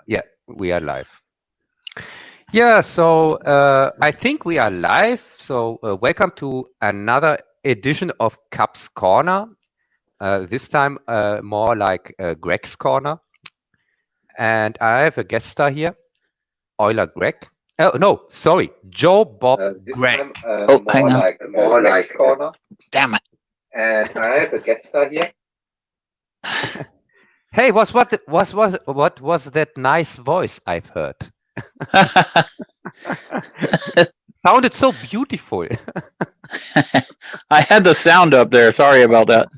Yeah, we are live. Yeah, so I think we are live. So welcome to another edition of Cup's Corner. This time more like Greg's Corner. And I have a guest star here, Euler Greg. Oh, no, sorry, Joe Bob This Greg. time, Hang on. more like corner. Damn it. And I have a guest star here. Hey, what was that nice voice I've heard? Sounded so beautiful. I had the sound up there. Sorry about that.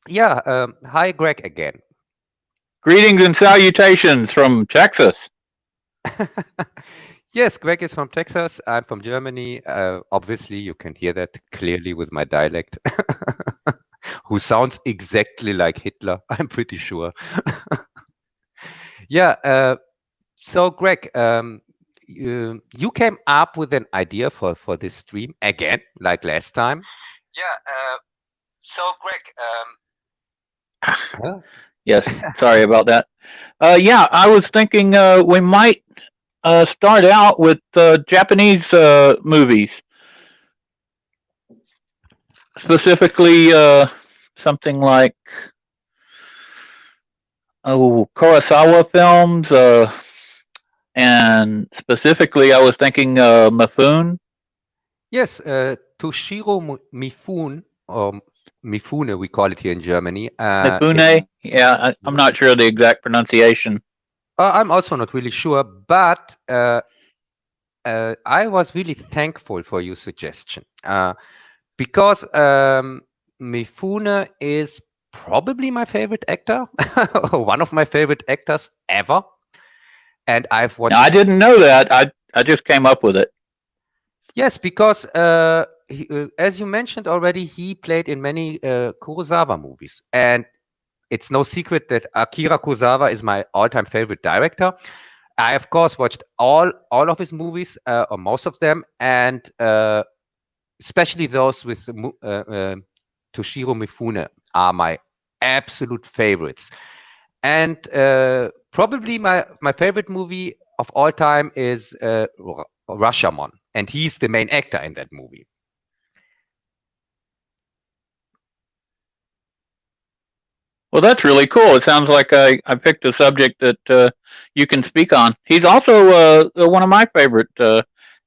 Yeah, hi Greg again. Greetings and salutations from Texas. Yes, Greg is from Texas. I'm from Germany. Obviously, you can hear that clearly with my dialect, who sounds exactly like Hitler, I'm pretty sure. Yeah, so Greg, you came up with an idea for this stream again, like last time. Yeah, so Greg, Yes, sorry about that. Yeah, I was thinking we might start out with Japanese movies. Specifically, something like Kurosawa films, and specifically, I was thinking Mifune. Yes, Toshirō Mifune, or Mifune, we call it here in Germany. Mifune? Yeah, I'm not sure of the exact pronunciation. I'm also not really sure, but I was really thankful for your suggestion because Mifune is probably my favorite actor, one of my favorite actors ever. And I've watched. I didn't know that. I just came up with it. Yes, because as you mentioned already, he played in many Kurosawa movies, and it's no secret that Akira Kurosawa is my all-time favorite director. I, of course, watched all of his movies, or most of them, and especially those with Toshiro Mifune are my absolute favorites. And probably my favorite movie of all time is Rashomon, and he's the main actor in that movie. Well, that's really cool. It sounds like I picked a subject that you can speak on. He's also one of my favorite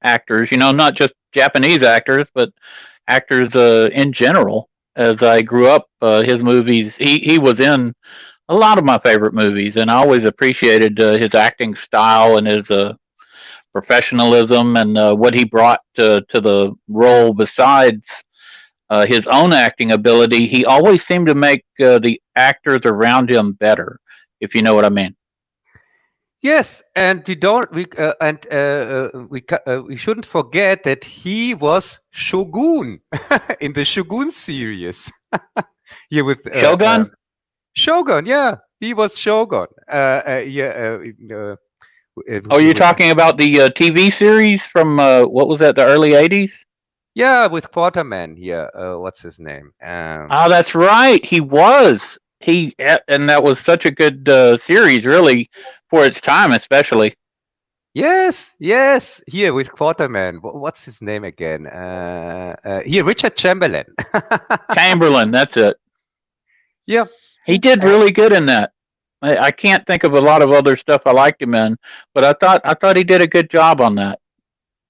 actors, not just Japanese actors, but actors in general. As I grew up, his movies, he was in a lot of my favorite movies, and I always appreciated his acting style and his professionalism and what he brought to the role besides his own acting ability. He always seemed to make the actors around him better, if you know what I mean. Yes, and we shouldn't forget that he was Shogun in the Shogun series. Here with Shogun. Shogun, yeah, he was Shogun. You're talking about the TV series from what was that? The early '80s. Yeah, with Quarterman here. What's his name? That's right. He was. And that was such a good series, really, for its time, especially. Yes. Here with Quarterman. What's his name again? Here, Richard Chamberlain. Chamberlain, that's it. Yeah. He did really good in that. I can't think of a lot of other stuff I liked him in, but I thought he did a good job on that.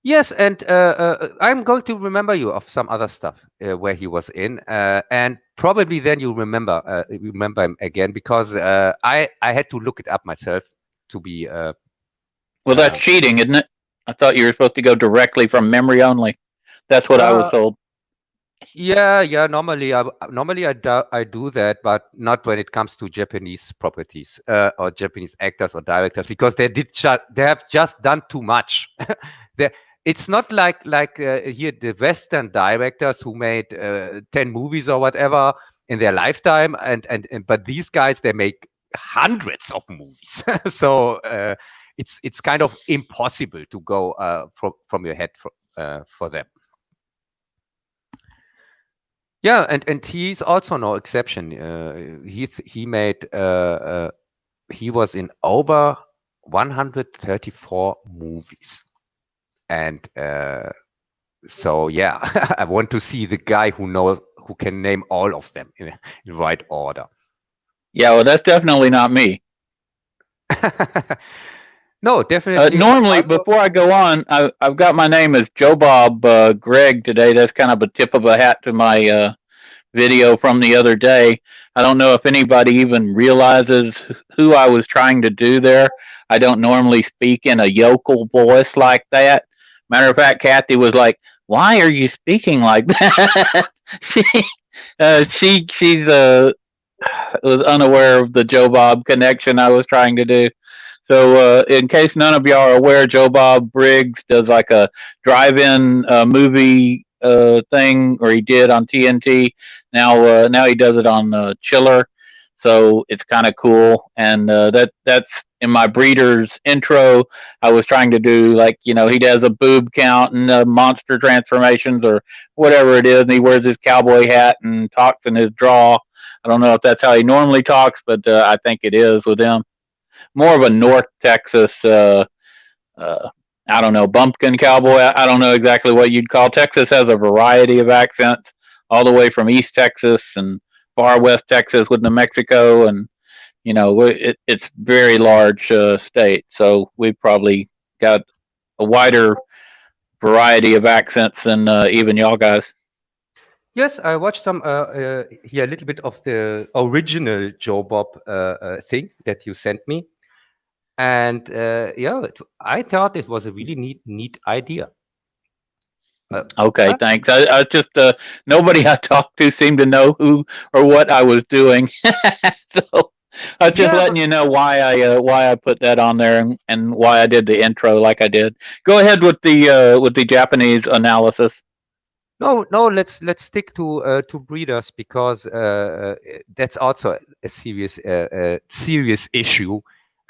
Yes, and I'm going to remember you of some other stuff where he was in, and probably then you remember him again, because I had to look it up myself to be. Well, that's cheating, isn't it? I thought you were supposed to go directly from memory only. That's what I was told. Yeah. Normally I do that, but not when it comes to Japanese properties or Japanese actors or directors, because they have just done too much. It's not like here the Western directors who made 10 movies or whatever in their lifetime, but these guys, they make hundreds of movies. So it's kind of impossible to go from your head for them. Yeah, and he's also no exception. He made he was in over 134 movies, and so yeah, I want to see the guy who can name all of them in right order. Yeah, well, that's definitely not me. No, definitely. Normally, before I go on, I've got my name as Joe Bob Greg today. That's kind of a tip of a hat to my video from the other day. I don't know if anybody even realizes who I was trying to do there. I don't normally speak in a yokel voice like that. Matter of fact, Kathy was like, "Why are you speaking like that?" She's was unaware of the Joe Bob connection I was trying to do. So, in case none of y'all are aware, Joe Bob Briggs does like a drive-in movie thing, or he did on TNT. Now he does it on Chiller. So it's kind of cool, and that's in my breeder's intro. I was trying to do like he does a boob count and monster transformations or whatever it is, and he wears his cowboy hat and talks in his draw. I don't know if that's how he normally talks, but I think it is with him. More of a North Texas, uh, I don't know, bumpkin cowboy. I don't know exactly what you'd call. Texas has a variety of accents, all the way from East Texas and far West Texas with New Mexico, and it's very large state. So we've probably got a wider variety of accents than even y'all guys. Yes, I watched some here a little bit of the original Joe Bob thing that you sent me, and yeah, I thought it was a really neat idea. Okay, thanks. I just nobody I talked to seemed to know who or what I was doing, so I was just Yeah, letting you know why I put that on there and why I did the intro like I did. Go ahead with the Japanese analysis. no, let's stick to breeders because that's also a serious issue.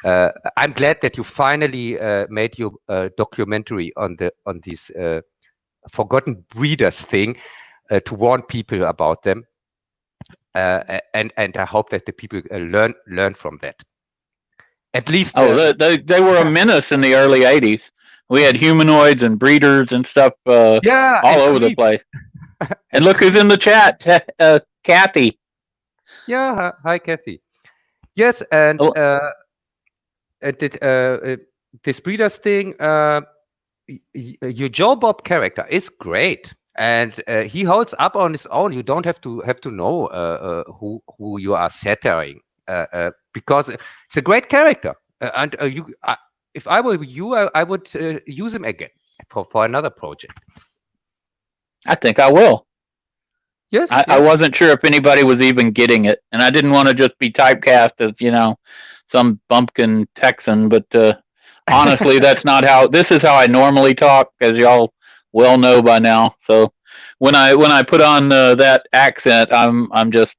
I'm glad that you finally made your documentary on this forgotten breeders thing to warn people about them, and I hope that the people learn from that. At least, Oh, they were a menace in the early '80s. We had humanoids and breeders and stuff yeah, all and over the creep. place. And look who's in the chat, Kathy. Yeah, hi Kathy. Yes, and Oh, this breeders thing. Your Joe Bob character is great, and he holds up on his own. You don't have to know who you are satiring, because it's a great character. And if I were you, I would use him again for another project. I think I will. Yes, I yes. wasn't sure if anybody was even getting it, and I didn't want to just be typecast as some bumpkin Texan. But honestly, that's not how. This is how I normally talk, as y'all well know by now. So when I put on that accent, I'm just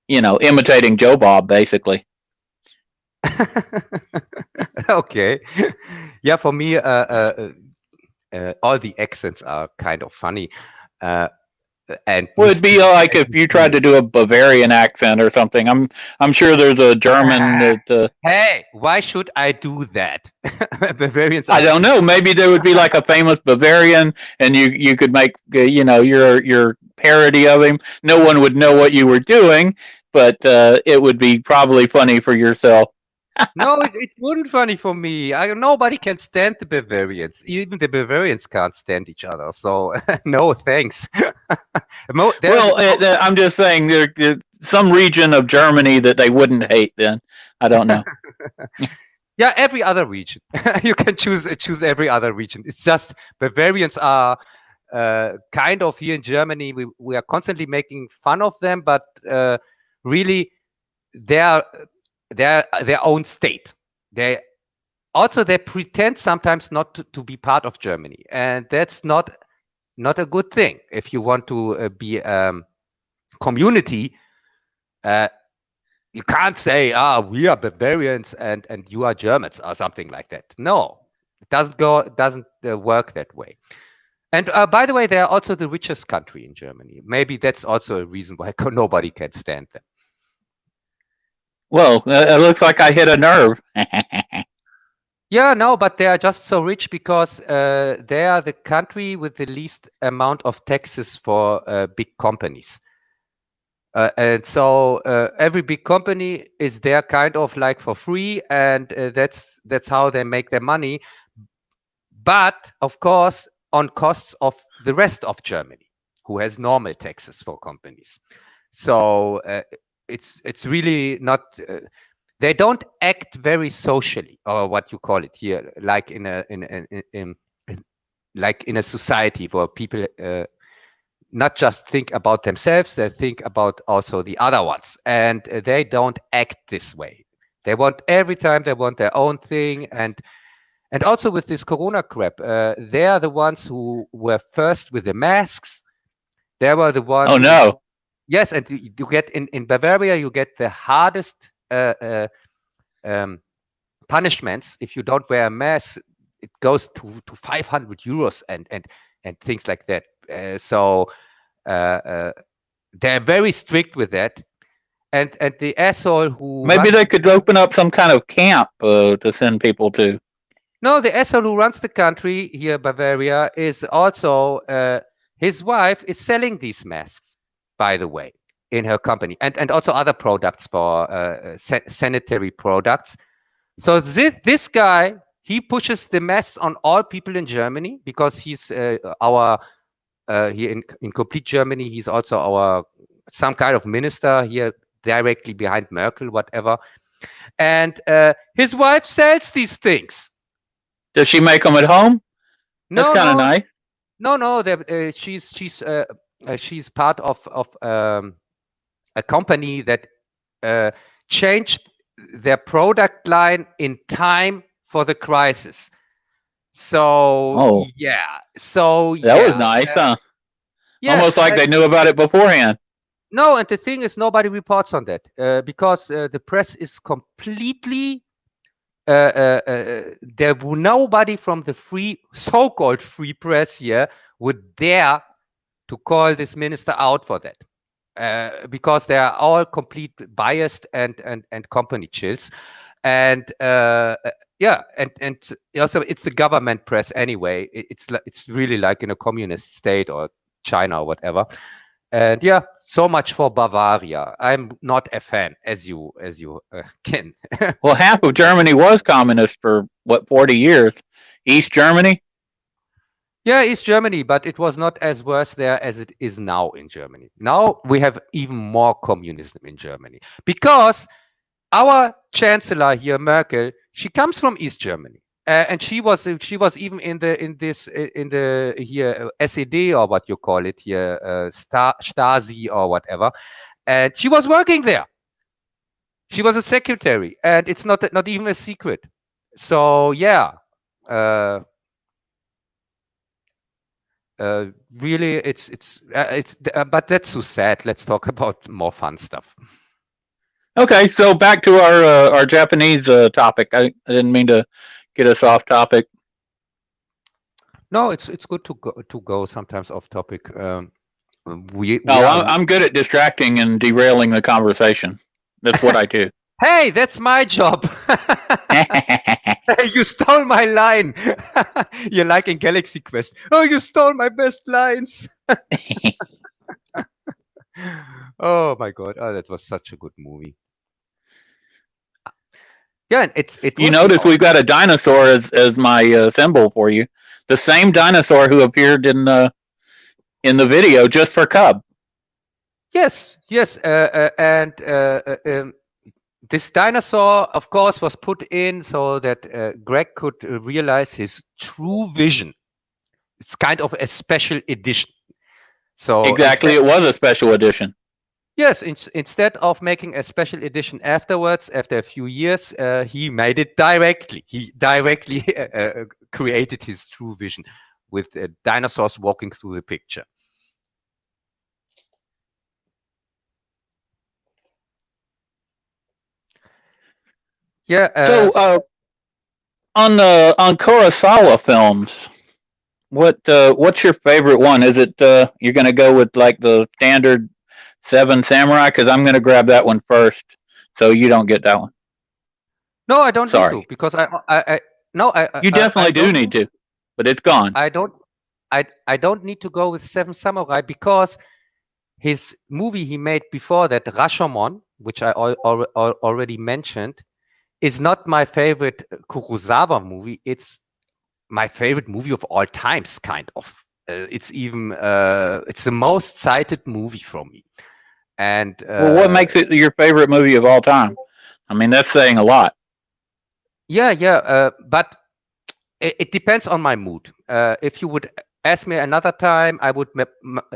imitating Joe Bob basically. Okay. Yeah, for me, all the accents are kind of funny. And Well, it'd be like if you tried to mysterious. do a Bavarian accent or something. I'm sure there's a German that. Hey, why should I do that? Bavarians I are don't know. Maybe there would be like a famous Bavarian, and you could make your parody of him. No one would know what you were doing, but it would be probably funny for yourself. no, it wouldn't funny for me. Nobody can stand the Bavarians. Even the Bavarians can't stand each other. So no, thanks. Well, I'm just saying there's some region of Germany that they wouldn't hate. Then I don't know. Yeah, every other region. You can choose every other region. It's just Bavarians are kind of here in Germany. We are constantly making fun of them, but really they're their own state. They pretend sometimes not to be part of Germany, and that's not a good thing. If you want to be community, you can't say, we are Bavarians and you are Germans or something like that. No, it doesn't work that way. And by the way, they are also the richest country in Germany. Maybe that's also a reason why nobody can stand them. Well, it looks like I hit a nerve. Yeah, no, but they are just so rich because they are the country with the least amount of taxes for big companies. And so every big company is there kind of like for free, and that's how they make their money. But of course, on costs of the rest of Germany, who has normal taxes for companies. So it's really not. They don't act very socially, or what you call it here, like in a society where people not just think about themselves, they think about also the other ones, and they don't act this way. They want every time they want their own thing, and also with this Corona crap, they are the ones who were first with the masks. They were the ones. Oh no! Yes, and you get in Bavaria, you get the hardest punishments if you don't wear a mask. It goes to 500 euros and things like that. So they're very strict with that. And the asshole who Maybe they could open up some kind of camp to send people to. No, the asshole who runs the country here, Bavaria, is also his wife is selling these masks, by the way, in her company, and also other products for sanitary products. So this guy, he pushes the masks on all people in Germany because he's our here in complete Germany. He's also our some kind of minister here, directly behind Merkel, whatever. And his wife sells these things. Does she make them at home? That's kind of nice. No. She's part of a company that changed their product line in time for the crisis. So yeah, that was nice, huh? Yes, almost like they knew about it beforehand. No, and the thing is, nobody reports on that because the press is completely. There were nobody from the so-called free press here would dare to call this minister out for that because they are all complete biased and company chills, and yeah, and also it's the government press anyway. It's really like in a communist state or China or whatever. And yeah, so much for Bavaria. I'm not a fan, as you can. Well, half of Germany was communist for 40 years. East Germany? Yeah, East Germany, but it was not as worse there as it is now in Germany. Now we have even more communism in Germany because our chancellor here, Merkel, she comes from East Germany. And she was even in the here SED, or what you call it here, Stasi or whatever, and she was working there. She was a secretary, and it's not even a secret. So yeah, really, it's but that's so sad. Let's talk about more fun stuff. Okay, so back to our Japanese topic. I didn't mean to get us off topic. No, it's good to go sometimes off topic. I'm good at distracting and derailing the conversation. That's what I do. Hey, that's my job. You stole my line. You're like in Galaxy Quest. Oh, you stole my best lines. Oh my God! Oh, that was such a good movie. Yeah, You notice we've got a dinosaur as my symbol for you. The same dinosaur who appeared in the video just for Cub. Yes, and this dinosaur, of course, was put in so that Greg could realize his true vision. It's kind of a special edition. So exactly, it was a special edition. Yes, instead of making a special edition afterwards, after a few years, he made it directly. He directly created his true vision with dinosaurs walking through the picture. Yeah. So on Kurosawa films, What's your favorite one? Is it you're going to go with like the standard Seven Samurai? Because I'm going to grab that one first, so you don't get that one. No, I don't Sorry. need to, because I no, You definitely do don't need to, but it's gone. I don't need to go with Seven Samurai, because his movie he made before that, Rashomon, which I already mentioned, is not my favorite Kurosawa movie. It's my favorite movie of all times, kind of. It's even it's the most cited movie from me. And Well, what makes it your favorite movie of all time? I mean, that's saying a lot. yeah, but it depends on my mood. If you would ask me another time, I would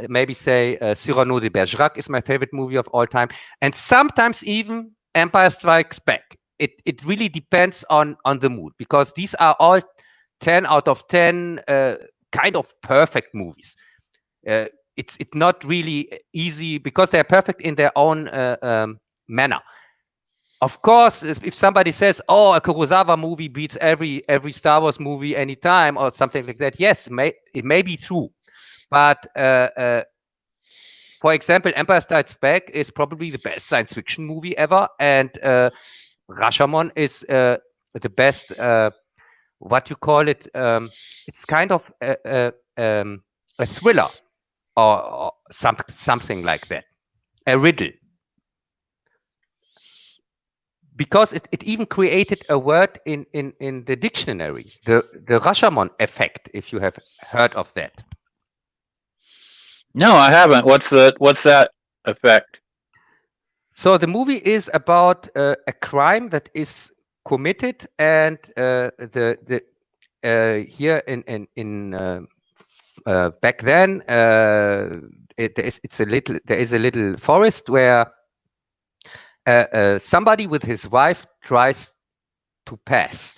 maybe say Cyrano de Bergerac is my favorite movie of all time, and sometimes even Empire Strikes Back. It really depends on the mood, because these are all 10 out of 10 kind of perfect movies. It's not really easy, because they're perfect in their own manner. Of course, if somebody says, "Oh, a Kurosawa movie beats every Star Wars movie anytime," or something like that, yes, it may be true. But for example, Empire Strikes Back is probably the best science fiction movie ever, and Rashomon is the best. What you call it? It's kind of a thriller, or something like that, a riddle. Because it even created a word in the dictionary, the Rashomon effect, if you have heard of that. No, I haven't. What's that effect? So the movie is about a crime that is committed, and the here in back then there is a little forest where somebody with his wife tries to pass,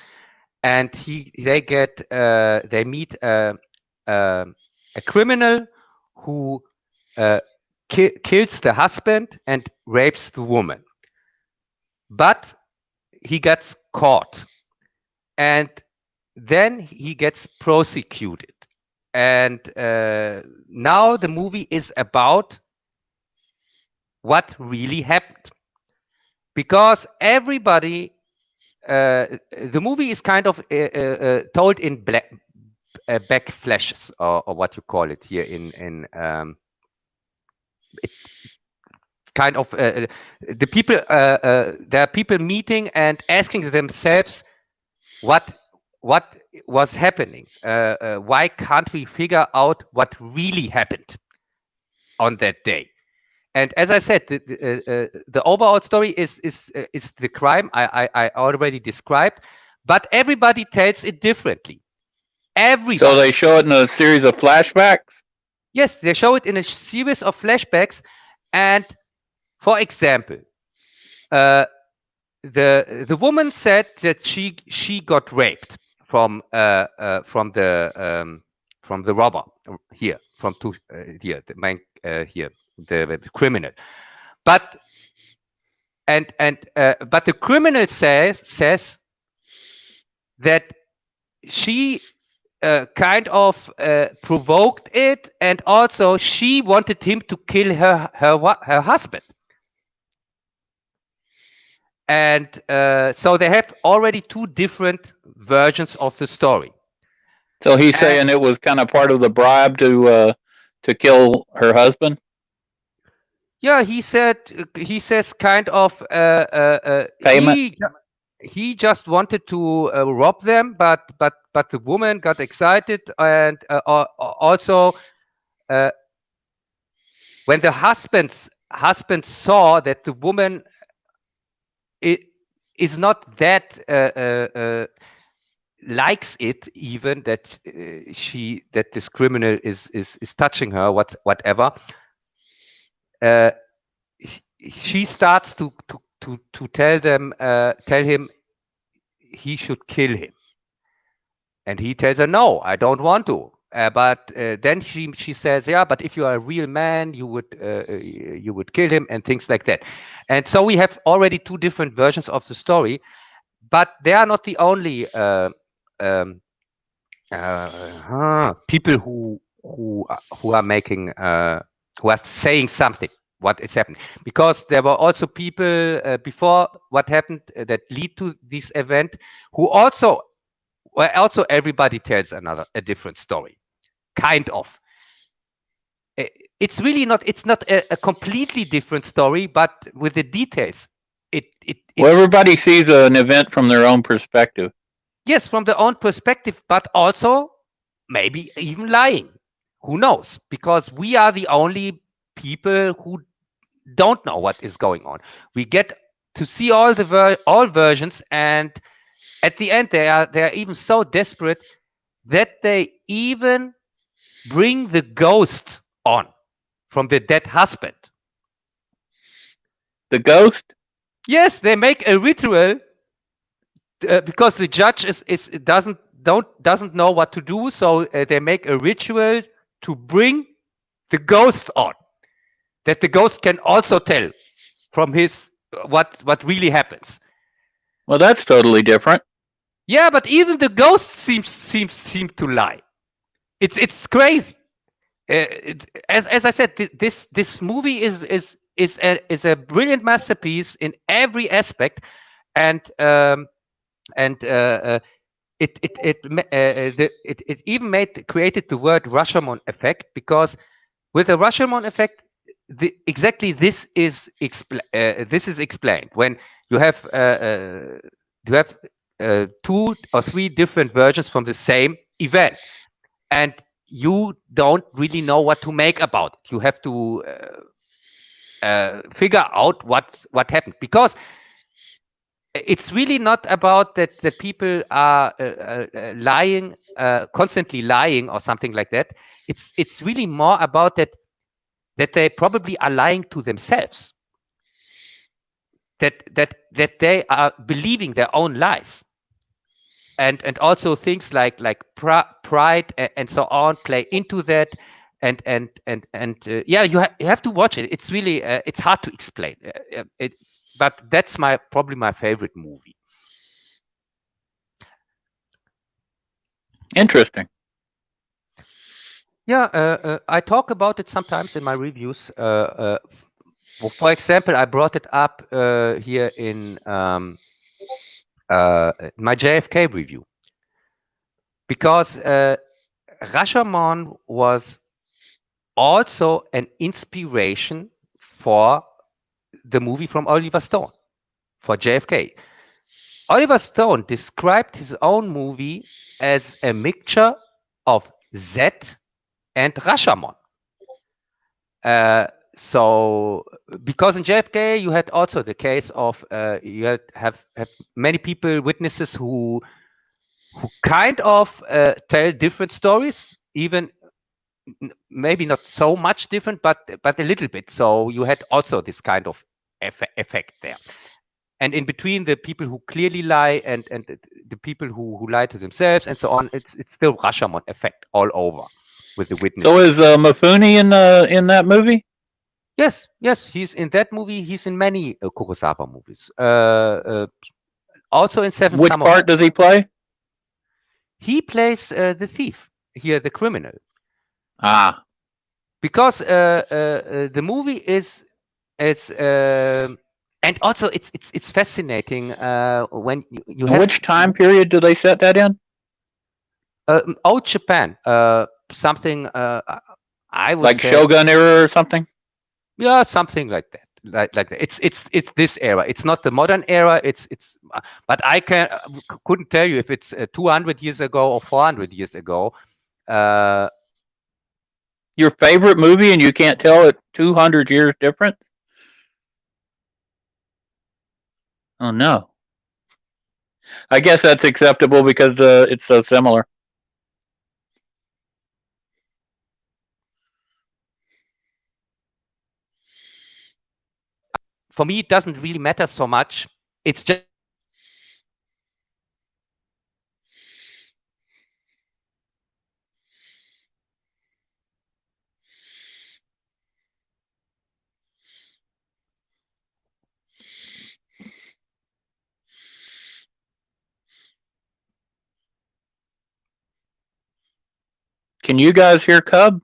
and they meet a criminal who kills the husband and rapes the woman, but he gets caught, and then he gets prosecuted, and now the movie is about what really happened. Because everybody, the movie is kind of told in back flashes, or what you call it here in it kind of the people. There are people meeting and asking themselves what was happening. Why can't we figure out what really happened on that day? And as I said, the overall story is the crime I already described, but everybody tells it differently. Everybody. So they show it in a series of flashbacks? Yes, they show it in a series of flashbacks. And for example, the woman said that she got raped from the robber here, here, the man here, the criminal. But but the criminal says that she kind of provoked it, and also she wanted him to kill her husband. And so they have already two different versions of the story. So he's saying it was kind of part of the bribe to kill her husband? Yeah, he says kind of payment. He just wanted to rob them, but the woman got excited, and also when the husband saw that the woman is not that likes it, even that that this criminal is touching her, whatever. She starts to tell him he should kill him, and he tells her, "No, I don't want to." But then she says, "Yeah, but if you are a real man, you would kill him," and things like that. And so we have already two different versions of the story, but they are not the only people who are making who are saying something what is happening, because there were also people before what happened that lead to this event who also where also everybody tells a different story, kind of. It's really not, it's not a completely different story, but with the details Well, everybody sees an event from their own perspective. yes, from their own perspective, but also maybe even lying. Who knows? Because we are the only people who don't know what is going on. We get to see all all versions, and at the end they are even so desperate that they even bring the ghost on from the dead husband. The ghost? Yes, they make a ritual because the judge doesn't know what to do, so they make a ritual to bring the ghost on, that the ghost can also tell from his what really happens. Well, that's totally different. Yeah, but even the ghost seems to lie. It's crazy. As I said, this movie is a brilliant masterpiece in every aspect, and it even created the word Rashomon effect, because with the Rashomon effect, exactly this is explained when you have two or three different versions from the same event, and you don't really know what to make about it. You have to figure out what happened, because it's really not about that the people are lying, constantly lying or something like that. It's really more about that they probably are lying to themselves, that they are believing their own lies, and also things like pride and so on play into that, and yeah, you have to watch it. It's really it's hard to explain but that's probably my favorite movie. Interesting. Yeah, I talk about it sometimes in my reviews. For example, I brought it up here in my JFK review, because Rashomon was also an inspiration for the movie from Oliver Stone, for JFK. Oliver Stone described his own movie as a mixture of Z and Rashomon. So, because in JFK you had also the case of you have many people, witnesses who kind of tell different stories, even maybe not so much different, but a little bit. So you had also this kind of effect there. And in between the people who clearly lie and the people who lie to themselves and so on, it's still Rashomon effect all over with the witnesses. So is Mifune in that movie? Yes, he's in that movie. He's in many Kurosawa movies. Also in Seven Which Samurai. part does he play? He plays the thief here, the criminal. Ah, Because the movie is and also it's fascinating when you and have which time period do they set that in? old Japan, something I would Like say, Shogun era or something? yeah, something like that. Like that. It's this era. It's not the modern era. But I couldn't tell you if it's 200 years ago or 400 years ago. Your favorite movie, and you can't tell it 200 years difference? Oh no. I guess that's acceptable because it's so similar. For me, it doesn't really matter so much. It's just Can you guys hear Cub?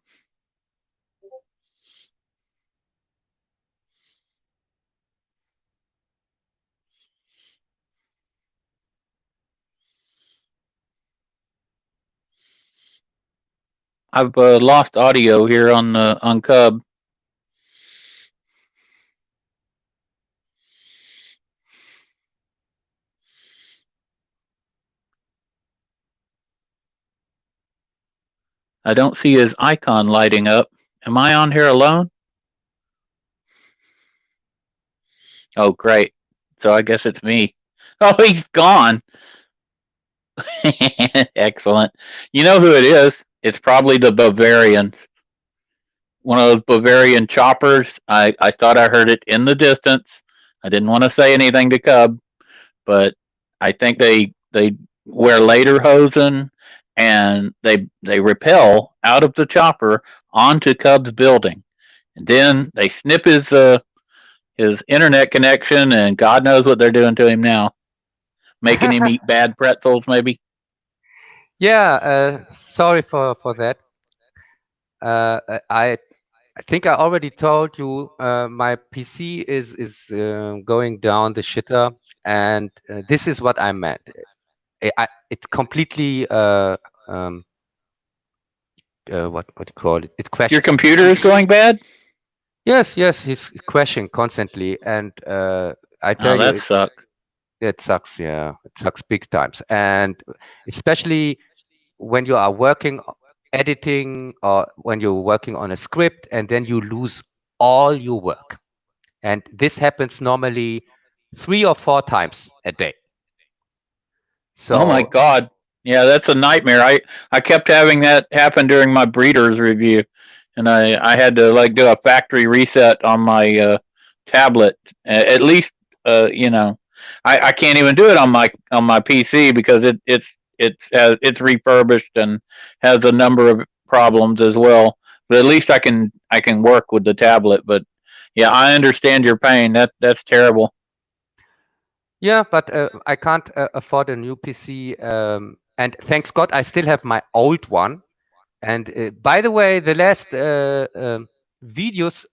I've lost audio here on Cub. I don't see his icon lighting up. Am I on here alone? Oh, great. So I guess it's me. Oh, he's gone. Excellent. You know who it is? It's probably the Bavarians. One of those Bavarian choppers. I thought I heard it in the distance. I didn't want to say anything to Cub, but I think they wear lederhosen and they rappel out of the chopper onto Cub's building, and then they snip his internet connection, and God knows what they're doing to him now, making him eat bad pretzels, maybe. Yeah, sorry for that. I think I already told you my PC is going down the shitter, and this is what I meant. It completely what do you call it? It crashes. Your computer is going bad? Yes, he's crashing constantly, and I tell you, that sucks. it sucks. Yeah, it sucks big times, and especially when you are working editing or when you're working on a script and then you lose all your work, and this happens normally 3 or 4 times a day. So oh my God. Yeah, that's a nightmare. I kept having that happen during my breeders review, and I had to like do a factory reset on my tablet. At least I can't even do it on my PC because it's refurbished and has a number of problems as well. But at least I can work with the tablet. But yeah, I understand your pain. That's terrible. yeah, but I can't afford a new PC, and thanks God I still have my old one. And by the way, the last videos,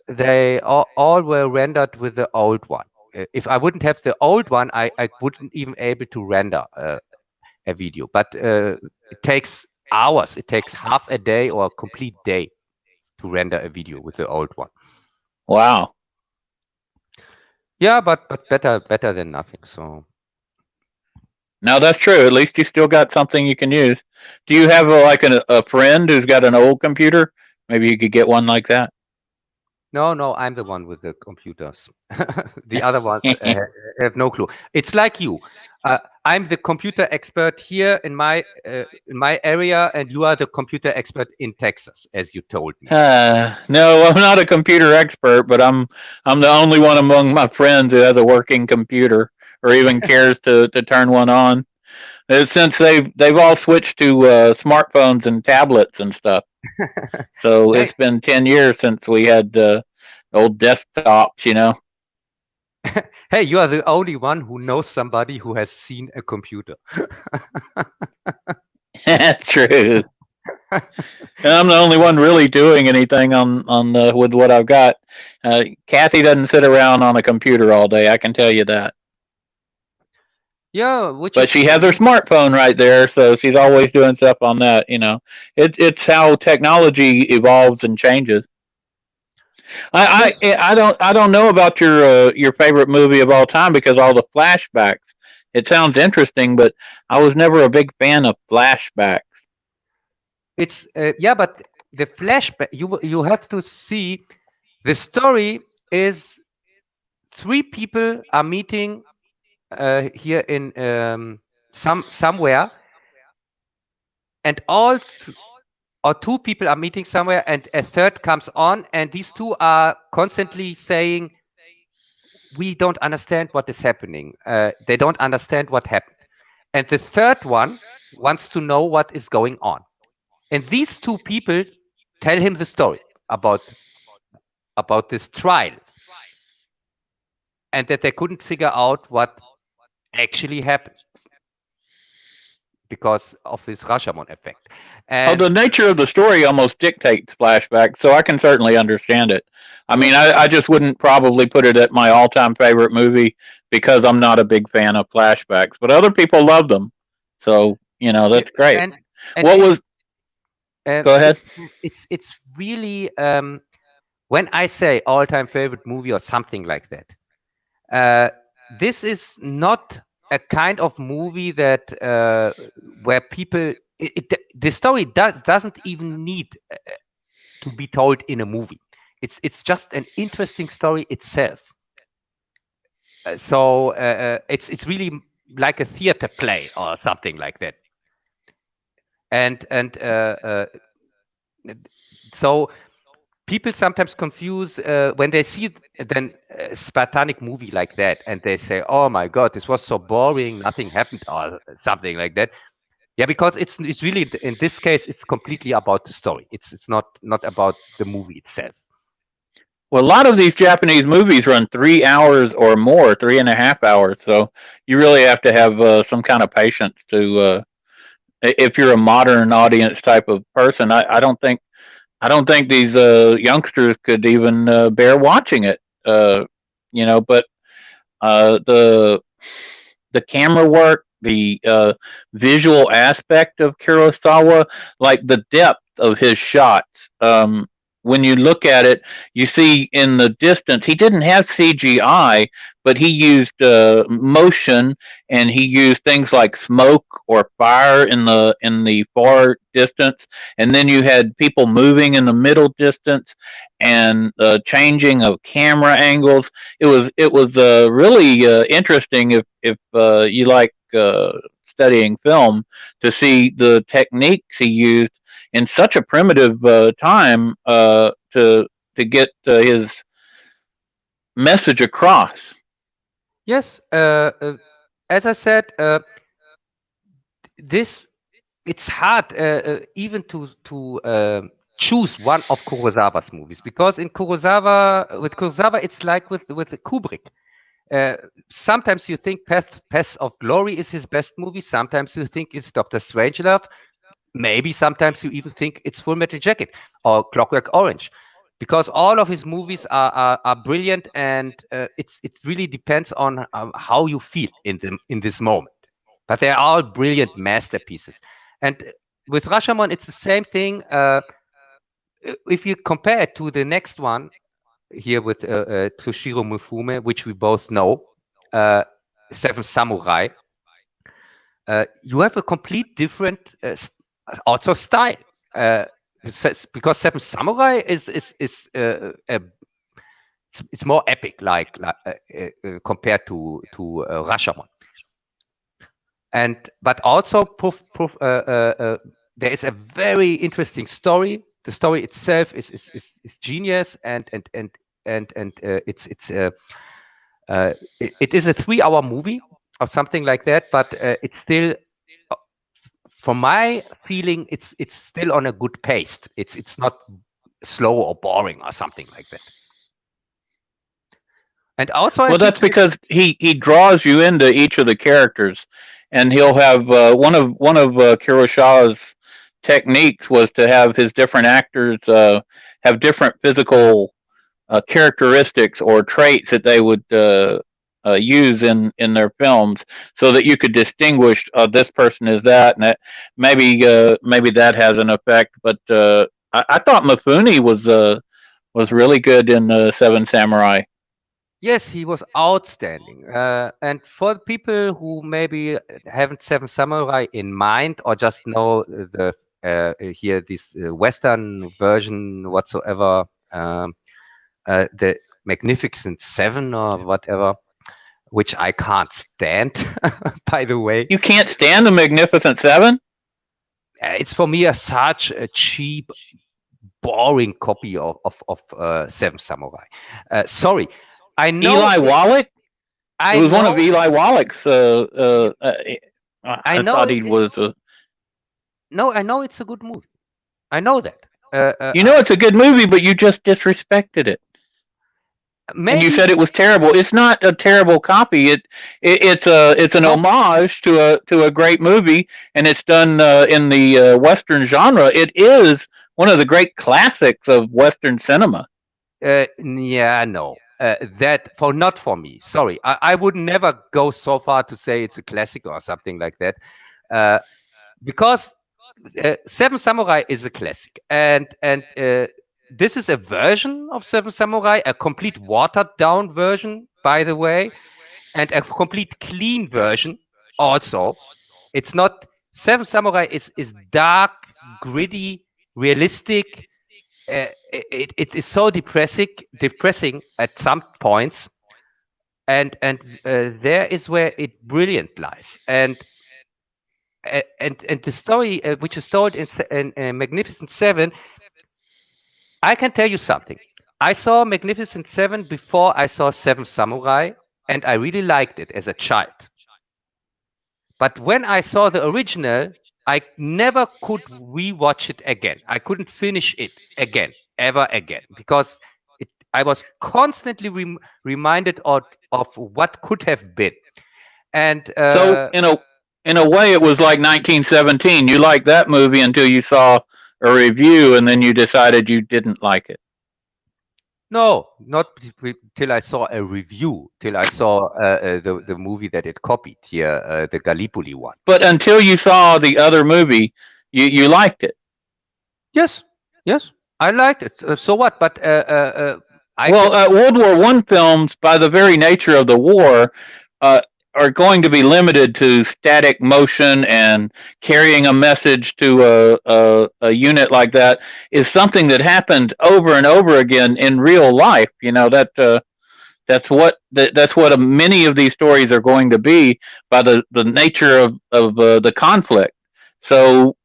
they all were rendered with the old one. If I wouldn't have the old one, I wouldn't even able to render a video. But it takes hours. It takes half a day or a complete day to render a video with the old one. Wow. Yeah, but better than nothing. So No, that's true. At least you still got something you can use. Do you have a friend who's got an old computer? Maybe you could get one like that. no, I'm the one with the computers. The other ones have no clue. It's like you. I'm the computer expert here in my area, and you are the computer expert in Texas, as you told me. No, I'm not a computer expert, but I'm the only one among my friends who has a working computer or even cares to turn one on. Since they've all switched to smartphones and tablets and stuff. So Hey. It's been 10 years since we had old desktops, you know. Hey, you are the only one who knows somebody who has seen a computer. That's true. And I'm the only one really doing anything on with what I've got. Kathy doesn't sit around on a computer all day. I can tell you that. Yeah, But she has her smartphone right there, so she's always doing stuff on that. You know, it's how technology evolves and changes. I don't know about your favorite movie of all time because all the flashbacks. It sounds interesting, but I was never a big fan of flashbacks. It's yeah, but the flashback you have to see. The story is 3 people are meeting here in somewhere, and or 2 people are meeting somewhere, and a third comes on, and these 2 are constantly saying, "We don't understand what is happening." They don't understand what happened, and the third one wants to know what is going on. And these 2 people tell him the story about this trial, and that they couldn't figure out what actually happened. because of this Rashomon effect. Oh, And the nature of the story almost dictates flashbacks, so I can certainly understand it. I mean, yes, I just wouldn't probably put it at my all-time favorite movie because I'm not a big fan of flashbacks, but other people love them. So, yeah, that's great. and What was, go ahead. it's really when I say all-time favorite movie or something like that, this is not a kind of movie that where people the story doesn't even need to be told in a movie. It's just an interesting story itself. So it's really like a theater play or something like that. And so people sometimes confuse when they see then a Spartanic movie like that, and they say, "Oh my God, this was so boring, nothing happened," or something like that. Yeah, because it's really in this case it's completely about the story. It's not about the movie itself. Well, a lot of these Japanese movies run 3 hours or more, 3.5 hours. So you really have to have some kind of patience to, if you're a modern audience type of person. I don't think these youngsters could even bear watching it. But the camera work, the visual aspect of Kurosawa, like the depth of his shots. When you look at it, you see in the distance he didn't have CGI, but he used motion, and he used things like smoke or fire in the far distance, and then you had people moving in the middle distance, and changing of camera angles. It was really interesting if you like studying film, to see the techniques he used in such a primitive time to get his message across. Yes, as I said, this it's hard even to choose one of Kurosawa's movies, because with Kurosawa it's like with Kubrick. Sometimes you think Path of Glory is his best movie. Sometimes you think it's Doctor Strangelove. Maybe sometimes you even think it's Full Metal Jacket or Clockwork Orange, because all of his movies are brilliant, and it really depends on how you feel in this moment. But they're all brilliant masterpieces. And with Rashomon, it's the same thing. If you compare it to the next one here with Toshirō Mifune, which we both know, Seven Samurai, you have a complete different also style. Because Seven Samurai it's more epic, like compared to Rashomon. But also there is a very interesting story. The story itself is genius, and it is a 3-hour movie or something like that. But it's still, from my feeling, it's still on a good pace. It's not slow or boring or something like that. And also, Well, that's because he draws you into each of the characters, and he'll have one of Kurosawa's techniques was to have his different actors have different physical characteristics or traits that they would use in their films, so that you could distinguish this person is that, and that maybe that has an effect. But I thought Mifune was really good in Seven Samurai. Yes, he was outstanding. And for the people who maybe haven't Seven Samurai in mind, or just know the here this Western version whatsoever, the Magnificent Seven or whatever, which I can't stand, by the way. You can't stand the Magnificent Seven? It's for me such a cheap, boring copy of Seven Samurai. Sorry. I know Eli Wallach? I It was one of know, Eli Wallach's. I I know thought he was. no, I know it's a good movie. I know that. It's a good movie, but you just disrespected it. And you said it was terrible. It's not a terrible copy. It's an homage to a great movie, and it's done in the Western genre. It is one of the great classics of Western cinema. Yeah, no. Not for me. Sorry, I would never go so far to say it's a classic or something like that, because Seven Samurai is a classic, and this is a version of Seven Samurai, a complete watered down version, by the way, and a complete clean version also. It's not Seven Samurai is dark, gritty, realistic. It is so depressing at some points, and there is where it brilliant lies. And the story which is told in Magnificent Seven, I can tell you something. I saw Magnificent Seven before I saw Seven Samurai, and I really liked it as a child. But when I saw the original, I never could rewatch it again. I couldn't finish it again, ever again, because I was constantly reminded of what could have been. And so in a way, it was like 1917. You liked that movie until you saw a review, and then you decided you didn't like it. No, not till I saw a review, till I saw the movie that it copied here, the Gallipoli one. But until you saw the other movie, you liked it. Yes, I liked it. So what? But World War I films, by the very nature of the war, are going to be limited to static motion, and carrying a message to a unit like that is something that happened over and over again in real life. You know, that's what many of these stories are going to be, by the nature of the conflict. So,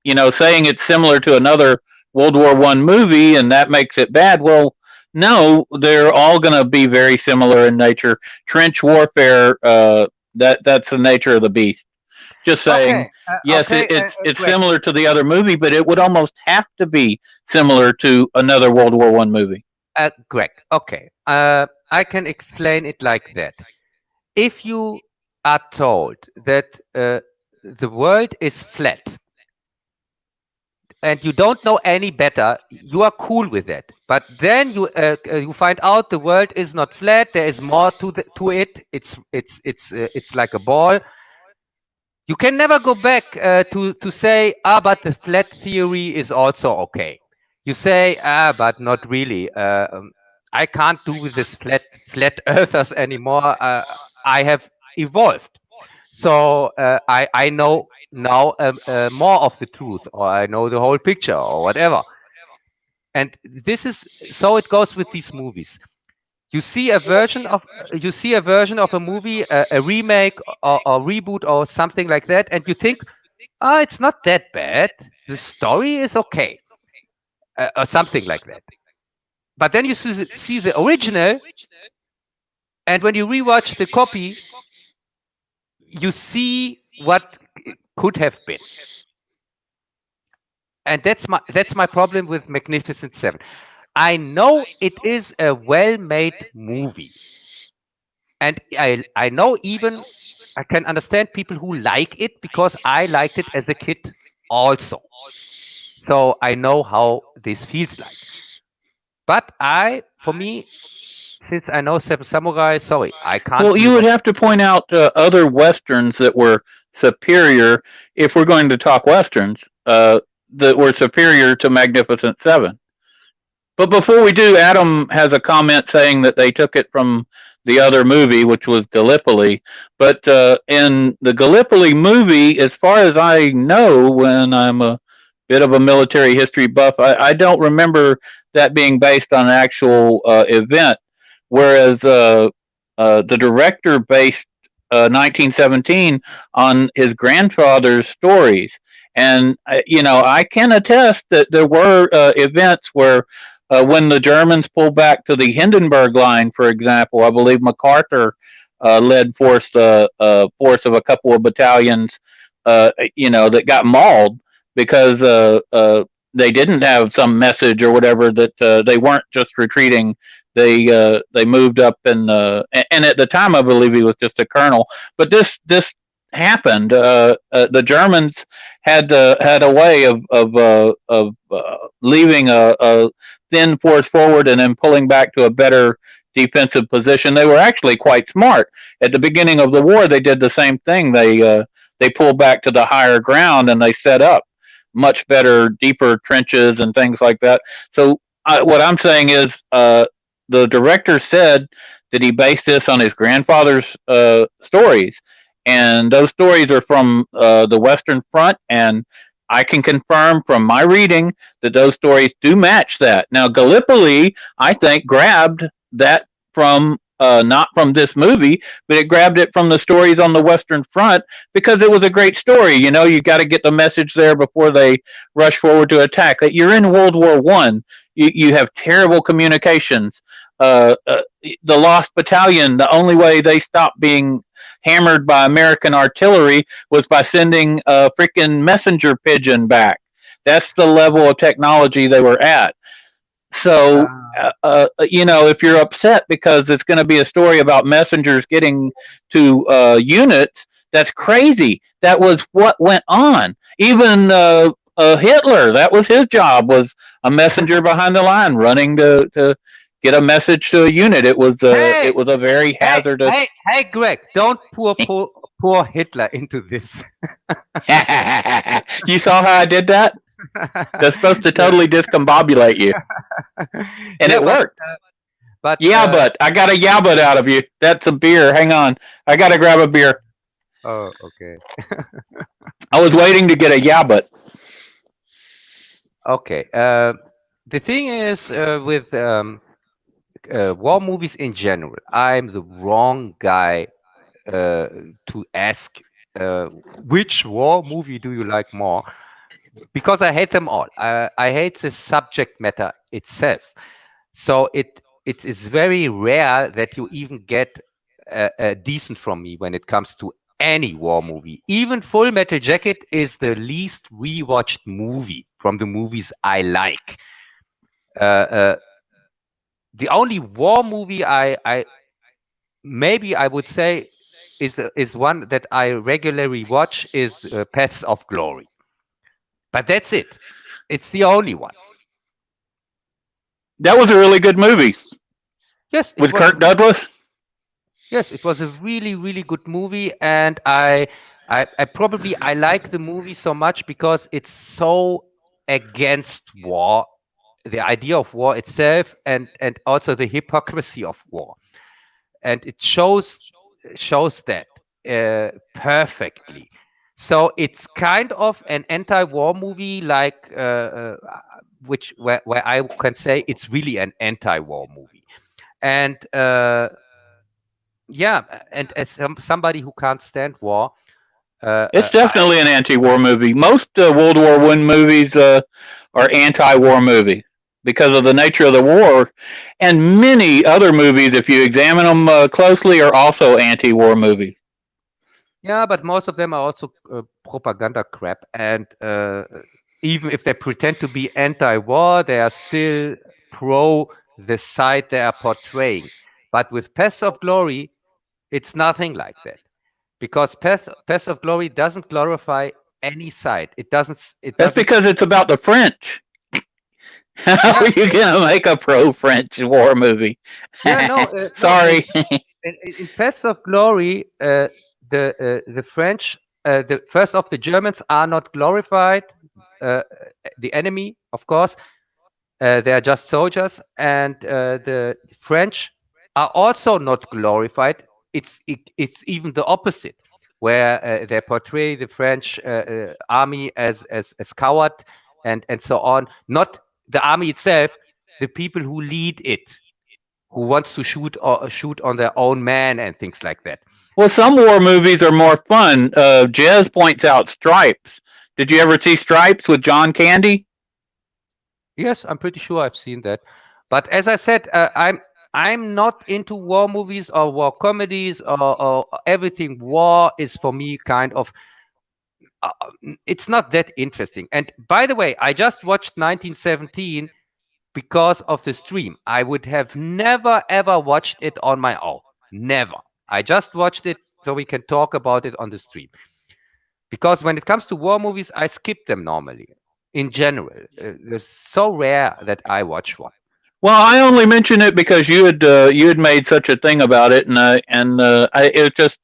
you know, saying it's similar to another World War I movie and that makes it bad, well, no, they're all going to be very similar in nature. Trench warfare, that's the nature of the beast. Just saying, yes, it's similar to the other movie, but it would almost have to be similar to another World War I movie. Correct. Okay. I can explain it like that. If you are told that the world is flat, and you don't know any better, you are cool with it. But then you find out the world is not flat. There is more to it. It's like a ball. You can never go back to say, but the flat theory is also okay. You say, but not really. I can't do with this flat earthers anymore. I have evolved. So I know now more of the truth, or I know the whole picture, or whatever. And this is so it goes with these movies. You see a version of a movie, a remake or reboot or something like that, and you think, it's not that bad. The story is okay, or something like that. But then you see the original, and when you rewatch the copy, you see what could have been. And that's my problem with Magnificent Seven. I know it is a well-made movie, and I know even I can understand people who like it, because I liked it as a kid also. So I know how this feels like. But for me, since I know Seven Samurai, sorry, I can't. Well, you would have to point out other westerns that were superior, if we're going to talk westerns, that were superior to Magnificent Seven. But before we do, Adam has a comment saying that they took it from the other movie, which was Gallipoli. But in the Gallipoli movie, as far as I know, when I'm a bit of a military history buff, I don't remember that being based on an actual event. Whereas the director based 1917 on his grandfather's stories. And, I can attest that there were events where when the Germans pulled back to the Hindenburg Line, for example, I believe MacArthur led force of a couple of battalions, that got mauled because they didn't have some message or whatever, that they weren't just retreating they moved up and at the time I believe he was just a colonel. But this happened. The Germans had a way of leaving a thin force forward and then pulling back to a better defensive position. They were actually quite smart. At the beginning of the war, they did the same thing. They pulled back to the higher ground and they set up much better, deeper trenches and things like that. So what I'm saying is, the director said that he based this on his grandfather's stories, and those stories are from the Western Front, and I can confirm from my reading that those stories do match that. Now, Gallipoli, I think, grabbed that from not from this movie, but it grabbed it from the stories on the Western Front because it was a great story. You know, you got to get the message there before they rush forward to attack. You're in World War One. You have terrible communications. The Lost Battalion, the only way they stopped being hammered by American artillery was by sending a freaking messenger pigeon back. That's the level of technology they were at. So, if you're upset because it's going to be a story about messengers getting to units, that's crazy. That was what went on. Even Hitler, that was his job, was a messenger behind the line running to get a message to a unit. It was a very hazardous. Hey, Greg, don't pour Hitler into this. You saw how I did that? That's supposed to totally discombobulate you, and it worked. But I got a but out of you. That's a beer. Hang on, I got to grab a beer. Oh, okay. I was waiting to get a but. Okay. The thing is with war movies in general, I'm the wrong guy to ask which war movie do you like more, because I hate them all. I hate the subject matter itself. So it is very rare that you even get a decent from me when it comes to any war movie. Even Full Metal Jacket is the least rewatched movie from the movies I like. The only war movie I maybe I would say is one that I regularly watch is Paths of Glory. But that's it. It's the only one. That was a really good movie. Yes. With Kirk Douglas? Yes, it was a really, really good movie, and I like the movie so much because it's so against war, the idea of war itself, and also the hypocrisy of war, and it shows that perfectly. So it's kind of an anti-war movie, like where I can say it's really an anti-war movie, and and as somebody who can't stand war, it's definitely an anti-war movie. Most World War I movies are anti-war movies because of the nature of the war, and many other movies, if you examine them closely, are also anti-war movies. Yeah, but most of them are also propaganda crap, and even if they pretend to be anti-war, they are still pro the side they are portraying. But with Paths of Glory, it's nothing like that, because Paths of Glory doesn't glorify any side. It doesn't. That's because it's about the French. How are you gonna make a pro-French war movie? Yeah, no. Sorry. In Paths of Glory, the French, the first of the Germans are not glorified. The enemy, of course, they are just soldiers, and the French are also not glorified. It's even the opposite, where they portray the French army as coward and so on. Not the army itself, the people who lead it, who wants to shoot on their own man and things like that. Well, some war movies are more fun. Jez points out Stripes. Did you ever see Stripes with John Candy? Yes, I'm pretty sure I've seen that. But as I said, I'm not into war movies or war comedies or everything. War is for me kind of it's not that interesting. And by the way, I just watched 1917, because of the stream. I would have never ever watched it on my own. Never. I just watched it so we can talk about it on the stream. Because when it comes to war movies, I skip them normally. In general, it's so rare that I watch one. Well, I only mention it because you had made such a thing about it, it just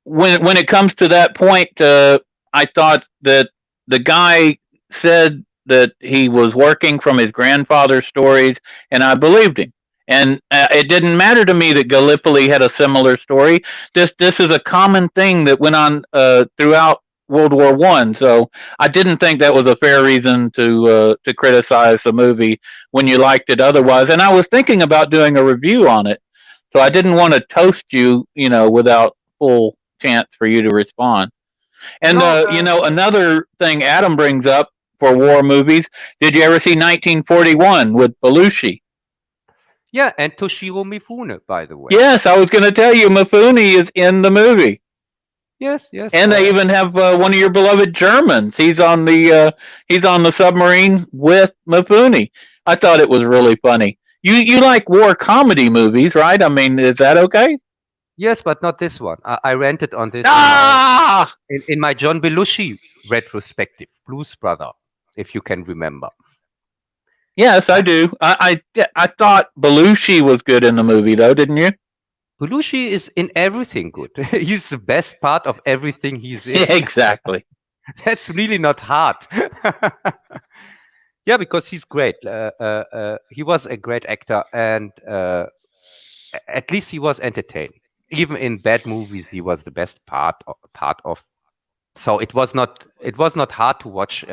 when it comes to that point, I thought that the guy said that he was working from his grandfather's stories, and I believed him. And it didn't matter to me that Gallipoli had a similar story. This is a common thing that went on throughout World War One. So I didn't think that was a fair reason to criticize the movie when you liked it otherwise. And I was thinking about doing a review on it, so I didn't want to toast you, without full chance for you to respond. And No, another thing Adam brings up for war movies. Did you ever see 1941 with Belushi? yeah, and Toshirō Mifune, by the way. Yes, I was going to tell you Mifune is in the movie. Yes, yes. And they even have one of your beloved Germans. He's on the submarine with Mifune. I thought it was really funny. You like war comedy movies, right? I mean, is that okay? Yes, but not this one. I rented on this Ah! in my John Belushi retrospective, Blues Brother, if you can remember. Yes, I do. I thought Belushi was good in the movie, though, didn't you? Belushi is in everything good. He's the best part of everything he's in. Exactly. That's really not hard. Yeah, because he's great. He was a great actor, and at least he was entertaining. Even in bad movies, he was the best part of. So it was not hard to watch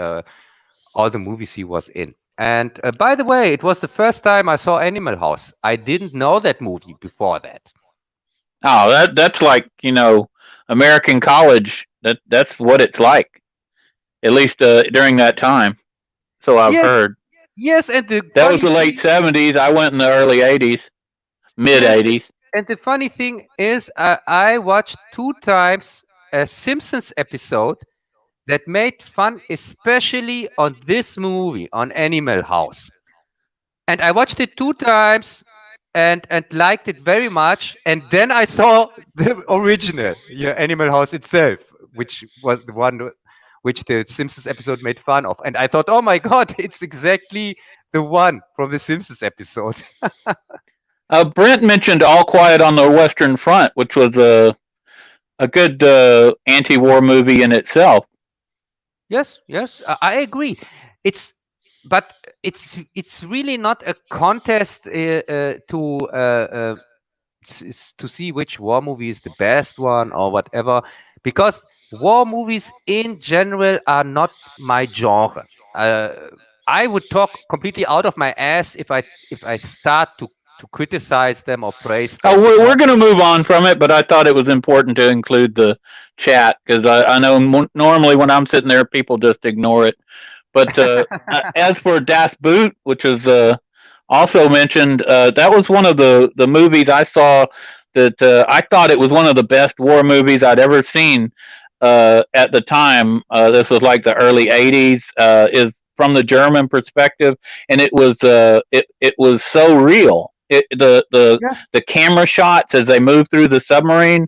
all the movies he was in. And by the way, it was the first time I saw Animal House. I didn't know that movie before that. Oh, that's like, American college. That's what it's like. At least during that time. So I've Yes, heard. yes, and That was the late 70s. I went in the early 80s, mid yes, 80s. and the funny thing is, I watched 2 times a Simpsons episode that made fun, especially on this movie, on Animal House. And I watched it 2 times and liked it very much. And then I saw the original, Animal House itself, which was the one which the Simpsons episode made fun of. And I thought, oh my God, it's exactly the one from the Simpsons episode. Brent mentioned All Quiet on the Western Front, which was a good anti-war movie in itself. Yes, yes, I agree. But it's really not a contest to see which war movie is the best one or whatever, because war movies in general are not my genre. I would talk completely out of my ass if I start to criticize them or praise them. Oh, we're going to move on from it, but I thought it was important to include the chat because I know normally when I'm sitting there, people just ignore it. But as for Das Boot, which was also mentioned, that was one of the movies I saw that I thought it was one of the best war movies I'd ever seen at the time. This was like the early 80s. Is from the German perspective, and it was so real. The camera shots as they move through the submarine,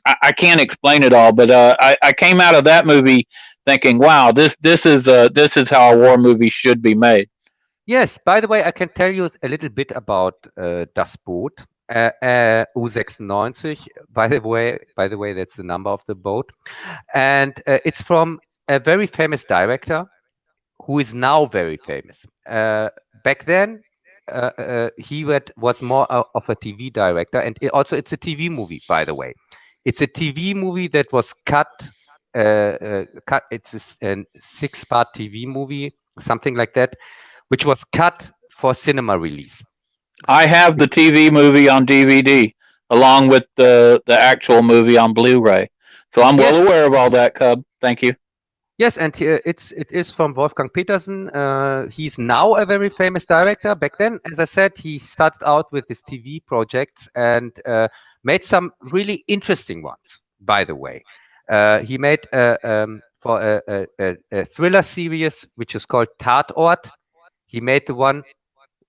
I can't explain it all, but I came out of that movie thinking, wow, this is how a war movie should be made. Yes, by the way, I can tell you a little bit about Das Boot. U96. By the way, that's the number of the boat, and it's from a very famous director who is now very famous. Back then, he was more of a TV director, and it's a TV movie. By the way, it's a TV movie that was cut. It's a 6-part TV movie, something like that, which was cut for cinema release. I have the TV movie on DVD along with the actual movie on Blu-ray, so I'm well aware of all that, Cub. Thank you. Yes, and it is from Wolfgang Petersen. He's now a very famous director. Back then, as I said, he started out with his TV projects and made some really interesting ones. By the way, he made for a thriller series which is called Tatort. he made the one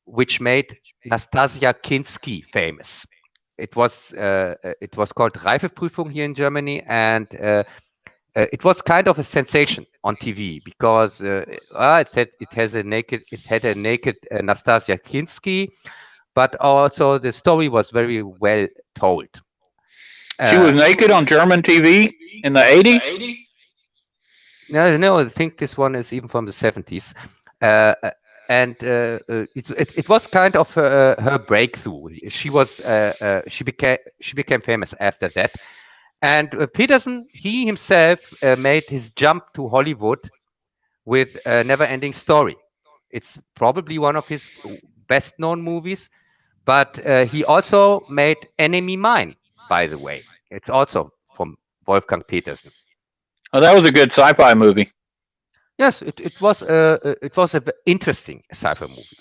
which made Nastasia Kinski famous. It was called Reifeprüfung here in Germany, and it was kind of a sensation on TV because it had a naked Nastasia Kinski, but also the story was very well told. She was naked on German TV in the 80s? No, I think this one is even from the 70s. And it was kind of her breakthrough. She became famous after that. And Peterson, he himself made his jump to Hollywood with a Never-Ending Story. It's probably one of his best-known movies, but he also made Enemy Mine, by the way. It's also from Wolfgang Petersen. Oh, that was a good sci-fi movie. Yes, it was an interesting sci-fi movie,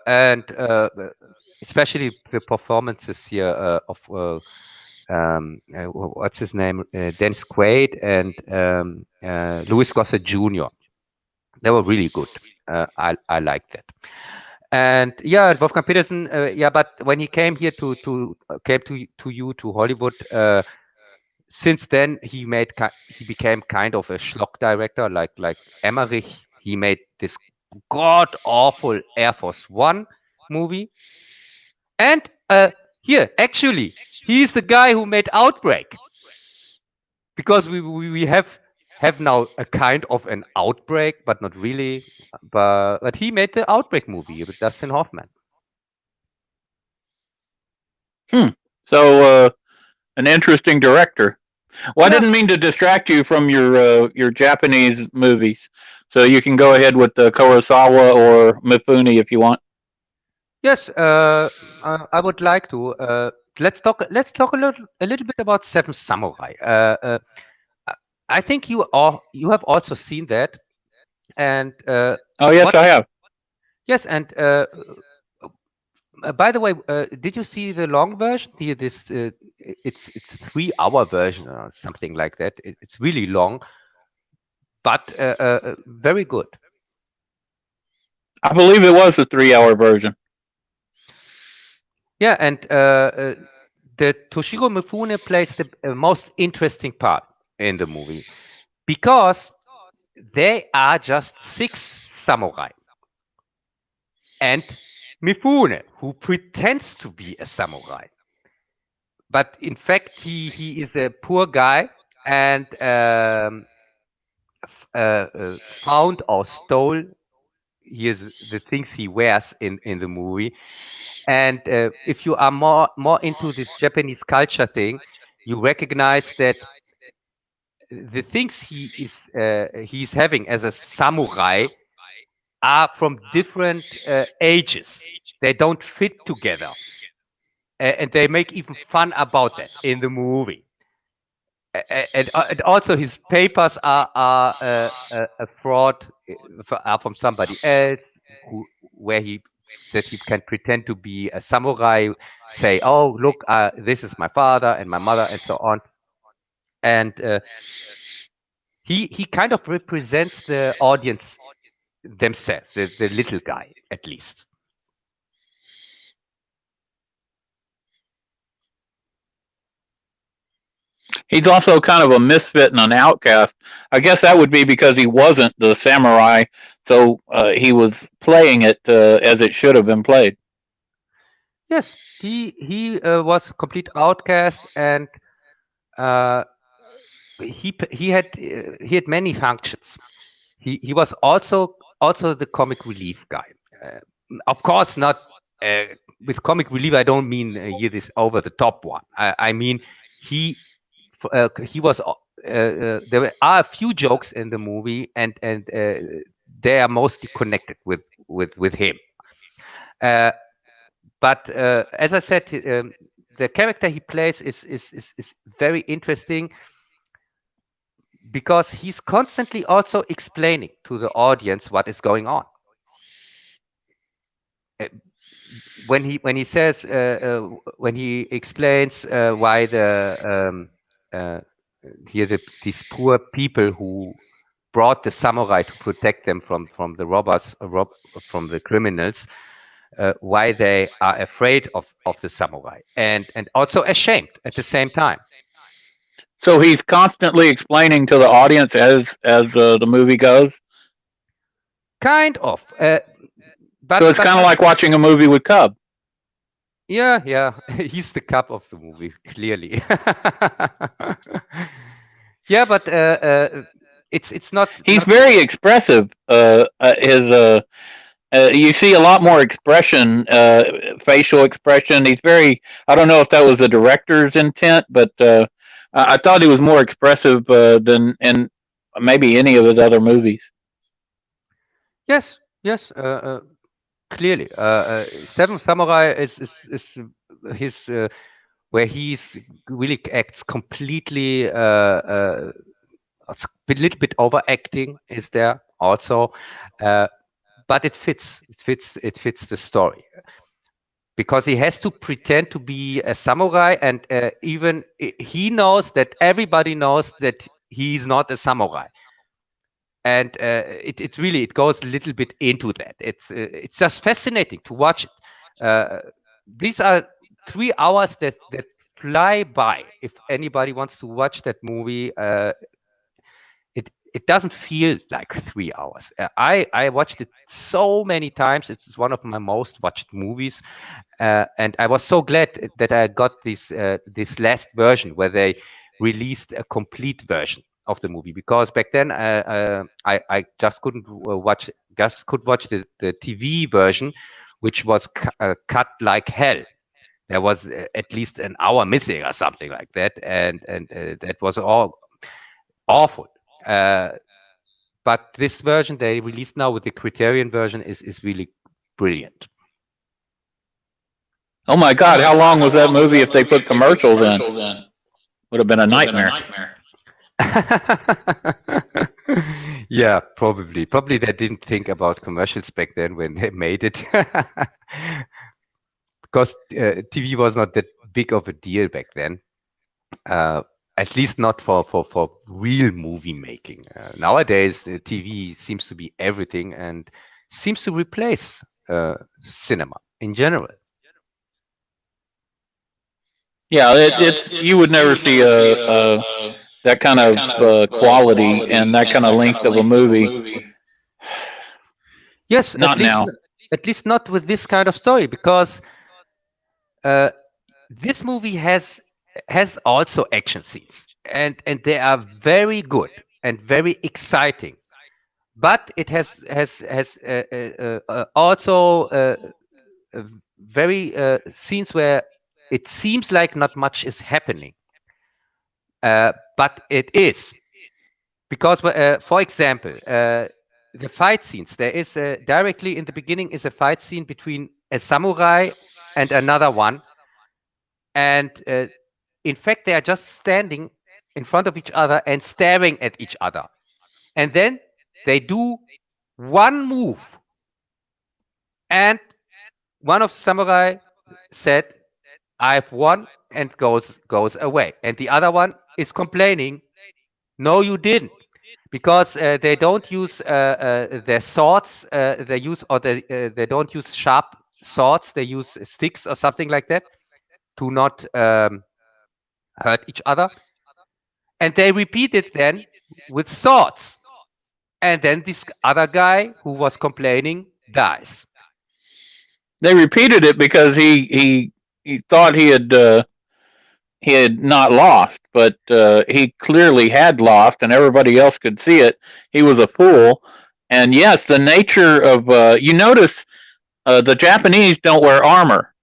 and especially the performances here of what's his name, Dennis Quaid and Louis Gossett Jr. They were really good. I liked that. And yeah, Wolfgang Petersen. But when he came here to Hollywood, since then he became kind of a schlock director, like Emmerich. He made this god awful Air Force One movie, and here actually he's the guy who made Outbreak, because we have now a kind of an outbreak, but not really. But he made the Outbreak movie with Dustin Hoffman. So an interesting director. Well, I didn't mean to distract you from your Japanese movies, so you can go ahead with Kurosawa or Mifune if you want. Yes, I would like to. Let's talk a little bit about Seven Samurai. I think you have also seen that, and oh yes, I have. Yes, and by the way, did you see the long version? It's 3-hour version or something like that. It's really long, but very good. I believe it was a 3-hour version. Yeah, and the Toshirō Mifune plays the most interesting part in the movie, because they are just 6 samurai, and Mifune, who pretends to be a samurai, but in fact he is a poor guy and found or stole the things he wears in the movie. And if you are more into this Japanese culture thing, you recognize that the things he's having as a samurai are from different ages. They don't fit together, and they make even fun about that in the movie. And also his papers are a fraud, are from somebody else that he can pretend to be a samurai, say, oh look, this is my father and my mother and so on. And he kind of represents the audience themselves, the little guy at least. He's also kind of a misfit and an outcast. I guess that would be because he wasn't the samurai, so he was playing it as it should have been played. Yes, he was a complete outcast, and he had many functions. He was also the comic relief guy. Of course, not with comic relief. I don't mean here this over the top one. I mean he was. There are a few jokes in the movie, and they are mostly connected with him. But as I said, the character he plays is very interesting, because he's constantly also explaining to the audience what is going on. When he says when he explains why these poor people who brought the samurai to protect them from the robbers, from the criminals. Why they are afraid of the samurai and also ashamed at the same time. So he's constantly explaining to the audience as the movie goes. Kind of. So it's kind of like watching a movie with Cub. Yeah. He's the Cub of the movie, clearly. Yeah, but it's not. He's very expressive. You see a lot more expression, facial expression. He's very. I don't know if that was the director's intent, but I thought he was more expressive than in maybe any of his other movies. Yes. Clearly, Seven Samurai is his where he's really acts completely a little bit overacting is there also, but it fits the story because he has to pretend to be a samurai, and even he knows that everybody knows that he's not a samurai. And it really goes a little bit into that. It's just fascinating to watch it. These are 3 hours that fly by. If anybody wants to watch that movie, it doesn't feel like 3 hours. I watched it so many times. It's one of my most watched movies, and I was so glad that I got this last version where they released a complete version of the movie, because back then I just could watch the TV version, which was cut like hell. There was at least an hour missing or something like that, and that was all awful. But this version they released now with the Criterion version is really brilliant. Oh my God! How long was that movie if they put commercials in? Would have been a nightmare. Yeah, probably they didn't think about commercials back then when they made it, because TV was not that big of a deal back then, at least not for real movie making. Nowadays TV seems to be everything and seems to replace cinema in general. Yeah, it's you would never see that kind of quality and that kind of length of a movie. Yes, not now. At least not with this kind of story, because this movie has also action scenes, and they are very good and very exciting. But it has also very scenes where it seems like not much is happening, but it is, because for example, the fight scenes, there is directly in the beginning is a fight scene between a samurai and another one, and in fact they are just standing in front of each other and staring at each other, and then they do one move, and one of the samurai said, "I've won," and goes away, and the other one is complaining, "No, you didn't," because they don't use their swords. They don't use sharp swords. They use sticks or something like that to not hurt each other, and they repeat it then with swords, and then this other guy who was complaining dies. They repeated it because he thought he had not lost, but he clearly had lost, and everybody else could see it. He was a fool. And yes, the nature of you notice the Japanese don't wear armor,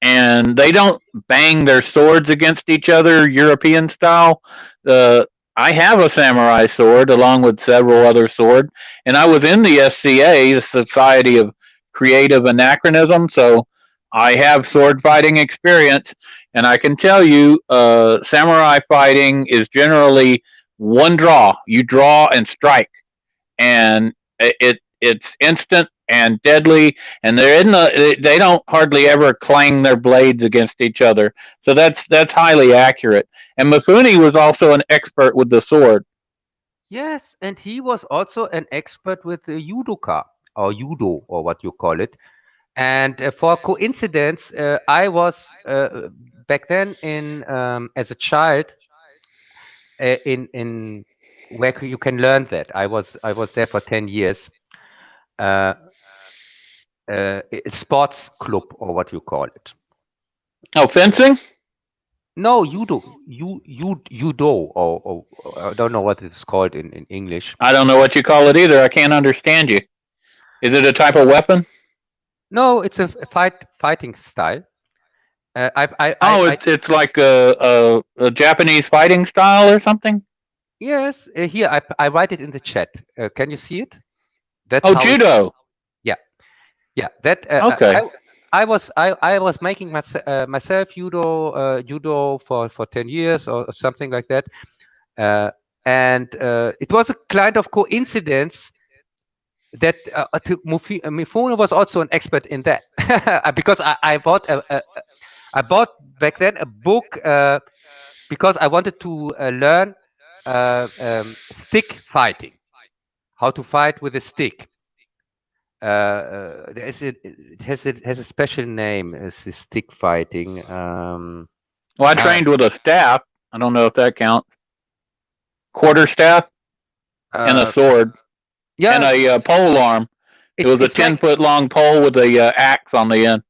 and they don't bang their swords against each other European style. I have a samurai sword along with several other swords, and I was in the SCA, the Society of Creative Anachronism, so I have sword fighting experience, and I can tell you, samurai fighting is generally one draw. You draw and strike, and it's instant and deadly, and they don't hardly ever clang their blades against each other. So that's highly accurate. And Mifune was also an expert with the sword. Yes, and he was also an expert with judoka or judo or what you call it. And for coincidence, I was back then in as a child in where you can learn that. I was there for 10 years. Uh, Sports club or what you call it. Oh, fencing? No, judo or I don't know what it's called in English. I don't know what you call it either. I can't understand you. Is it a type of weapon? No, it's a fighting style. Oh, it's like a Japanese fighting style or something. Yes, here I write it in the chat. Can you see it? That's Oh, how judo. yeah. That Okay. I was making myself judo for 10 years or something like that, and it was a kind of coincidence that Mifune was also an expert in that because I bought I bought back then a book because I wanted to learn stick fighting, how to fight with a stick. It has a special name. It's the stick fighting. Well, I trained with a staff. I don't know if that counts. Quarter staff and a sword yeah, and a pole arm. It was a it's 10-foot long pole with a axe on the end.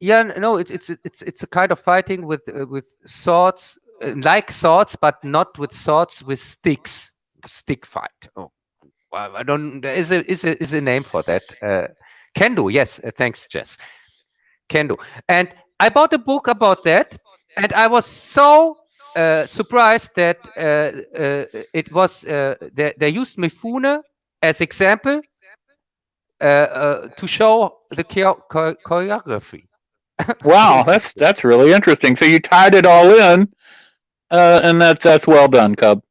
yeah, no, it's a kind of fighting with swords, like swords, but not with swords, with sticks. Stick fight. Oh, well, I don't. There is a name for that. Kendo. Yes, thanks, Jess. Kendo. And I bought a book about that, and I was so surprised that it was they used Mifune as example to show the choreography. Wow, that's really interesting. So you tied it all in, and that's well done, Cub.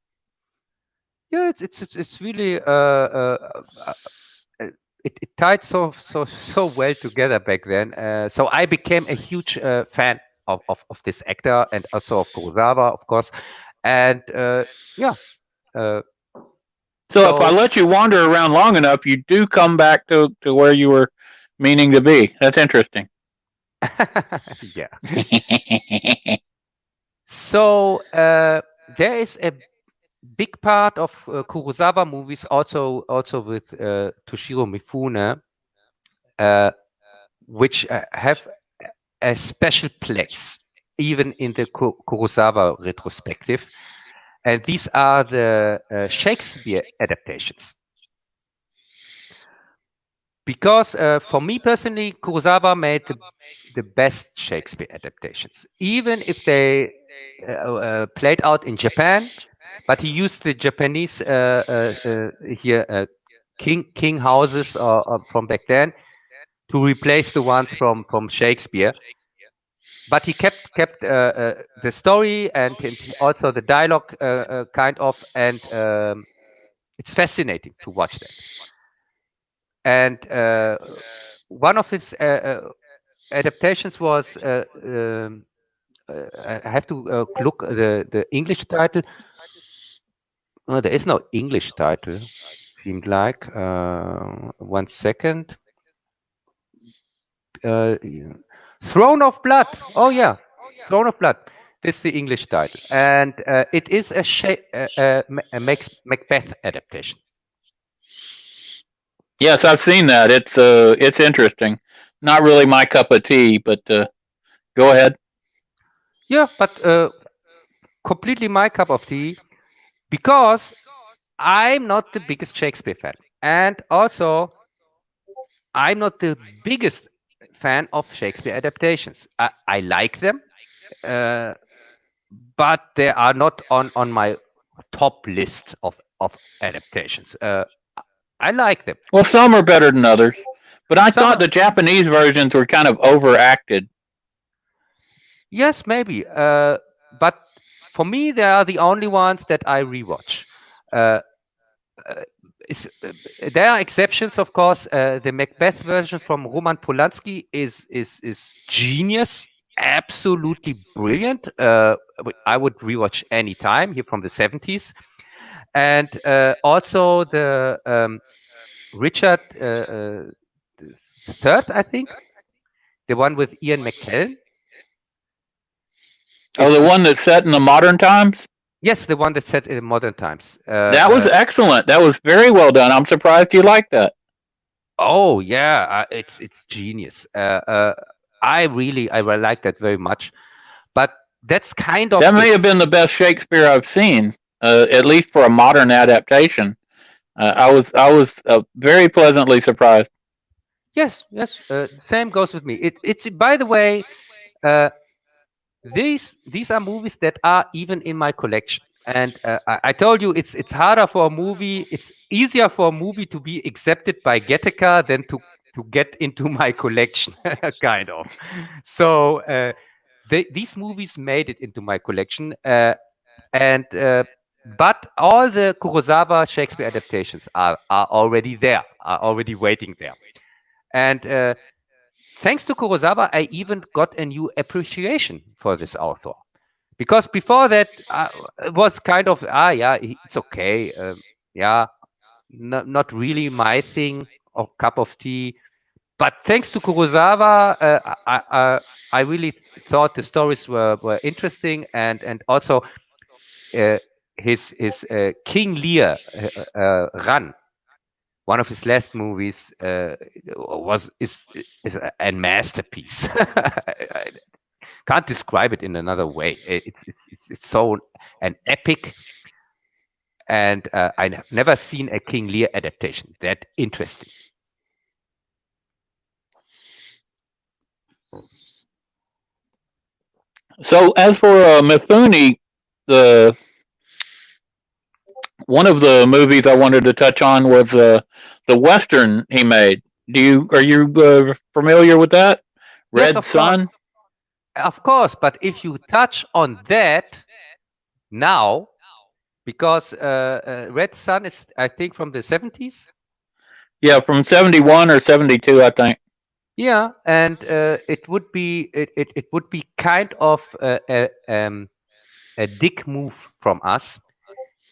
Yeah, it's really it tied so well together back then. So I became a huge fan of this actor and also of Kurosawa, of course. And yeah, So if I let you wander around long enough, you do come back to where you were meaning to be. That's interesting. yeah. So there is a big part of Kurosawa movies also with Toshirō Mifune, which have a special place even in the Kurosawa retrospective, and these are the Shakespeare adaptations. Because for me personally, Kurosawa made the best Shakespeare adaptations, even if they played out in Japan. But he used the Japanese here king houses from back then to replace the ones from Shakespeare. But he kept the story and also the dialogue kind of, and it's fascinating to watch that. And one of his adaptations was I have to look the English title. Oh, there is no English title. Seemed like 1 second. Throne of Blood. Oh yeah, Throne of Blood. This is the English title, and it is a Macbeth adaptation. Yes, I've seen that. It's interesting. Not really my cup of tea, but go ahead. Yeah, but completely my cup of tea, because I'm not the biggest Shakespeare fan, and also I'm not the biggest fan of Shakespeare adaptations. I like them, but they are not on my top list of adaptations. I like them. Well, some are better than others, but I thought the Japanese versions were kind of overacted. Yes, maybe. But for me, they are the only ones that I rewatch. There are exceptions, of course. The Macbeth version from Roman Polanski is genius, absolutely brilliant. I would rewatch any time, here from the 70s. and also the Richard the third, I think, the one with Ian McKellen. Oh, the one that's set in the modern times? Yes, the one that's set in modern times. That was excellent. That was very well done. I'm surprised you liked that. Oh yeah, it's genius. I really like that very much. But that's kind of That may have been the best Shakespeare I've seen, at least for a modern adaptation. I was very pleasantly surprised. yes. Same goes with me. It's by the way, uh, these are movies that are even in my collection. And I told you it's harder for a movie. It's easier for a movie to be accepted by Gattaca than to get into my collection, kind of. So these movies made it into my collection, and but all the Kurosawa Shakespeare adaptations are already there, are already waiting there. And thanks to Kurosawa, I even got a new appreciation for this author. Because before that, it was kind of, yeah, it's okay. Yeah, not really my thing or cup of tea. But thanks to Kurosawa, I really thought the stories were interesting, and also his King Lear run, one of his last movies, is a masterpiece. I can't describe it in another way. It's so an epic, and I've never seen a King Lear adaptation that interesting. So as for Mifune, the one of the movies I wanted to touch on was the western he made. Are you familiar with that? Yes, Red Sun. of course. But if you touch on that now, because Red Sun is, I think, from the 70s. Yeah, from 71 or 72, I think. Yeah, and it would be it would be kind of a dick move from us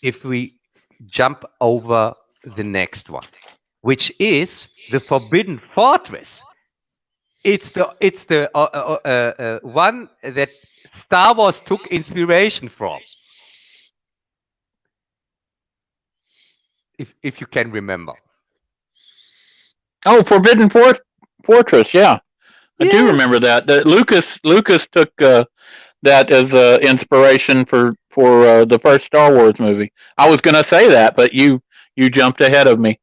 if we jump over the next one, which is the Forbidden Fortress. It's the one that Star Wars took inspiration from. If you can remember. Oh, Fortress. Yeah, I do remember that. Lucas took that as inspiration for the first Star Wars movie. I was going to say that, but you jumped ahead of me.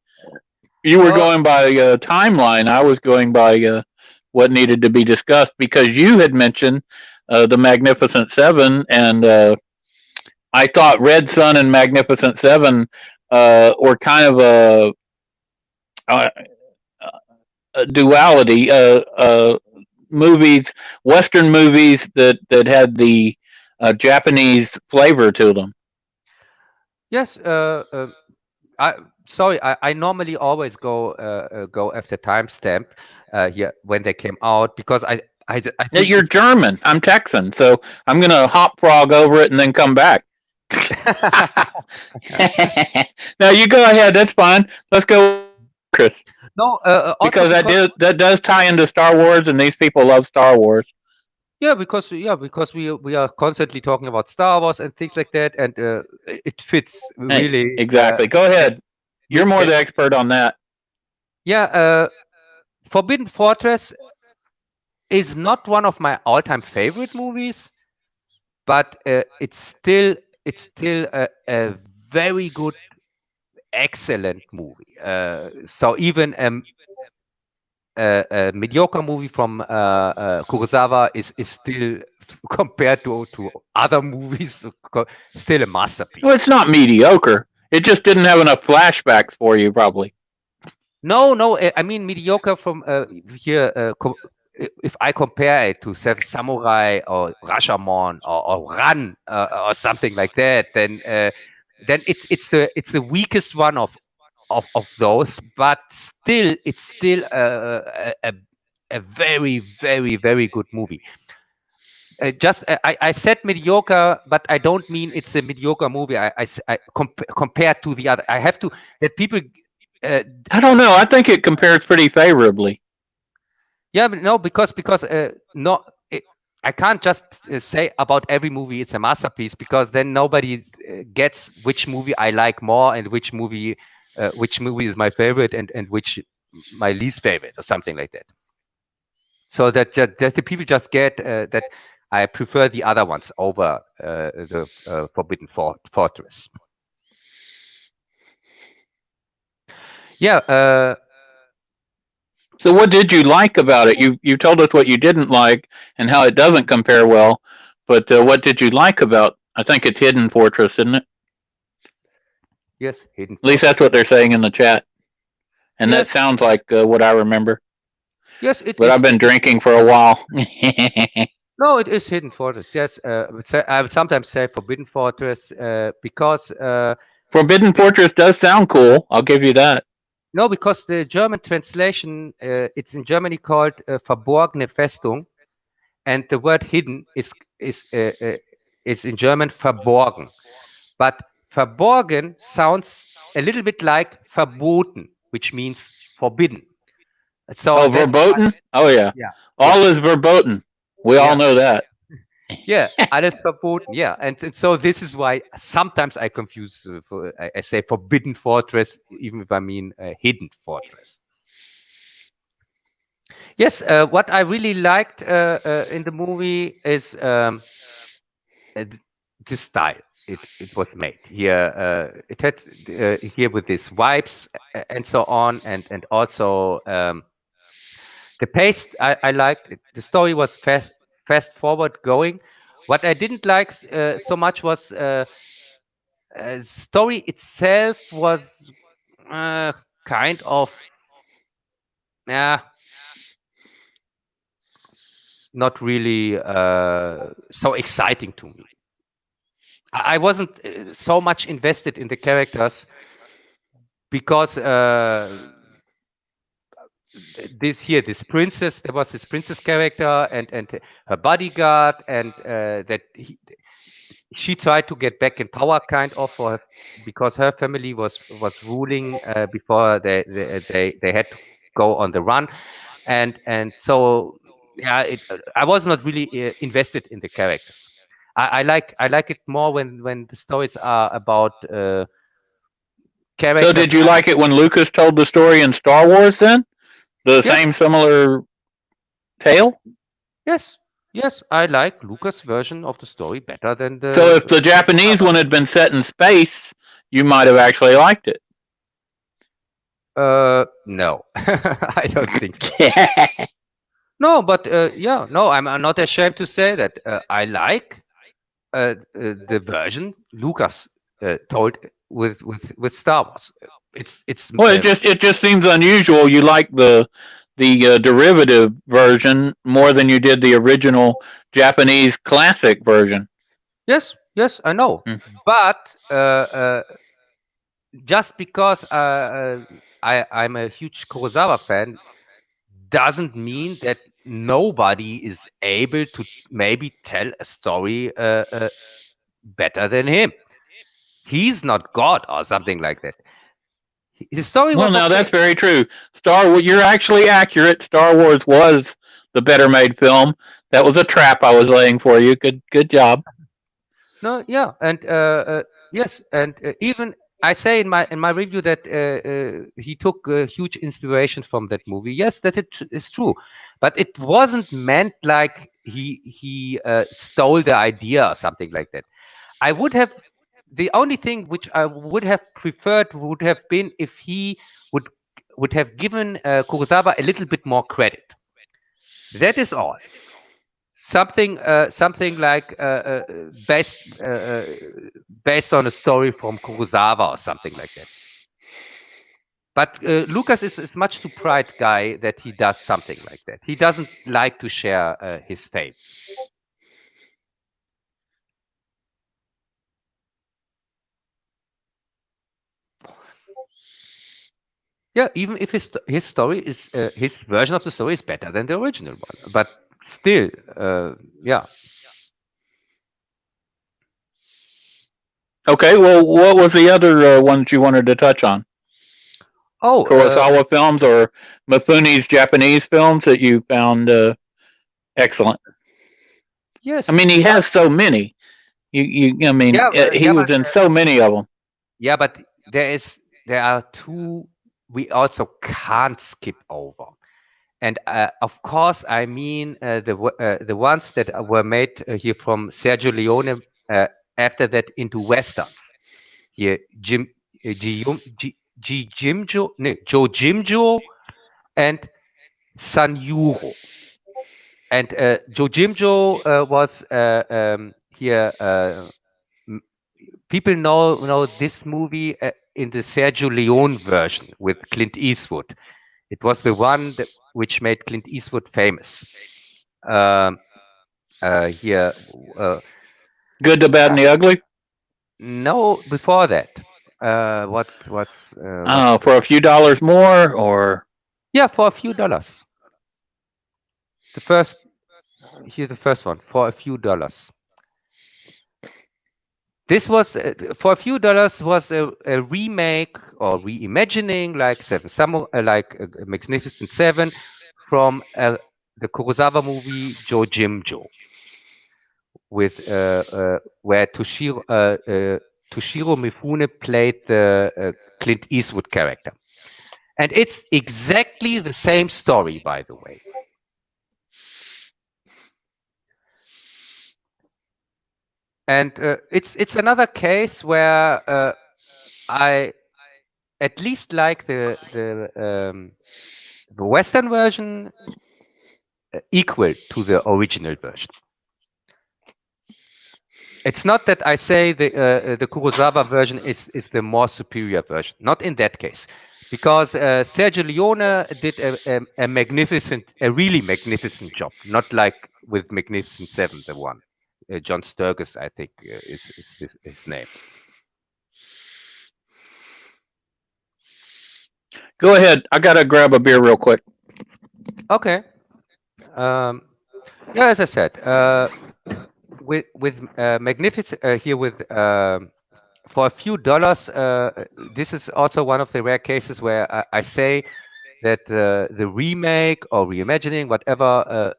You were going by timeline. I was going by what needed to be discussed because you had mentioned the Magnificent Seven, and I thought Red Sun and Magnificent Seven were kind of a, a duality. Movies, Western movies that had the Japanese flavor to them. Yes. I normally always go after timestamp here when they came out, because I think You're German. I'm Texan, so I'm gonna hop frog over it and then come back. No, you go ahead. That's fine. Let's go, Chris. no, Because that does tie into Star Wars, and these people love Star Wars. yeah, because we are constantly talking about Star Wars and things like that, and it fits really. Exactly. Go ahead. You're more the expert on that. Yeah, Forbidden Fortress is not one of my all-time favorite movies, but it's still a very good, excellent movie. So even a mediocre movie from Kurosawa is still, compared to other movies, still a masterpiece. Well, it's not mediocre. It just didn't have enough flashbacks for you, probably. No, I mean mediocre from here. If I compare it to Seven Samurai or Rashomon or Ran or something like that, then it's the weakest one of those. But still, it's still a very, very, very good movie. I said mediocre, but I don't mean it's a mediocre movie. Compared to the other, I have to that people. I don't know. I think it compares pretty favorably. Yeah, but no, because no, I can't just say about every movie it's a masterpiece, because then nobody gets which movie I like more and which movie is my favorite and which my least favorite or something like that. So that the people just get that I prefer the other ones over the Forbidden Fortress. Yeah. So what did you like about it? You told us what you didn't like and how it doesn't compare well, but what did you like about? I think it's Hidden Fortress, isn't it? Yes, Hidden At least Fortress. that's what they're saying in the chat, and that Yes. sounds like what I remember. Yes, it But is. I've been drinking for a while. No, it is Hidden Fortress. Yes, I would sometimes say Forbidden Fortress because Forbidden Fortress does sound cool. I'll give you that. no, because the German translation it's in Germany called Verborgene Festung, and the word hidden is in German verborgen, but verborgen sounds a little bit like verboten, which means forbidden. So Oh, that's why, verboten? Oh yeah. yeah, All is verboten. We all know that. yeah, alles verboten. Yeah, and so this is why sometimes I confuse. I say Forbidden Fortress, even if I mean Hidden Fortress. Yes, what I really liked in the movie is the style it was made here. It had here with these vibes and so on, and also the pace. I liked it. The story was fast forward going. What I didn't like so much was story itself was kind of not really so exciting to me. I wasn't so much invested in the characters because this princess, there was this princess character and her bodyguard, and that she tried to get back in power, kind of, because her family was ruling before they had to go on the run, and so yeah, I was not really invested in the characters. I like it more when the stories are about characters. So did you like it when Lucas told the story in Star Wars then? The same similar tale? Yes, I like Lucas' version of the story better than the. So if the Japanese one had been set in space, you might have actually liked it. No, I don't think so. No, but no, I'm not ashamed to say that I like the version Lucas told with Star Wars. It's Well, it just seems unusual. You like the derivative version more than you did the original Japanese classic version. Yes, I know, but just because I'm a huge Kurosawa fan doesn't mean that nobody is able to maybe tell a story better than him. He's not God or something like that. His story was now okay. that's very true. You're actually accurate. Star Wars was the better made film. That was a trap I was laying for you. Good job. No, yeah, and yes, and even I say in my review that he took huge inspiration from that movie. Yes, that it is true, but it wasn't meant like he stole the idea or something like that. I would have, the only thing which I would have preferred would have been if he would have given Kurosawa a little bit more credit. That is all. Something like based on a story from Kurosawa or something like that. But Lucas is much too pride guy that he does something like that. He doesn't like to share his fame. Yeah, even if his story is his version of the story is better than the original one, but still, yeah. Okay, well, what was the other ones you wanted to touch on? Oh, Kurosawa films or Mifune's Japanese films that you found excellent? yes. I mean, he has so many. I mean, Yeah, he was in so many of them. yeah, but there are two we also can't skip over. And of course, I mean the ones that were made here from Sergio Leone after that into westerns. Here, Joe Jimjo and Sanjuro. And Joe Jimjo was here. People know this movie in the Sergio Leone version with Clint Eastwood. It was the one which made Clint Eastwood famous. Here, Good, the Bad, and the Ugly. no, before that. What's Oh, for a few dollars more, or yeah, for a few dollars. The first one for a few dollars. This was for a few dollars was a remake or reimagining like Magnificent Seven from the Kurosawa movie Joe Jimjo, with where Toshirō Mifune played the Clint Eastwood character, and it's exactly the same story, by the way. And it's another case where I at least like the Western version equal to the original version. It's not that I say the Kurosawa version is the more superior version. Not in that case, because Sergio Leone did a really magnificent job. Not like with Magnificent Seven, the one. John Sturges, I think, is his name. go ahead. I gotta grab a beer real quick. Okay. Yeah, as I said, with magnificent here with for a few dollars, this is also one of the rare cases where I say that the remake or reimagining, whatever,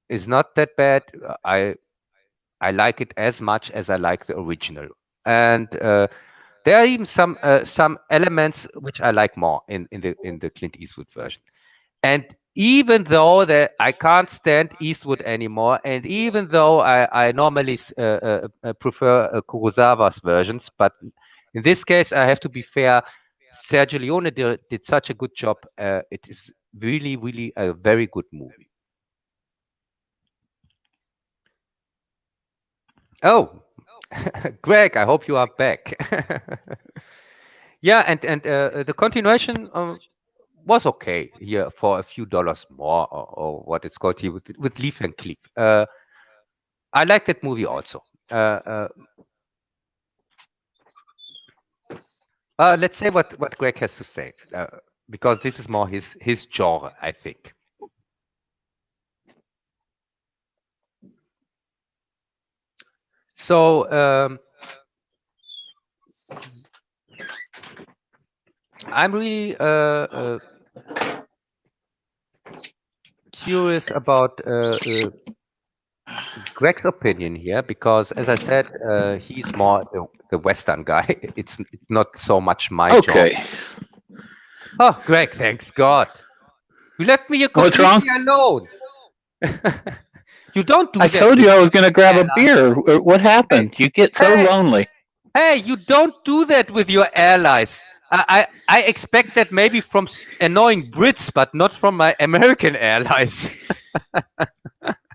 is not that bad. I like it as much as I like the original, and there are even some elements which I like more in the Clint Eastwood version. And even though that I can't stand Eastwood anymore, and even though I normally prefer Kurosawa's versions, but in this case I have to be fair. Sergio Leone did such a good job. It is really, really a very good movie. Oh, Greg, I hope you are back. Yeah, and the continuation was okay here for a few dollars more, or what it's called here with Leaf and Cleave. I like that movie also. Let's say what Greg has to say, because this is more his genre, I think. So I'm really curious about Greg's opinion here, because as I said, he's more the Western guy. It's not so much my Okay. job. Oh, Greg, thanks God. You left me here What's wrong? completely alone. You don't do I that. told with you I was going to grab a allies. beer. What happened? You get so Hey. lonely. Hey, you don't do that with your allies. I expect that maybe from annoying Brits, but not from my American allies.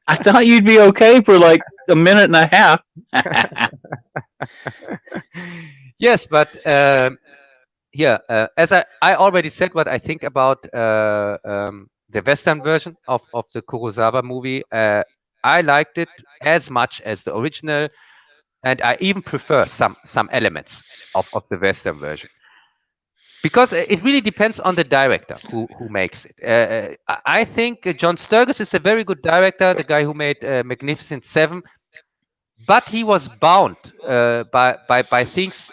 I thought you'd be okay for like a minute and a half. Yes, but yeah, as I already said what I think about the Western version of the Kurosawa movie. I liked it as much as the original, and I even prefer some elements of the Western version, because it really depends on the director who makes it. I think John Sturges is a very good director, the guy who made Magnificent Seven. but he was bound by things.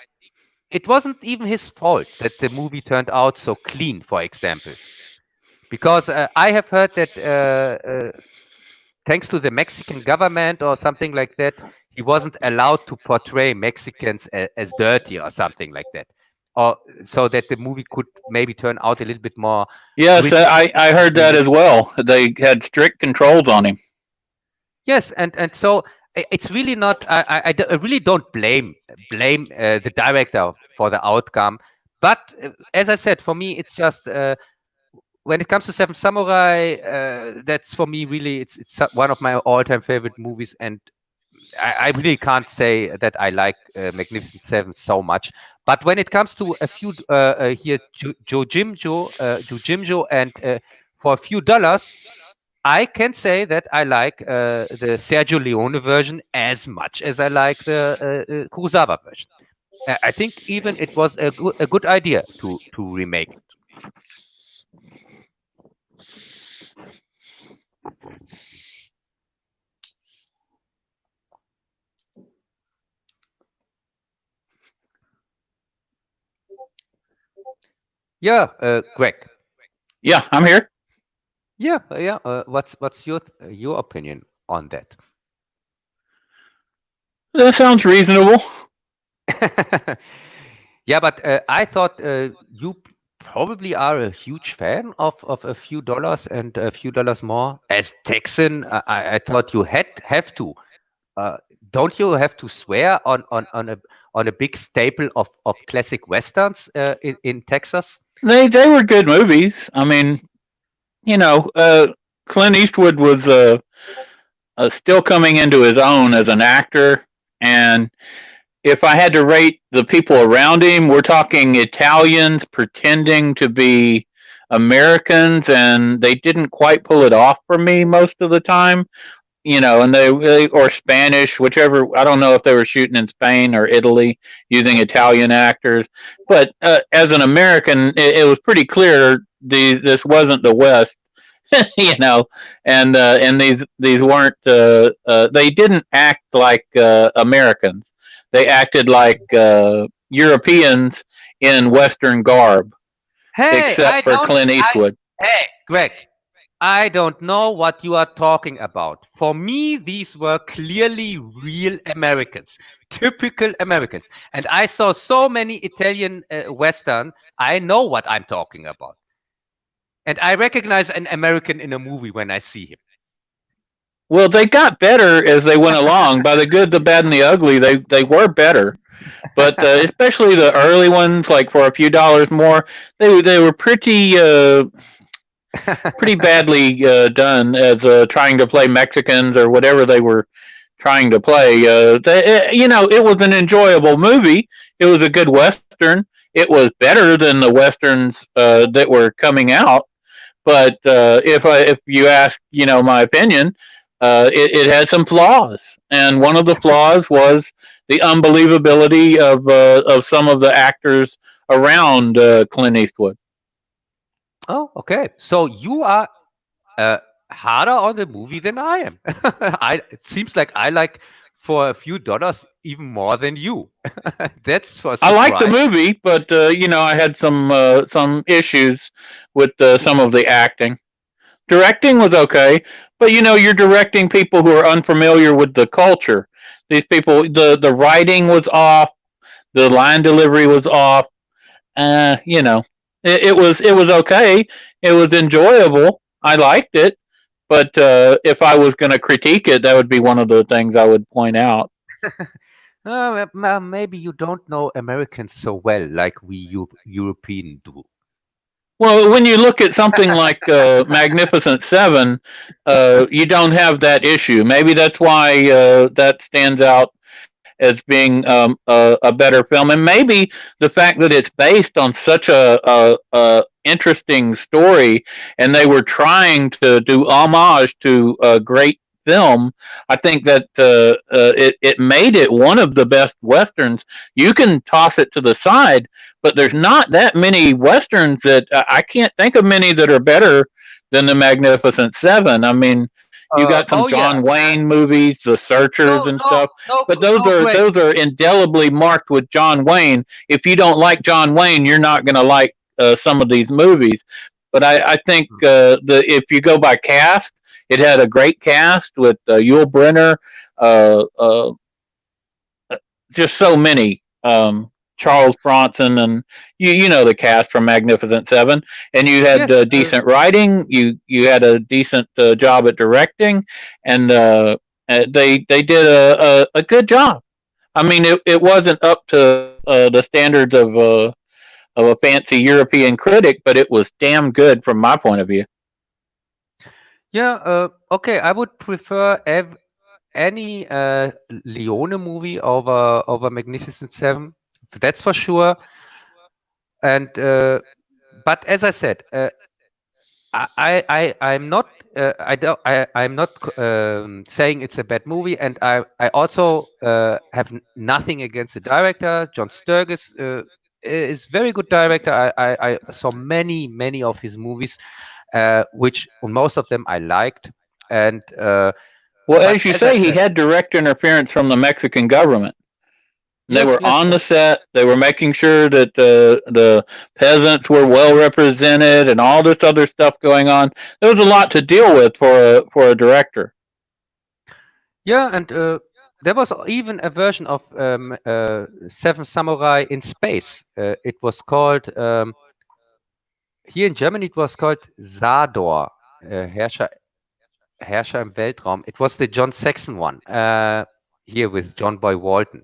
It wasn't even his fault that the movie turned out so clean, for example, because I have heard that thanks to the Mexican government or something like that, he wasn't allowed to portray Mexicans as dirty or something like that, or so that the movie could maybe turn out a little bit more. Yes, I heard that as well. They had strict controls on him. Yes, and so it's really not. I really don't blame the director for the outcome, but as I said, for me, it's just when it comes to Seven Samurai, that's for me really it's one of my all-time favorite movies, and I really can't say that I like Magnificent Seven so much. But when it comes to a few here, Jojimjo, and for a few dollars, I can say that I like the Sergio Leone version as much as I like the Kurosawa version. I think even it was a good idea to remake it. Yeah, Greg. Yeah, I'm here. Yeah. What's your opinion on that? That sounds reasonable. Yeah, but I thought you probably are a huge fan of a few dollars and a few dollars more. As Texan, I thought you have to. Don't you have to swear on a big staple of classic westerns in Texas? They were good movies. I mean, Clint Eastwood was still coming into his own as an actor, and if I had to rate the people around him, we're talking Italians pretending to be Americans, and they didn't quite pull it off for me most of the time. And they or Spanish, whichever. I don't know if they were shooting in Spain or Italy using Italian actors, but as an American, it was pretty clear this wasn't the West. And these weren't. They didn't act like Americans. They acted like Europeans in Western garb, Hey, except for Clint Eastwood. Hey, Greg, I don't know what you are talking about. For me, these were clearly real Americans, typical Americans. And I saw so many Italian Western, I know what I'm talking about. And I recognize an American in a movie when I see him. Well, they got better as they went along. By the good, the bad, and the ugly, they were better. But especially the early ones, like for a few dollars more, they were pretty badly done as trying to play Mexicans or whatever they were trying to play. It was an enjoyable movie. It was a good Western. It was better than the Westerns that were coming out. But if you ask, my opinion, it had some flaws, and one of the flaws was the unbelievability of some of the actors around Clint Eastwood. Oh, okay. So you are harder on the movie than I am. It seems like I like for a few dollars even more than you. That's for surprise. I like the movie, but I had some issues with some of the acting. Directing was okay, but you're directing people who are unfamiliar with the culture. These people, the writing was off, the line delivery was off. It was okay. It was enjoyable. I liked it, but if I was going to critique it, that would be one of the things I would point out. Maybe you don't know Americans so well, like we European do. Well, when you look at something like Magnificent Seven, you don't have that issue. Maybe that's why that stands out as being a better film, and maybe the fact that it's based on such a interesting story, and they were trying to do homage to a great film. I think that it made it one of the best westerns. You can toss it to the side, but there's not that many westerns that I can't think of many that are better than the Magnificent Seven. I mean, You got some Oh yeah. John Wayne movies, The Searchers and stuff. But Great. those are indelibly marked with John Wayne. If you don't like John Wayne, you're not going to like some of these movies. But I think if you go by cast, it had a great cast with Yul Brynner, uh, uh, just so many. Charles Bronson, and you know the cast from Magnificent Seven, and you had Yes. decent writing. You had a decent job at directing, and they did a good job. I mean, it wasn't up to the standards of a fancy European critic, but it was damn good from my point of view. Yeah. Okay. I would prefer any Leone movie over Magnificent Seven. That's for sure. And but as I said, I'm not I'm not saying it's a bad movie, and I also have nothing against the director. John Sturges is very good director. I saw many of his movies, which most of them I liked, and Well, but as you as I say, he said, had direct interference from the Mexican government. They yeah, were yes, on the set. They were making sure that the peasants were well represented and all this other stuff going on. There was a lot to deal with for a director. yeah, and there was even a version of Seven Samurai in space. It was called here in Germany. It was called Sador, Herrscher im Weltraum. It was the John Saxon one. Here with John Boy Walton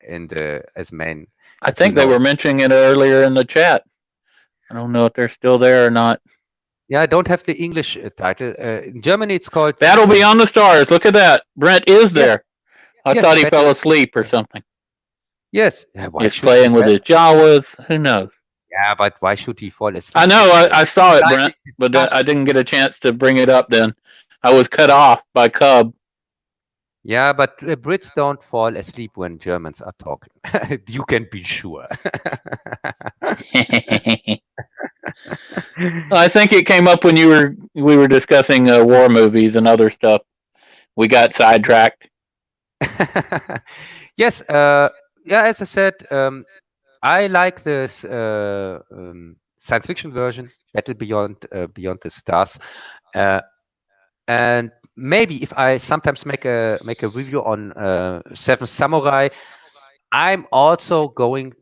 in the as main. I If you think they know were it. mentioning it earlier in the chat. I don't know if they're still there or not. Yeah, I don't have the English title. In Germany, it's called. Battle Beyond the Stars. Look at that. Brent is Yes, there. I yes, thought he fell Battle. asleep or something. Yes. Yeah, why He's should he? playing with his Jawas. Who knows? Yeah, but why should he fall asleep? I know. I saw it, Lively Brent, but I discussion. didn't get a chance to bring it up then. I was cut off by Cub. Yeah, but Brits don't fall asleep when Germans are talking. You can be sure. I think it came up when we were discussing war movies and other stuff. We got sidetracked. Yes, yeah, as I said, I like this science fiction version, Battle Beyond the Stars, and maybe if I sometimes make a review on Seven Samurai, I'm also going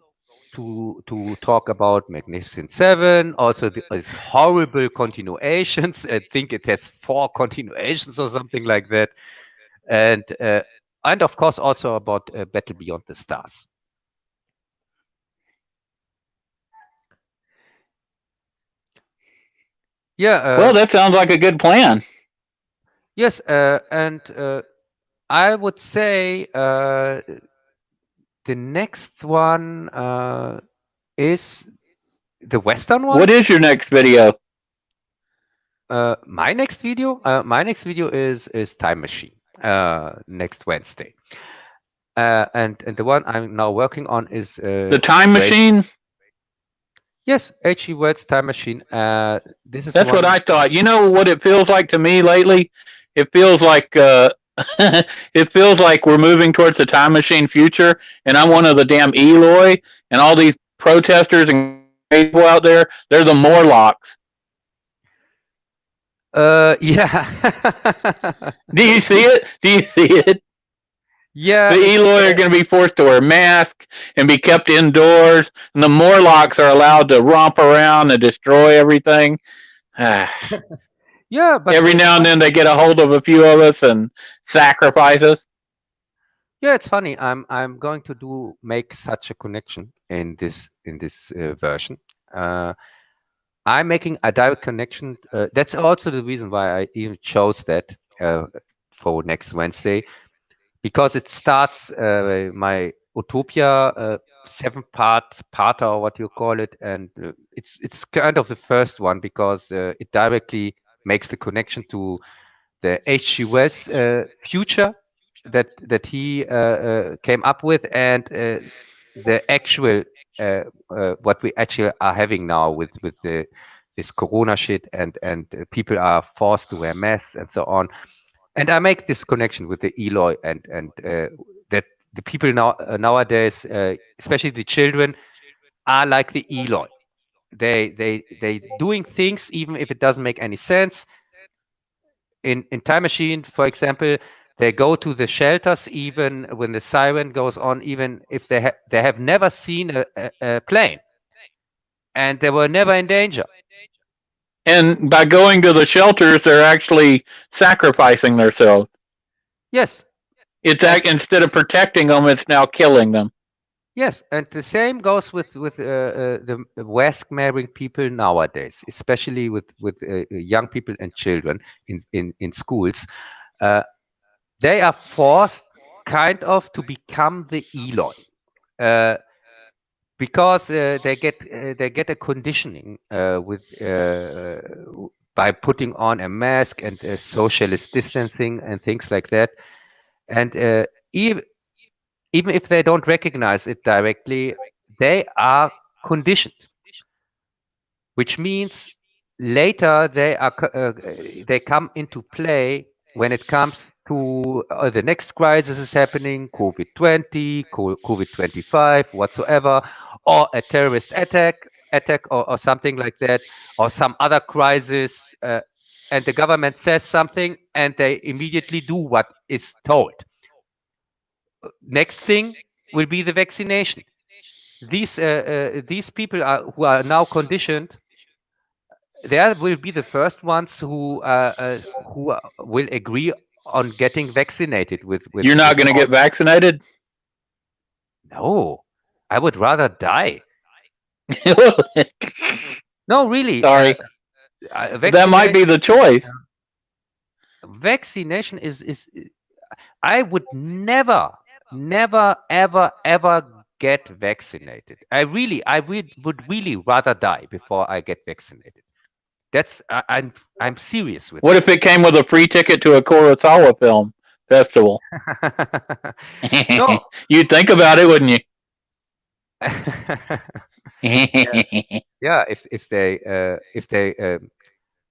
to talk about Magnificent Seven, also these horrible continuations. I think it has 4 continuations or something like that, and of course also about Battle Beyond the Stars. Yeah. Well, that sounds like a good plan. Yes, and I would say the next one is the Western one. What is your next video? My next video. My next video is Time Machine. Next Wednesday. And the one I'm now working on is The Time Machine? Yes, H.G. Wells' Time Machine. This is That's the one. what I thought. You know what it feels like to me lately? It feels like it feels like we're moving towards the time machine future, and I'm one of the damn Eloi, and all these protesters and people out there, they're the Morlocks. Yeah. Do you see it? Do you see it? Yeah. The Eloi are going to be forced to wear masks and be kept indoors, and the Morlocks are allowed to romp around and destroy everything. Yeah, but every now and then they get a hold of a few of us and sacrifice us. Yeah, it's funny. I'm going to make such a connection in this version. I'm making a direct connection. That's also the reason why I even chose that for next Wednesday, because it starts my Utopia 7-part or what you call it, and it's kind of the first one because it directly makes the connection to the H.G. Wells future that he came up with, and the actual what we actually are having now with this Corona shit, and people are forced to wear masks and so on. And I make this connection with the Eloy and that the people nowadays, especially the children, are like the Eloy. They doing things even if it doesn't make any sense. In Time Machine, for example, they go to the shelters even when the siren goes on, even if they have never seen a plane, and they were never in danger. And by going to the shelters, they're actually sacrificing themselves. Yes. It's instead of protecting them, it's now killing them. Yes, and the same goes with the West-marrying people nowadays, especially with young people and children in schools. They are forced kind of to become the Eloy, because they get a conditioning with by putting on a mask and socialist distancing and things like that, and even if they don't recognize it directly, they are conditioned, which means later they come into play when it comes to the next crisis is happening, COVID-20, COVID-25, whatsoever, or a terrorist attack or something like that, or some other crisis, and the government says something and they immediately do what is told. Next thing will be the vaccination. These people who are now conditioned, they will be the first ones who will agree on getting vaccinated with. You're not going to get vaccinated? No, I would rather die. No, really. Sorry. That might be the choice. Vaccination is. I would never, ever get vaccinated. I would really rather die before I get vaccinated. That's I'm serious with. What if it came with a free ticket to a Kurosawa film festival? No. You'd think about it, wouldn't you? Yeah, if they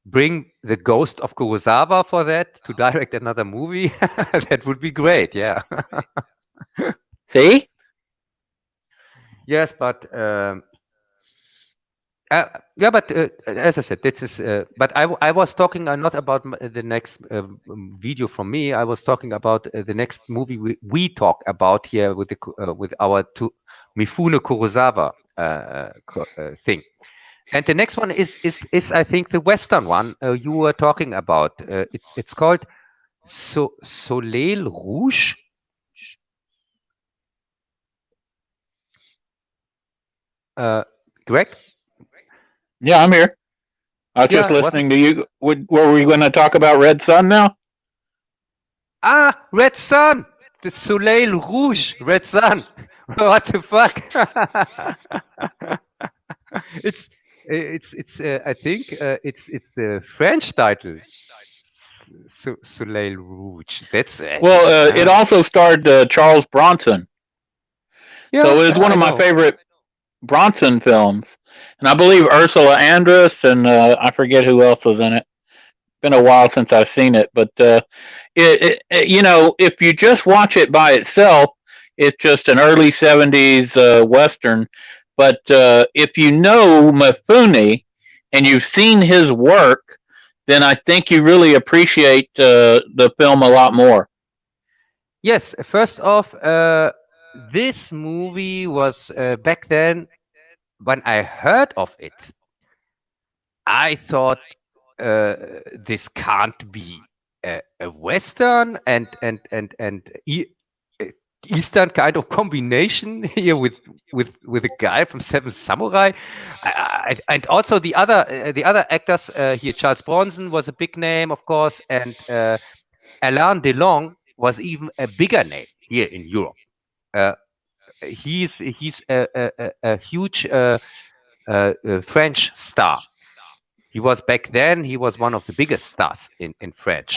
bring the ghost of Kurosawa for that to direct another movie, that would be great. Yeah. See? Yes, but yeah, but as I said, this is. But I was talking not about the next video from me. I was talking about the next movie we talk about here with our Mifune Kurosawa thing. And the next one is I think the Western one you were talking about. It's called Soleil Rouge. Correct? Yeah, I'm here. I was just listening to you. Were we going to talk about Red Sun now? Red Sun! The Soleil Rouge! Red Sun! What the fuck? It's I think it's the French title. Soleil Rouge. That's it. Well, it also starred Charles Bronson. Yeah, so it was one of my favorite Bronson films. And I believe Ursula Andress and I forget who else was in it. Been a while since I've seen it, but you know, if you just watch it by itself, it's just an early 70s Western. But if you know Mifune and you've seen his work, then I think you really appreciate the film a lot more. Yes, first off, this movie was back then, when I heard of it, I thought this can't be a Western and Eastern kind of combination here with a guy from Seven Samurai, and also the other actors here. Charles Bronson was a big name, of course, and Alain Delon was even a bigger name here in Europe. He's a huge French star. He was back then. He was one of the biggest stars in French.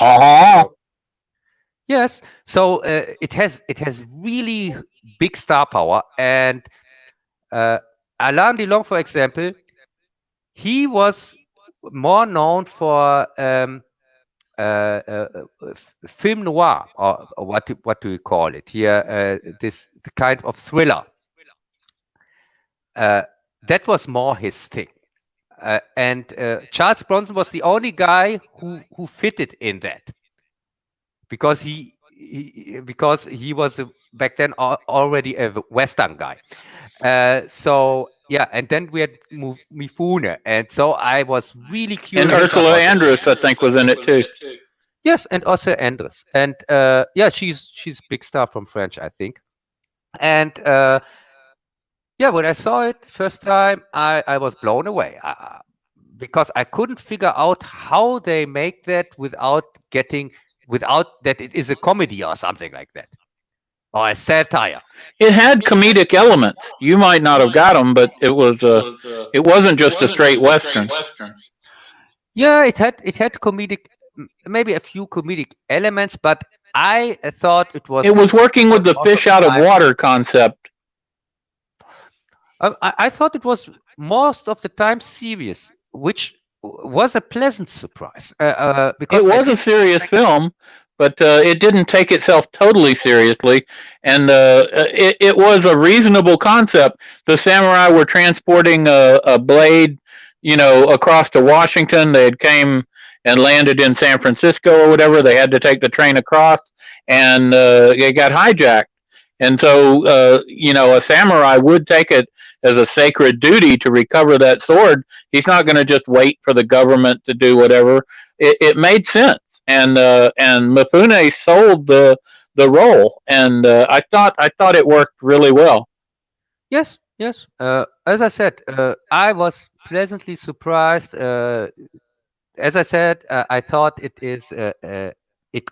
Yes, so it has really big star power. And Alain Delon, for example, he was more known for film noir, or what do you call it here? This the kind of thriller. That was more his thing. And Charles Bronson was the only guy who fitted in that, because because he was back then already a Western guy. So yeah, and then we had Mifune, and so I was really curious. And Ursula Andress, I think, was in it too. Yes, and also Andress, and yeah, she's a big star from French, I think. And yeah, when I saw it first time, I was blown away, because I couldn't figure out how they make that without that it is a comedy or something like that, or a satire. It had comedic elements. You might not have got them, but it wasn't just a straight Western. Yeah, it had comedic, maybe a few comedic elements, but I thought it was. It was working with the fish out of water concept. I thought it was most of the time serious, which was a pleasant surprise. Because it was a serious film, but it didn't take itself totally seriously, and it was a reasonable concept. The samurai were transporting a blade, across to Washington. They had came and landed in San Francisco or whatever. They had to take the train across, and it got hijacked. And so, a samurai would take it as a sacred duty to recover that sword. He's not going to just wait for the government to do whatever. It made sense, and Mifune sold the role, and I thought it worked really well. Yes. As I said, I was pleasantly surprised. As I said, I thought it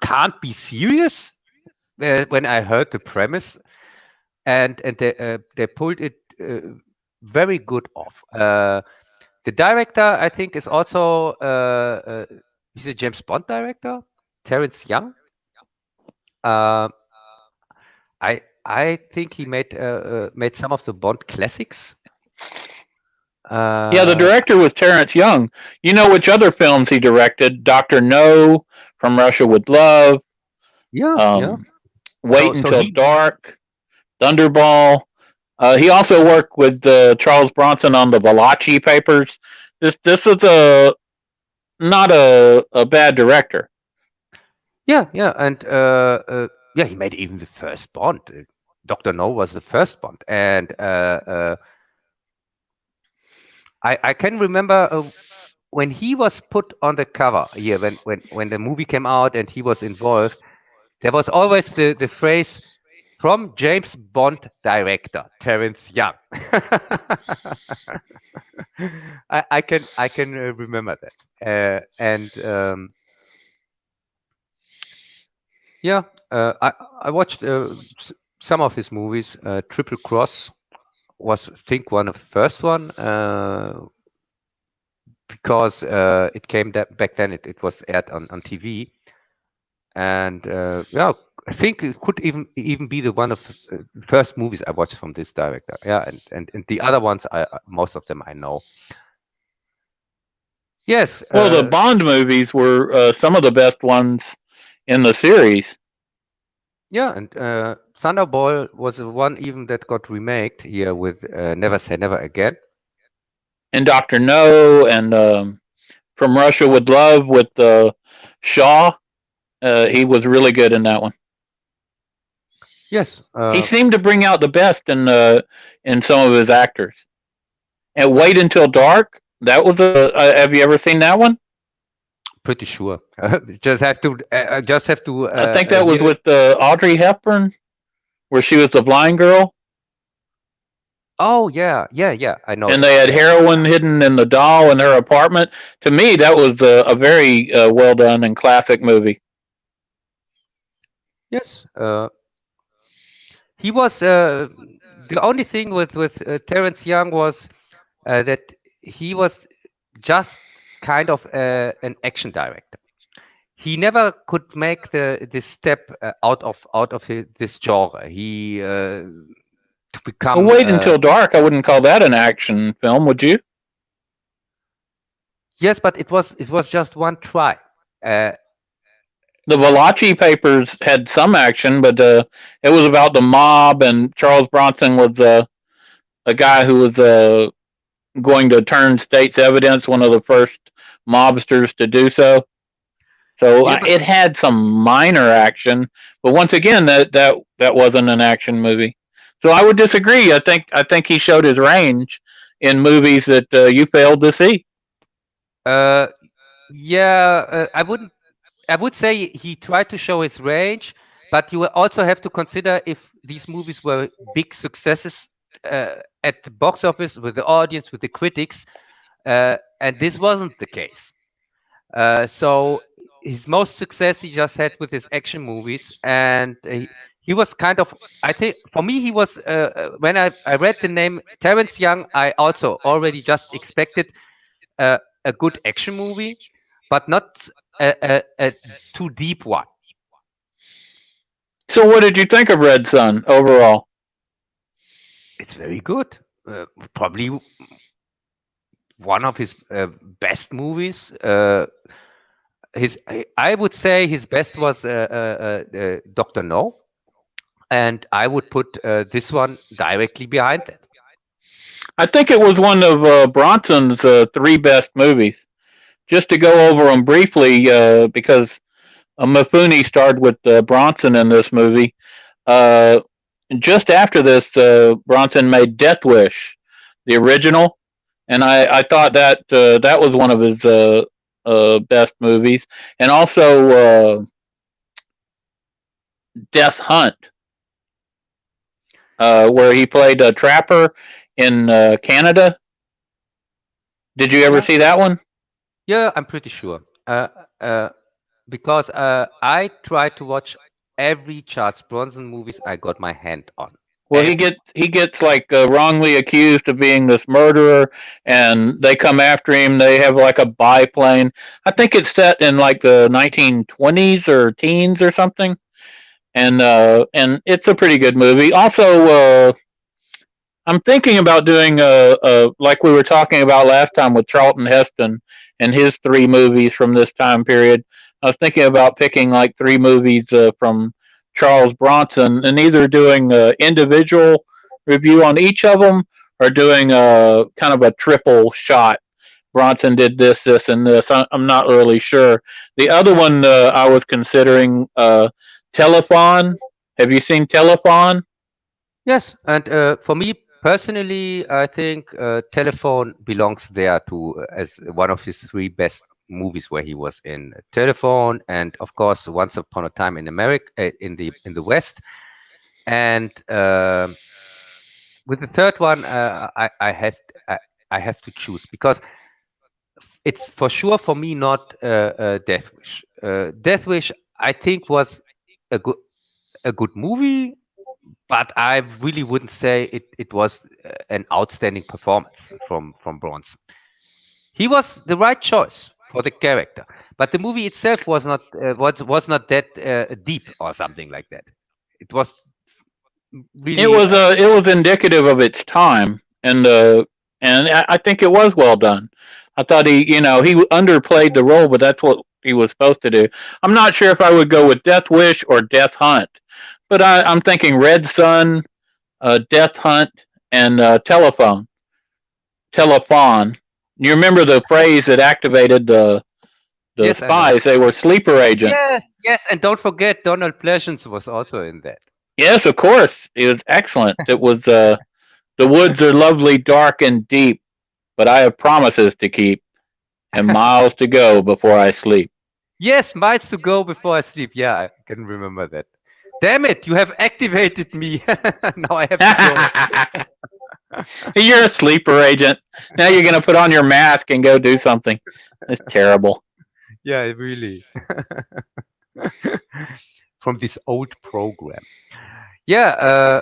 can't be serious when I heard the premise, and they pulled it very good off. The director, I think, is also he's a James Bond director, Terence Young. I think he made some of the Bond classics. Yeah, the director was Terence Young. You know which other films he directed? Dr. No, From Russia with Love. Yeah. Wait Until Dark, Thunderball. He also worked with Charles Bronson on the Valachi Papers. This is not a bad director. Yeah, and yeah, he made even the first Bond. Dr. No was the first Bond, and I can remember when he was put on the cover here, when the movie came out and he was involved. There was always the phrase, "From James Bond director Terence Young." I can remember that, and yeah, I watched some of his movies. Triple Cross was, I think, one of the first one, because it came back then. It was aired on TV, and yeah, I think it could even be the one of the first movies I watched from this director. Yeah, and the other ones, most of them I know. Yes. Well, the Bond movies were some of the best ones in the series. Yeah, and Thunderball was the one even that got remaked here with Never Say Never Again. And Dr. No, and From Russia with Love with Shaw. He was really good in that one. Yes. He seemed to bring out the best in some of his actors. And Wait Until Dark, that was have you ever seen that one? Pretty sure. Just have to. I think that was with Audrey Hepburn, where she was the blind girl. Oh yeah. I know. And they had heroin hidden in the doll in her apartment. To me, that was a very well done and classic movie. Yes. He was the only thing with Terence Young was that he was just kind of an action director. He never could make this step out of this genre. He to become. Wait Until Dark. I wouldn't call that an action film, would you? Yes, but it was just one try. The Valachi Papers had some action, but it was about the mob, and Charles Bronson was a guy who was going to turn state's evidence, one of the first mobsters to do so. So Yeah, but it had some minor action, but once again, that wasn't an action movie. So I would disagree. I think he showed his range in movies that you failed to see. uh, yeah, I would say he tried to show his range, but you also have to consider if these movies were big successes at the box office with the audience, with the critics, and this wasn't the case. So his most success he just had with his action movies, and he was kind of. I think for me he was when I read the name Terrence Young, I also already just expected a good action movie, but not a too deep one. So what did you think of Red Sun overall? It's very good. Probably one of his best movies. I would say his best was Doctor No, and I would put this one directly behind that. I think it was one of Bronson's three best movies. Just to go over them briefly, because Mifune starred with Bronson in this movie. Uh, just after this, Bronson made Death Wish, the original, and I thought that was one of his best movies, and also Death Hunt, where he played a trapper in Canada. Did you ever Yeah, see that one? yeah, I'm pretty sure. Uh, because I tried to watch every Charles Bronson movies I got my hand on. Well, he Every gets he gets like wrongly accused of being this murderer, and they come after him. They have like a biplane. I think it's set in like the 1920s or teens or something, and it's a pretty good movie. Also, I'm thinking about doing like we were talking about last time with Charlton Heston and his three movies from this time period. I was thinking about picking like three movies from Charles Bronson and either doing an individual review on each of them or doing a kind of a triple shot. Bronson did this, this, and this. I'm not really sure. The other one I was considering Telephone. Have you seen Telephone? yes, and for me personally, I think Telephone belongs there too as one of his three best movies where he was in Telephone, and of course Once Upon a Time in America, in the West, and with the third one, I have to choose because it's for sure for me not Death Wish. Death Wish, I think, was a good movie, but I really wouldn't say it was an outstanding performance from Bronson. He was the right choice for the character, but the movie itself was not that deep or something like that. It was really It was indicative of its time, and I think it was well done. I thought he underplayed the role, but that's what he was supposed to do. I'm not sure if I would go with Death Wish or Death Hunt, but I'm thinking Red Sun, Death Hunt, and Telephone. You remember the phrase that activated the yes, I know. spies? They were sleeper agents. Yes, and don't forget Donald Pleasence was also in that. Yes, of course. It was excellent. It was the woods are lovely, dark, and deep, but I have promises to keep and miles to go before I sleep. Yes, miles to go before I sleep. Yeah, I can remember that. Damn it, you have activated me. Now I have to go. You're a sleeper agent. Now you're going to put on your mask and go do something. It's terrible. Yeah, really. From this old program. Yeah,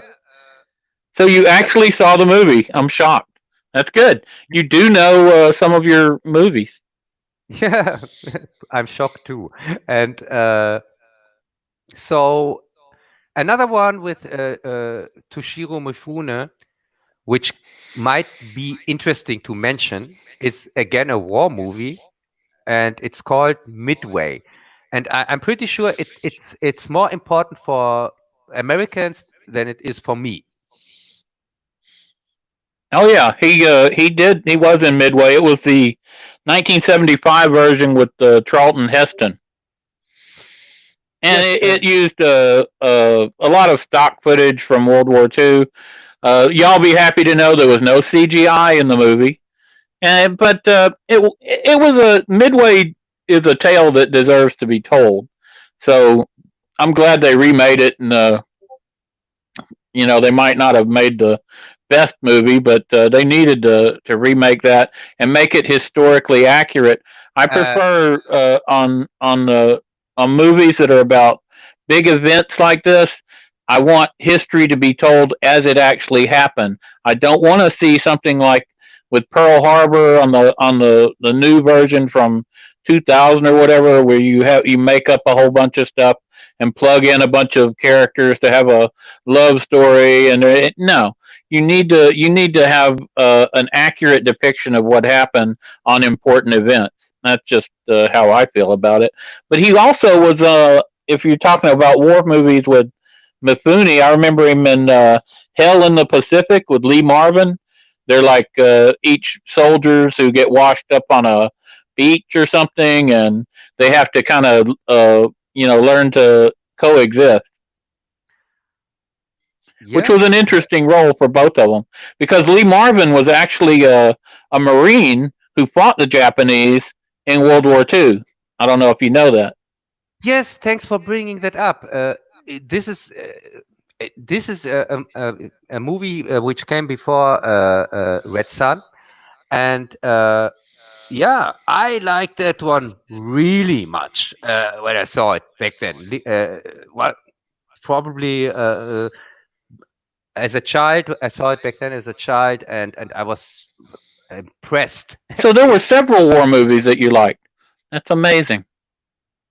So you actually saw the movie. I'm shocked. That's good. You do know some of your movies. yeah, I'm shocked too. And so another one with Toshirō Mifune, which might be interesting to mention, is again a war movie, and it's called Midway. and I'm pretty sure it's more important for Americans than it is for me. Oh yeah, he was in Midway. It was the 1975 version with Charlton Heston, and Yes, it used a lot of stock footage from World War II. Y'all be happy to know there was no CGI in the movie, but it was a Midway is a tale that deserves to be told. So I'm glad they remade it, and they might not have made the best movie, but they needed to remake that and make it historically accurate. I prefer on movies that are about big events like this. I want history to be told as it actually happened. I don't want to see something like with Pearl Harbor on the new version from 2000 or whatever, where you make up a whole bunch of stuff and plug in a bunch of characters to have a love story. And no, you need to have an accurate depiction of what happened on important events. That's just how I feel about it. But he also was if you're talking about war movies with Mifune, I remember him in Hell in the Pacific with Lee Marvin. They're like each soldiers who get washed up on a beach or something, and they have to kind of learn to coexist, which yeah. was an interesting role for both of them because Lee Marvin was actually a Marine who fought the Japanese in World War II. I don't know if you know that. Yes, thanks for bringing that up. This is a movie which came before Red Sun, and yeah, I liked that one really much when I saw it back then. Well, probably as a child, I saw it back then as a child, and I was impressed. So there were several war movies that you liked. That's amazing.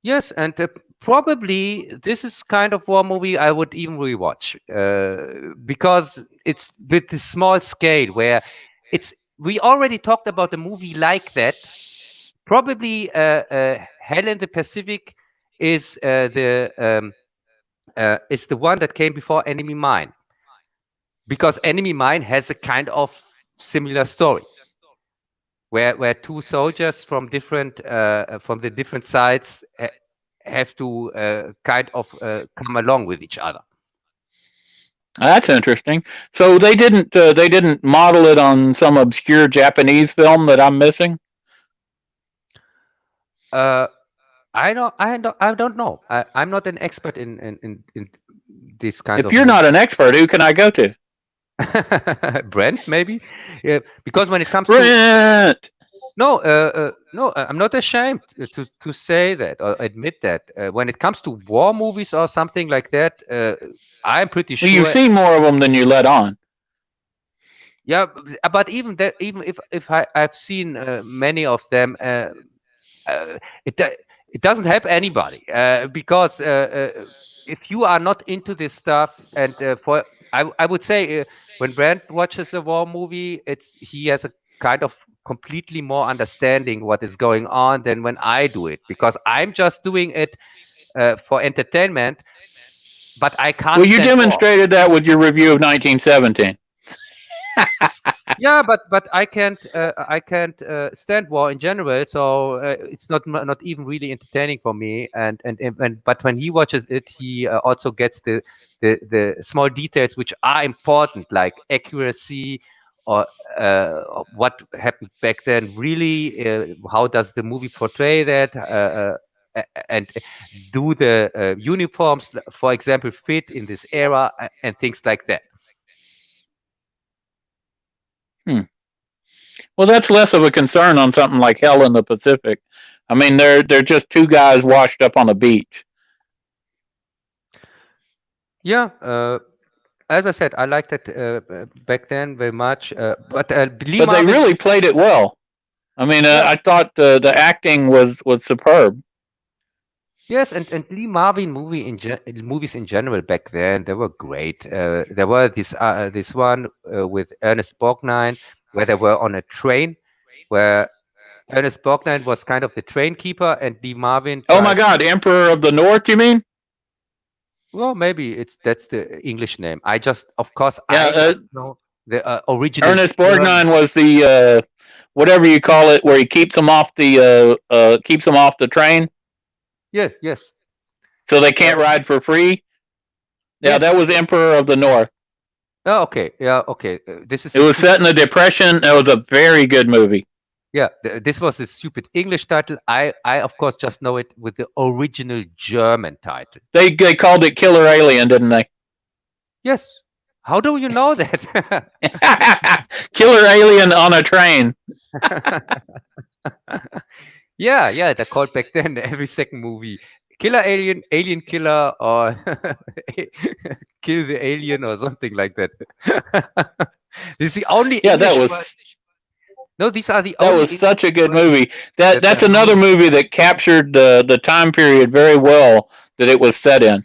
Yes, and probably this is kind of war movie I would even rewatch because it's with the small scale where it's. We already talked about a movie like that. Probably Hell in the Pacific is the one that came before Enemy Mine, because Enemy Mine has a kind of similar story where two soldiers from the different sides have to kind of come along with each other. That's interesting. So they didn't model it on some obscure Japanese film that I'm missing. I don't know. I'm not an expert in these kinds If of you're not movies. an expert, who can I go to? Brent, maybe. Yeah, because when it comes to Brent. no, I'm not ashamed to say that or admit that. When it comes to war movies or something like that, I'm pretty Well, you've sure. seen more of them than you let on. Yeah, but even that, even if I've seen many of them, it doesn't help anybody because if you are not into this stuff, and I would say when Brent watches a war movie, he has a kind of completely more understanding what is going on than when I do it, because I'm just doing it for entertainment, but I can't Well, you stand war. demonstrated that with your review of 1917. Yeah, but I can't stand war in general, so it's not even really entertaining for me. But when he watches it, he also gets the small details which are important, like accuracy, or what happened back then. Really, how does the movie portray that? And do the uniforms, for example, fit in this era, and things like that. Hmm. Well, that's less of a concern on something like Hell in the Pacific. I mean, they're just two guys washed up on a beach. Yeah, as I said, I liked it back then very much. But Lee But they Marvin, really played it well. I mean, yeah, I thought the acting was superb. yes, and Lee Marvin movies in general back then, they were great. There were this one with Ernest Borgnine, where they were on a train, where Ernest Borgnine was kind of the train keeper, and Lee Marvin. Oh my God, Emperor of the North, you mean? Well, maybe that's the English name. I just, of course, Yeah, I just know the original. Ernest German. Borgnine was the whatever you call it, where he keeps them off the train, Yeah, yes. so they can't ride for free. Yeah, Yes. that was Emperor of the North. Oh, okay. Yeah, okay. This is. It was set in the Depression. It was a very good movie. Yeah, this was the stupid English title. I of course just know it with the original German title. They called it Killer Alien, didn't they? Yes. How do you know that? Killer Alien on a train. Yeah, they called back then every second movie Killer Alien, Alien Killer, or Kill the Alien, or something like that. This is the only. Yeah, English that was. word. No, these are the That only. was such a good movie. That's are another movie that captured the time period very well that it was set in.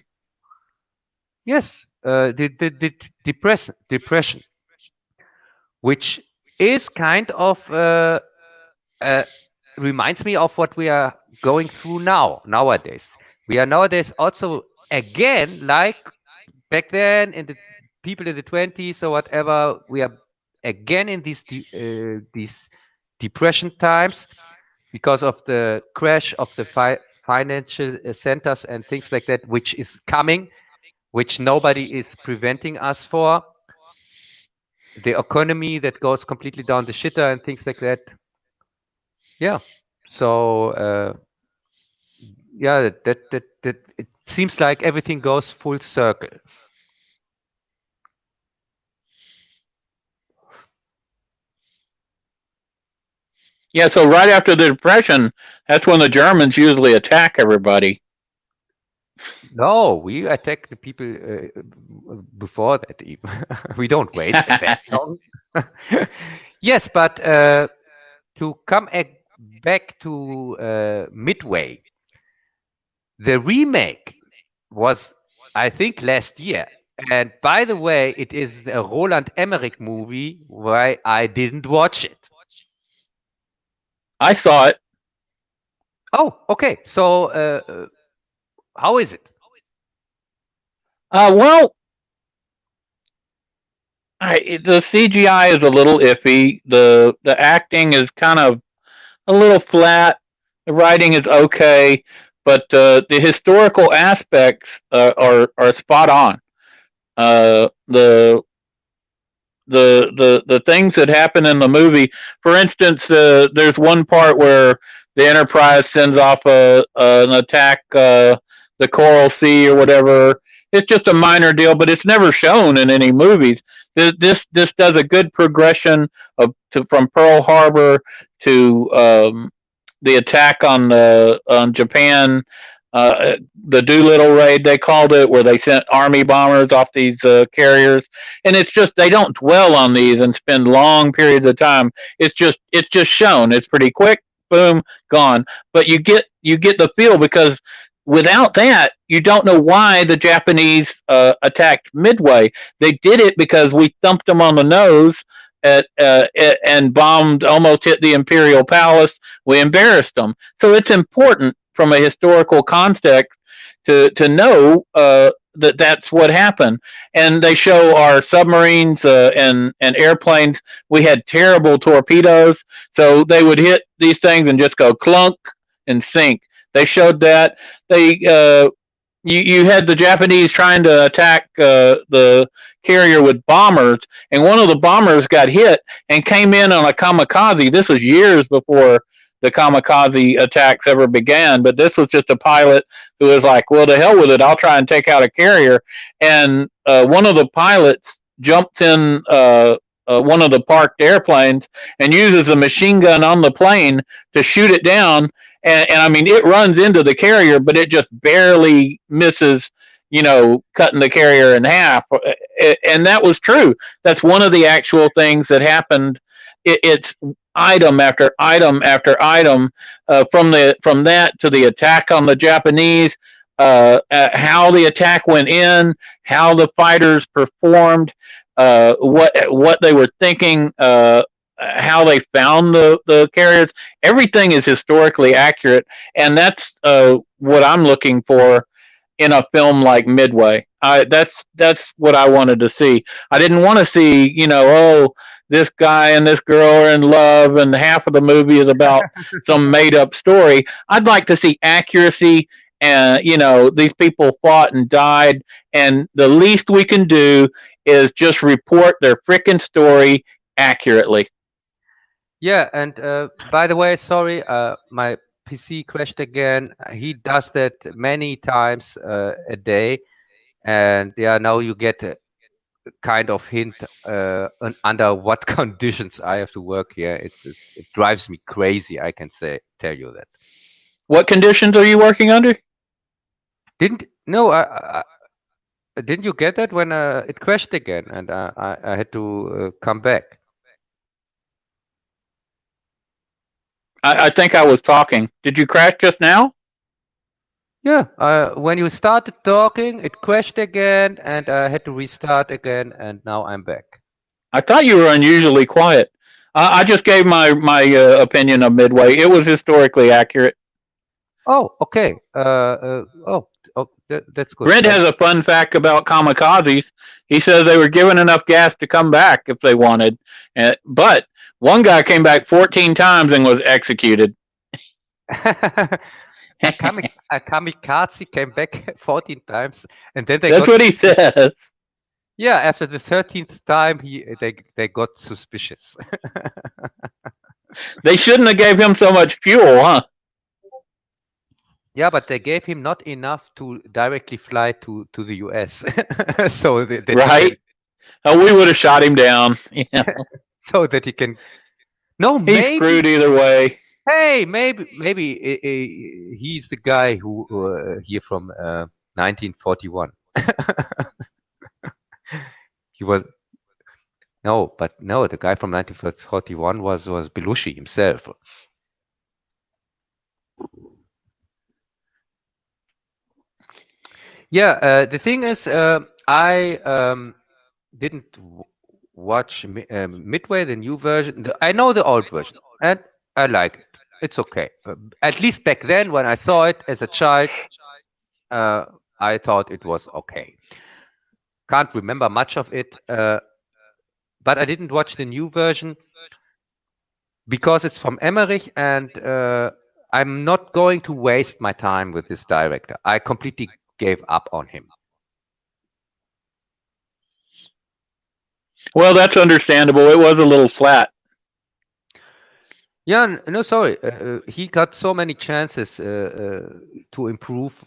Yes, the depression, which is kind of reminds me of what we are going through nowadays. We are nowadays also again like back then in the people in the 20s or whatever. We are again in these depression times because of the crash of the financial centers and things like that, which is coming, which nobody is preventing us for. The economy that goes completely down the shitter and things like that. Yeah. So yeah, that it seems like everything goes full circle. Yeah, so right after the Depression, that's when the Germans usually attack everybody. No, we attack the people before that even. We don't wait that long. Yes, but to come back to Midway, the remake was, I think, last year. And by the way, it is a Roland Emmerich movie why I didn't watch it. I saw it. Oh, okay. So how is it? Well, the CGI is a little iffy. The acting is kind of a little flat. The writing is okay, but the historical aspects are spot on. The things that happen in the movie. For instance, there's one part where the Enterprise sends off an attack, the Coral Sea or whatever. It's just a minor deal, but it's never shown in any movies. This does a good progression from Pearl Harbor to the attack on Japan. The Doolittle raid, they called it, where they sent army bombers off these carriers, and it's just they don't dwell on these and spend long periods of time. It's just shown. It's pretty quick, boom, gone. But you get the feel, because without that, you don't know why the Japanese attacked Midway. They did it because we thumped them on the nose and bombed, almost hit the Imperial Palace. We embarrassed them. So it's important from a historical context to know that that's what happened. And they show our submarines and airplanes. We had terrible torpedoes, so they would hit these things and just go clunk and sink. They showed that. You had the Japanese trying to attack the carrier with bombers, and one of the bombers got hit and came in on a kamikaze. This was years before the kamikaze attacks ever began, but this was just a pilot who was like, well, to hell with it, I'll try and take out a carrier. And one of the pilots jumps in one of the parked airplanes and uses a machine gun on the plane to shoot it down. And I mean, it runs into the carrier, but it just barely misses, cutting the carrier in half. And that was true. That's one of the actual things that happened. It's item after item after item, from that to the attack on the Japanese, how the attack went in, how the fighters performed, what they were thinking how they found the carriers. Everything is historically accurate, and that's what I'm looking for in a film like Midway. That's what I wanted to see. I didn't want to see, oh, this guy and this girl are in love, and half of the movie is about some made up story. I'd like to see accuracy, and these people fought and died, and the least we can do is just report their freaking story accurately. Yeah, and by the way, sorry, my PC crashed again. He does that many times a day, and yeah, now you get a kind of hint under what conditions I have to work here. It drives me crazy. I can tell you that. What conditions are you working under? Didn't you get that when it crashed again, and I had to come back? I think I was talking. Did you crash just now? Yeah, when you started talking, it crashed again, and I had to restart again, and now I'm back. I thought you were unusually quiet. I just gave my opinion of Midway. It was historically accurate. Oh, okay. That's good. Brent has a fun fact about kamikazes. He says they were given enough gas to come back if they wanted, but one guy came back 14 times and was executed. A kamikaze came back 14 times, and then That's what he says. Yeah, after the 13th time, they got suspicious. They shouldn't have gave him so much fuel, huh? Yeah, but they gave him not enough to directly fly to the US. So right? We would have shot him down. So that he can. No, he's screwed either way. Hey, maybe he's the guy who here from 1941. He was no, the guy from 1941 was Belushi himself. Yeah, the thing is, I didn't watch Midway, the new version. I know the old version, and I like it. It's okay. At least back then, when I saw it as a child, I thought it was okay. Can't remember much of it, but I didn't watch the new version because it's from Emmerich, and I'm not going to waste my time with this director. I completely gave up on him. Well, that's understandable. It was a little flat. Yeah, no, sorry. He got so many chances to improve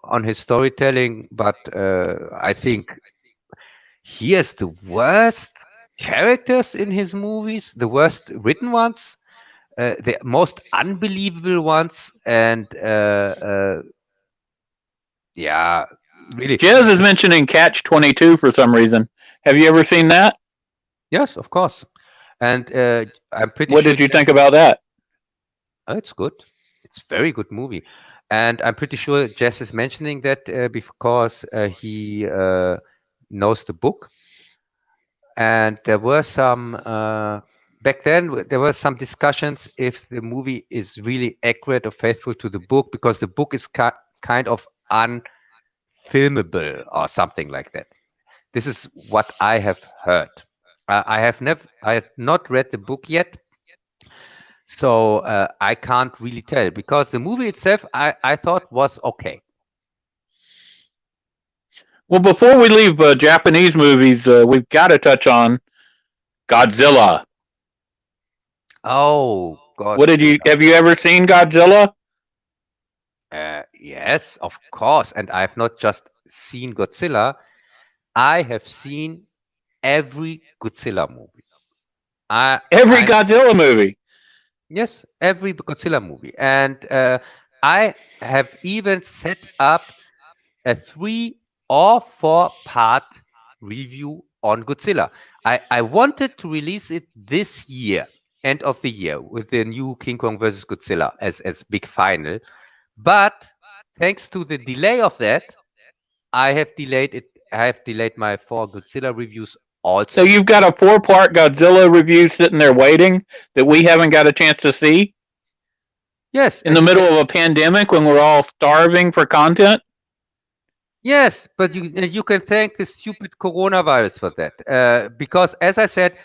on his storytelling, but I think he has the worst characters in his movies, the worst written ones, the most unbelievable ones, and yeah, really. Jez is mentioning Catch-22 for some reason. Have you ever seen that? Yes, of course. And I'm pretty What sure. did you think about that? Oh, it's good. It's a very good movie. And I'm pretty sure Jess is mentioning that because he knows the book. And there were some, back then, there were some discussions if the movie is really accurate or faithful to the book, because the book is kind of unfilmable or something like that. This is what I have heard. I have not read the book yet, so I can't really tell, because the movie itself I thought was okay. Well, before we leave Japanese movies, we've got to touch on Godzilla. Oh, God! What have you ever seen Godzilla? Yes, of course. And I've not just seen Godzilla. I have seen every Godzilla movie. Every Godzilla movie. Yes, every Godzilla movie. And I have even set up a 3 or 4 part review on Godzilla. I wanted to release it this year, end of the year, with the new King Kong vs. Godzilla as big final. But thanks to the delay of that, I have delayed it. I have delayed my 4 Godzilla reviews also. So you've got a 4-part Godzilla review sitting there waiting that we haven't got a chance to see Yes, in the middle of a pandemic when we're all starving for content. yes, but you can thank the stupid coronavirus for that. Because as I said,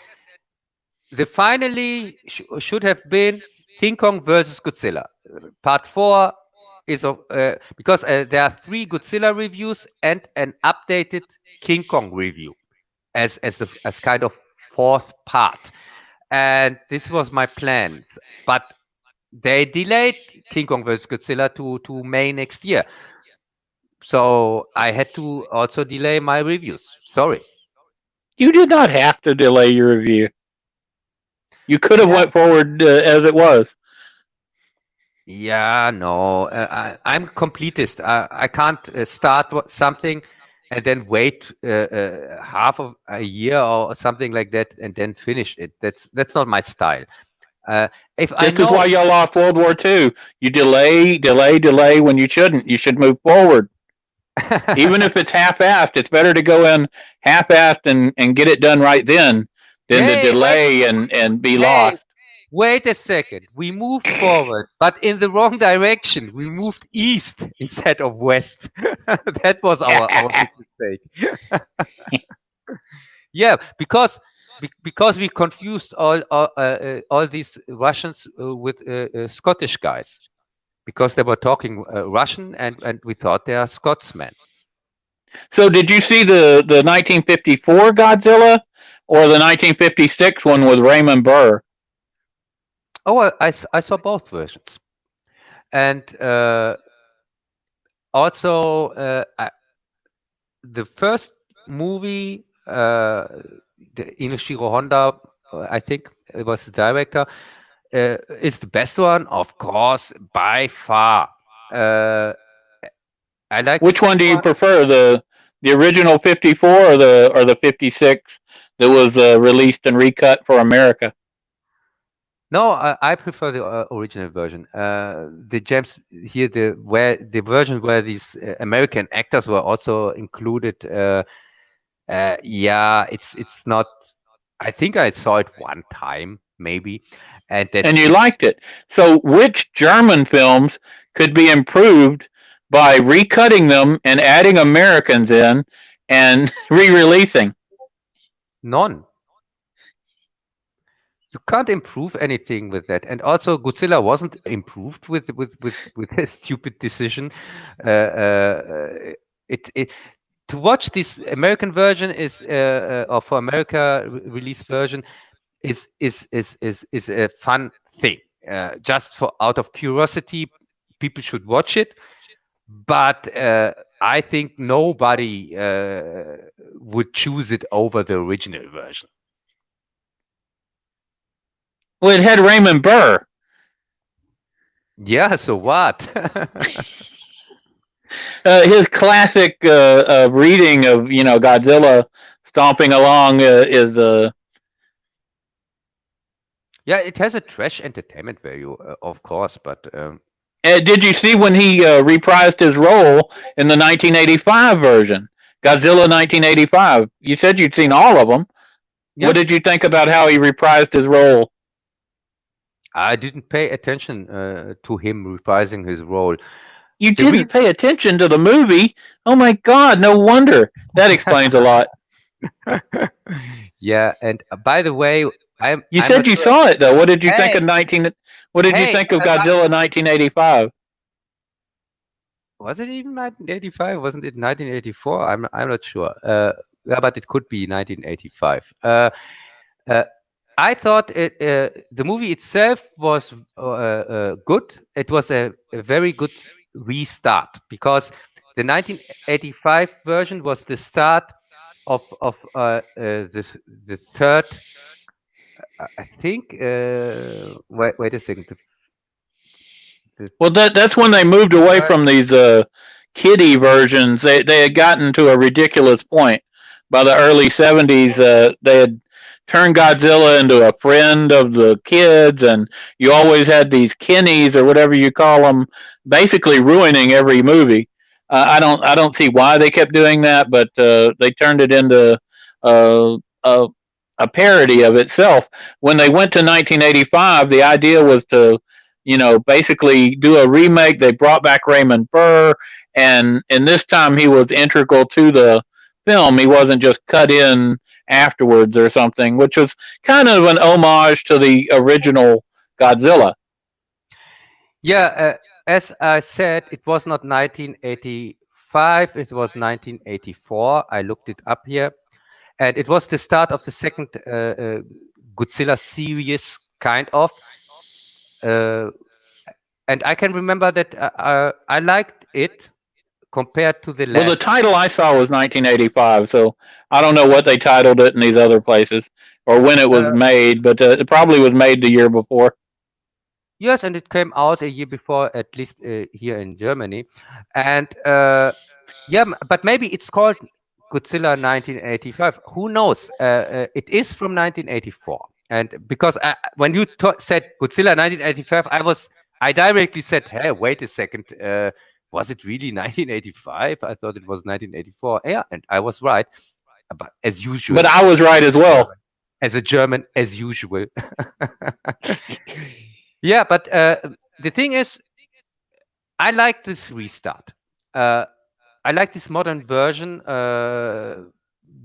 the finally should have been King Kong versus Godzilla. Part 4 is of because there are 3 Godzilla reviews and an updated King Kong review as kind of 4th part. And this was my plans, but they delayed King Kong vs. Godzilla to May next year. So I had to also delay my reviews. Sorry. You did not have to delay your review. You could have Yeah. went forward as it was. Yeah, no, I'm completist. I can't start something and then wait half of a year or something like that and then finish it. That's not my style. If I This know, is why y'all lost World War II. You delay when you shouldn't. You should move forward. Even if it's half-assed, it's better to go in half-assed and get it done right then than to delay and be lost. Wait a second. We moved forward, but in the wrong direction. We moved east instead of west. That was our big mistake. Yeah, because we confused all these Russians with Scottish guys because they were talking Russian and we thought they are Scotsmen. So did you see the 1954 Godzilla or the 1956 one with Raymond Burr? Oh, I saw both versions. And also the first movie, Inoshiro Honda, I think it was the director, is the best one, of course, by far. I like. Which one do you prefer, the original 54 or the 56 that was released and recut for America? No, I prefer the original version. The gems here, the version where these American actors were also included. Yeah, it's not. I think I saw it one time, maybe, and you liked it. So, which German films could be improved by recutting them and adding Americans in and re-releasing? None. You can't improve anything with that. And also, Godzilla wasn't improved with a stupid decision. To watch this American version is or for America release version is a fun thing. Just for out of curiosity, people should watch it. But I think nobody would choose it over the original version. Well, it had Raymond Burr. Yeah, so what? His classic reading of Godzilla stomping along is yeah, it has a trash entertainment value, of course, but did you see when he reprised his role in the 1985 version, Godzilla 1985? You said you'd seen all of them. Yeah. What did you think about how he reprised his role? I didn't pay attention to him reprising his role. You didn't pay attention to the movie? Oh my God, no wonder. That explains a lot. Yeah, and by the way, You said you saw it though. What did you think of you think of Godzilla 1985? Was it even 1985? Wasn't it 1984? I'm not sure. Yeah, but it could be 1985. I thought the movie itself was good. It was a very good restart because the 1985 version was the start of the third. I think. Wait a second. Well, that's when they moved away from these kiddie versions. They had gotten to a ridiculous point. By the early 70s, they had turned Godzilla into a friend of the kids, and you always had these Kennies or whatever you call them, basically ruining every movie. I don't see why they kept doing that, but they turned it into a parody of itself. When they went to 1985, the idea was to, basically do a remake. They brought back Raymond Burr, and this time he was integral to the film. He wasn't just cut in afterwards or something, which was kind of an homage to the original Godzilla. Yeah, as I said, it was not 1985, it was 1984. I looked it up here. And it was the start of the second Godzilla series, kind of. And I can remember that I liked it compared to the last. Well, the title I saw was 1985, so I don't know what they titled it in these other places or when it was made, but it probably was made the year before. Yes, and it came out a year before, at least here in Germany. And yeah, but maybe it's called Godzilla 1985. Who knows? It is from 1984. And because when you said Godzilla 1985, I directly said, hey, wait a second. Was it really 1985? I thought it was 1984. Yeah, and I was right. But as usual. But I was right as well. As a German, as usual. Yeah, but the thing is, I like this restart. I like this modern version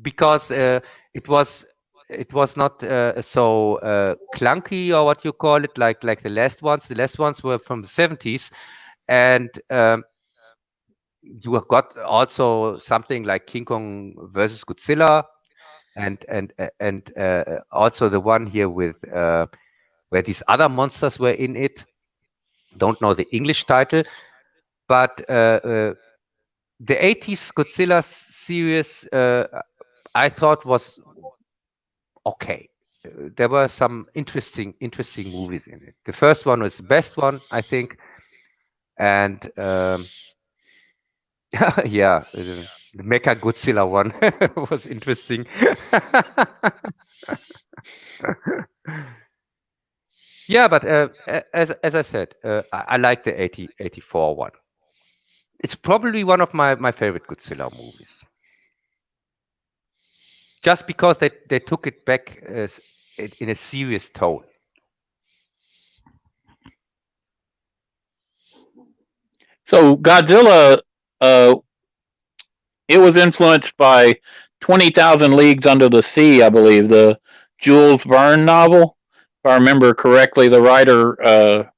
because it was not so clunky, or what you call it, like the last ones. The last ones were from the 70s, and you got also something like King Kong versus Godzilla, and also the one here with where these other monsters were in it. Don't know the English title, but the 80s Godzilla series I thought was okay. There were some interesting movies in it. The first one was the best one, I think, and yeah, the Mecha Godzilla one was interesting. Yeah, but as I said, I like the 84 one. It's probably one of my favorite Godzilla movies. Just because they took it back in a serious tone. So Godzilla, it was influenced by 20,000 Leagues Under the Sea, I believe, the Jules Verne novel. If I remember correctly, the writer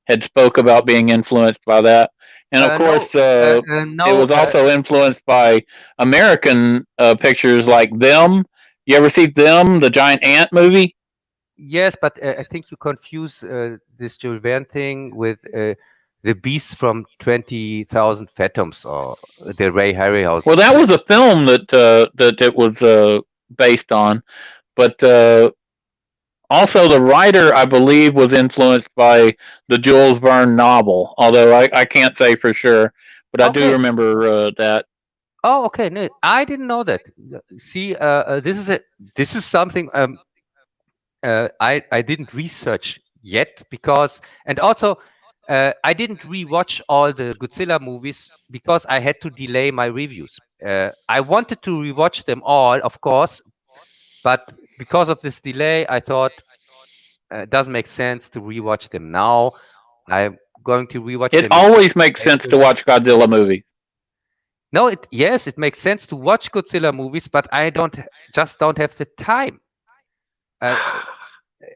had spoke about being influenced by that. And of course, it was also influenced by American pictures like Them. You ever see Them, the giant ant movie? Yes, but I think you confuse this Jules Verne thing with the Beast from 20,000 Fathoms, or the Ray Harryhausen. Well, that was a film that it was based on, but also the writer, I believe, was influenced by the Jules Verne novel. Although I can't say for sure, but I do remember that. Oh, okay. No, I didn't know that. See, this is something I didn't research yet, because, and also I didn't rewatch all the Godzilla movies because I had to delay my reviews. I wanted to rewatch them all, of course, but because of this delay, I thought it doesn't make sense to rewatch them now. I'm going to rewatch them. It always makes sense to watch Godzilla movies. No, yes, it makes sense to watch Godzilla movies, but I just don't have the time. I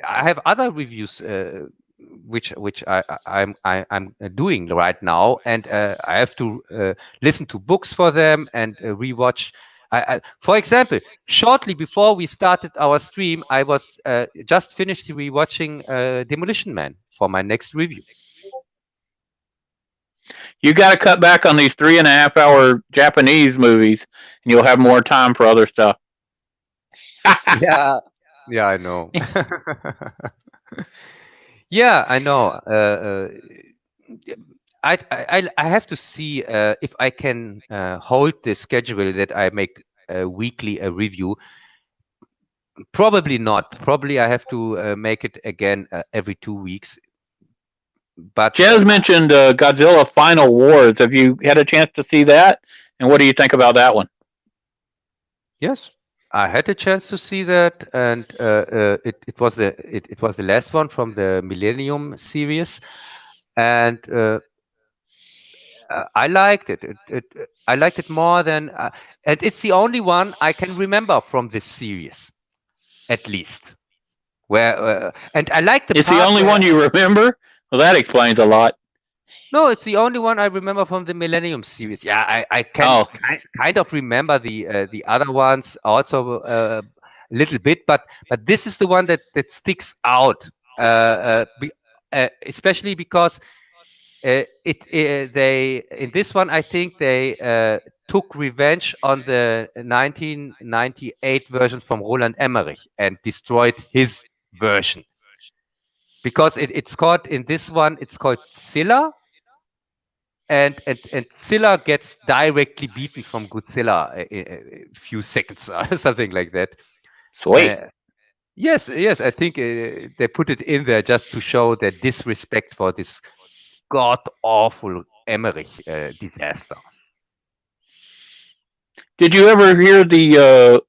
have other reviews which I'm doing right now, and I have to listen to books for them and rewatch. For example, shortly before we started our stream, I was just finished rewatching Demolition Man for my next review. You got to cut back on these 3.5 hour Japanese movies, and you'll have more time for other stuff. Yeah, I know. Yeah, I know. I have to see if I can hold the schedule that I make weekly a review. Probably not. Probably I have to make it again every 2 weeks. But Jez mentioned Godzilla Final Wars. Have you had a chance to see that? And what do you think about that one? Yes. I had a chance to see that, and it was the last one from the Millennium series, and I liked it. I liked it more than, and it's the only one I can remember from this series, at least. Where and I like the It's the part only where, one you remember? Well, that explains a lot. no, it's the only one I remember from the Millennium series. Yeah, I can Oh, kind of remember the other ones also a little bit, but this is the one that sticks out, especially because they in this one I think they took revenge on the 1998 version from Roland Emmerich and destroyed his version, because it's called in this one, it's called Zilla, and Zilla gets directly beaten from Godzilla a few seconds or something like that. sweet. Yes, I think they put it in there just to show their disrespect for this god awful Emmerich disaster. Did you ever hear the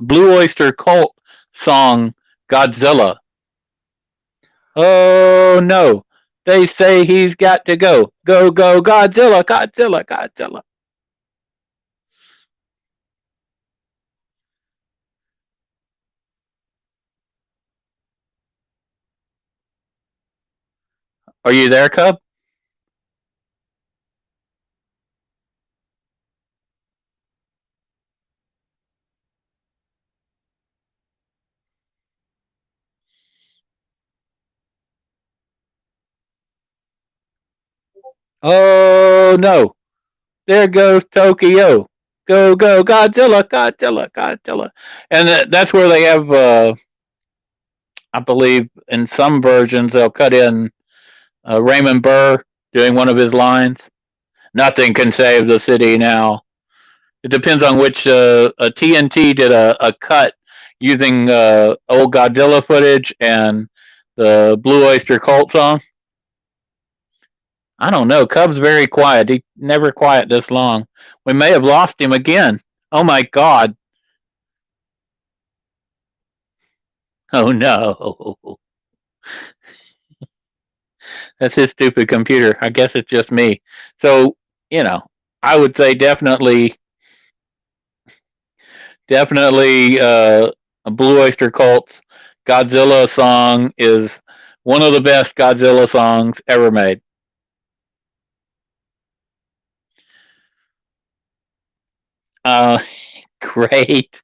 Blue Oyster Cult song Godzilla? Oh no. They say he's got to go. Go, go, Godzilla, Godzilla, Godzilla. Are you there, Cub? Oh no. There goes Tokyo. Go, go, Godzilla, Godzilla, Godzilla. And that's where they have, I believe, in some versions, they'll cut in Raymond Burr doing one of his lines. Nothing can save the city now. It depends on which TNT did a cut using old Godzilla footage and the Blue Oyster Cult song. I don't know. Cub's very quiet. He never quiet this long. We may have lost him again. Oh my God. Oh no. That's his stupid computer. I guess it's just me. So, I would say definitely Blue Oyster Cult's Godzilla song is one of the best Godzilla songs ever made. Uh, Great.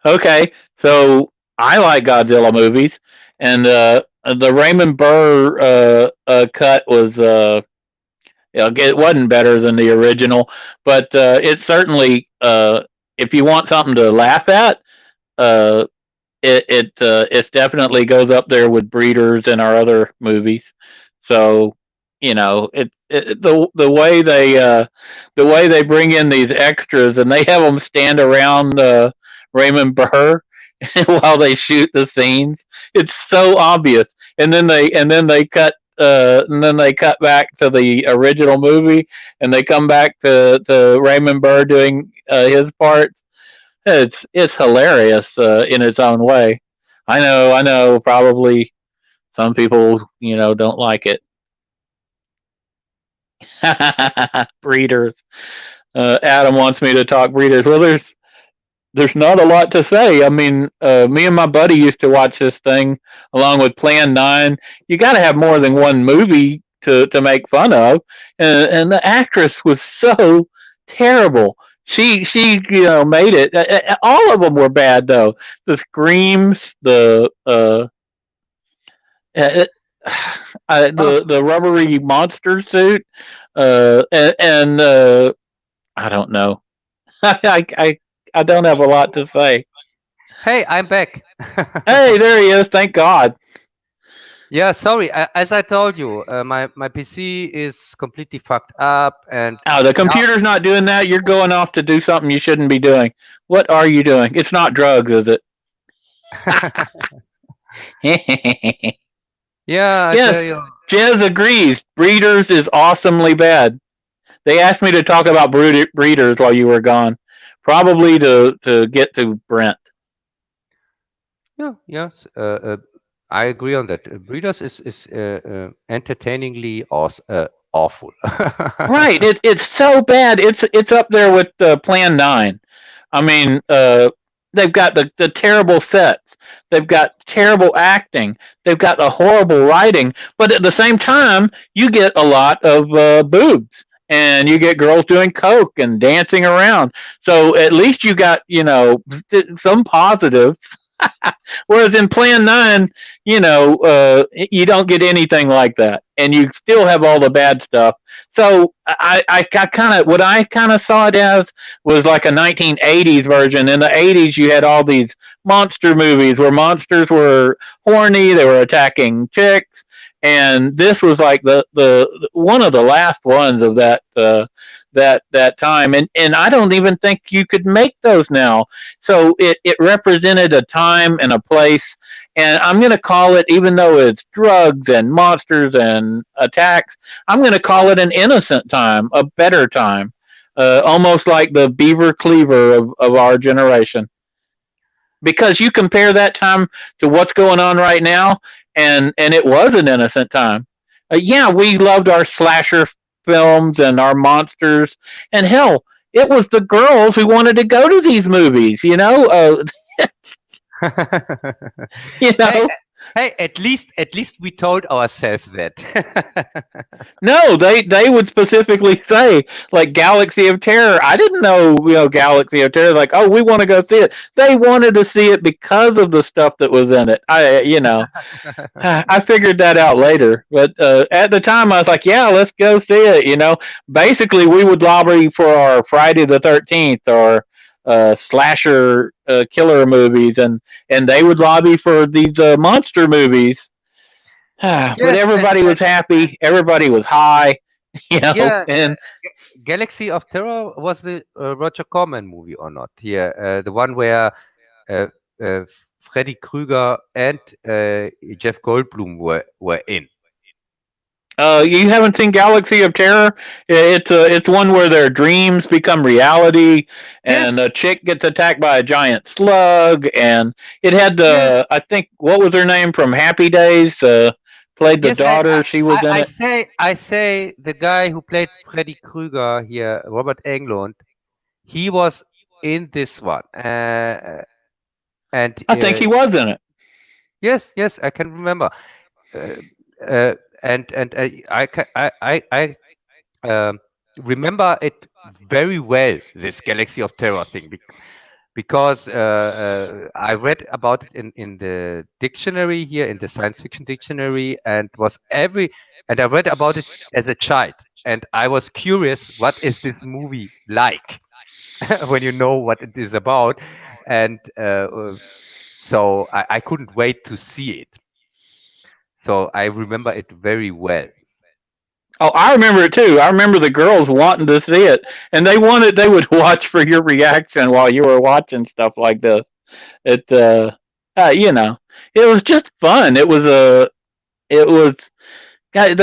Okay, so I like Godzilla movies, and the Raymond Burr cut was it wasn't better than the original, but it certainly if you want something to laugh at, uh, it definitely goes up there with Breeders and our other movies. So the way they bring in these extras and they have them stand around Raymond Burr while they shoot the scenes. It's so obvious, and then they cut back to the original movie, and they come back to Raymond Burr doing his parts. It's hilarious in its own way. I know. Probably some people don't like it. Breeders. Adam wants me to talk Breeders. Well, there's not a lot to say. I mean, me and my buddy used to watch this thing along with Plan 9. You got to have more than one movie to make fun of, and the actress was so terrible. She made it. All of them were bad though. The screams, uh, the rubbery monster suit, and I don't know. I don't have a lot to say. Hey, I'm back. Hey, there he is. Thank God. Yeah, sorry. As I told you, my PC is completely fucked up, and Oh, the computer's not doing that. You're going off to do something you shouldn't be doing. What are you doing? It's not drugs, is it? yeah, I Yes, tell you. Jez agrees. Breeders is awesomely bad. They asked me to talk about Breeders while you were gone. probably to get to Brent. Yeah, yes, I agree on that. Breeders is entertainingly awful. Right. It's so bad. It's up there with Plan 9. I mean, they've got the terrible sets. They've got terrible acting. They've got the horrible writing. But at the same time, you get a lot of boobs. And you get girls doing coke and dancing around. So at least you got, some positives. Whereas in Plan 9, you don't get anything like that. And you still have all the bad stuff. So I kind of, what I kind of saw it as was like a 1980s version. In the 80s, you had all these monster movies where monsters were horny, they were attacking chicks. And this was like the one of the last ones of that time, and I don't even think you could make those now. So it represented a time and a place, and I'm going to call it, even though it's drugs and monsters and attacks, I'm going to call it an innocent time, a better time, almost like the Beaver Cleaver of our generation. Because you compare that time to what's going on right now, and it was an innocent time. Yeah, we loved our slasher films and our monsters, and hell, it was the girls who wanted to go to these movies. You Hey, know. hey, at least we told ourselves that. No, they would specifically say like Galaxy of Terror. I didn't know, Galaxy of Terror. Like, oh, we want to go see it. They wanted to see it because of the stuff that was in it. I figured that out later, but at the time I was like, yeah, let's go see it. Basically we would lobby for our Friday the 13th or slasher killer movies, and they would lobby for these monster movies. But Yes, everybody was happy. Everybody was high, yeah. and Galaxy of Terror was the Roger Corman movie or not? Yeah, the one where uh, Freddy Krueger and Jeff Goldblum were in. you haven't seen Galaxy of Terror? It's one where their dreams become reality, and Yes, a chick gets attacked by a giant slug, and it had yes, I think, what was her name from Happy Days? Played the yes. daughter. She was in I it. say the guy who played Freddy Krueger here, Robert Englund, he was in this one, and I think he was in it. yes, I can remember. Uh, and I remember it very well, this Galaxy of Terror thing, because I read about it in the dictionary here, in the science fiction dictionary, and I read about it as a child, and I was curious, what is this movie like? When you know what it is about, and so I couldn't wait to see it. So I remember it very well. Oh, I remember it too. I remember the girls wanting to see it, and they would watch for your reaction while you were watching stuff like this. It you know, it was just fun. It was the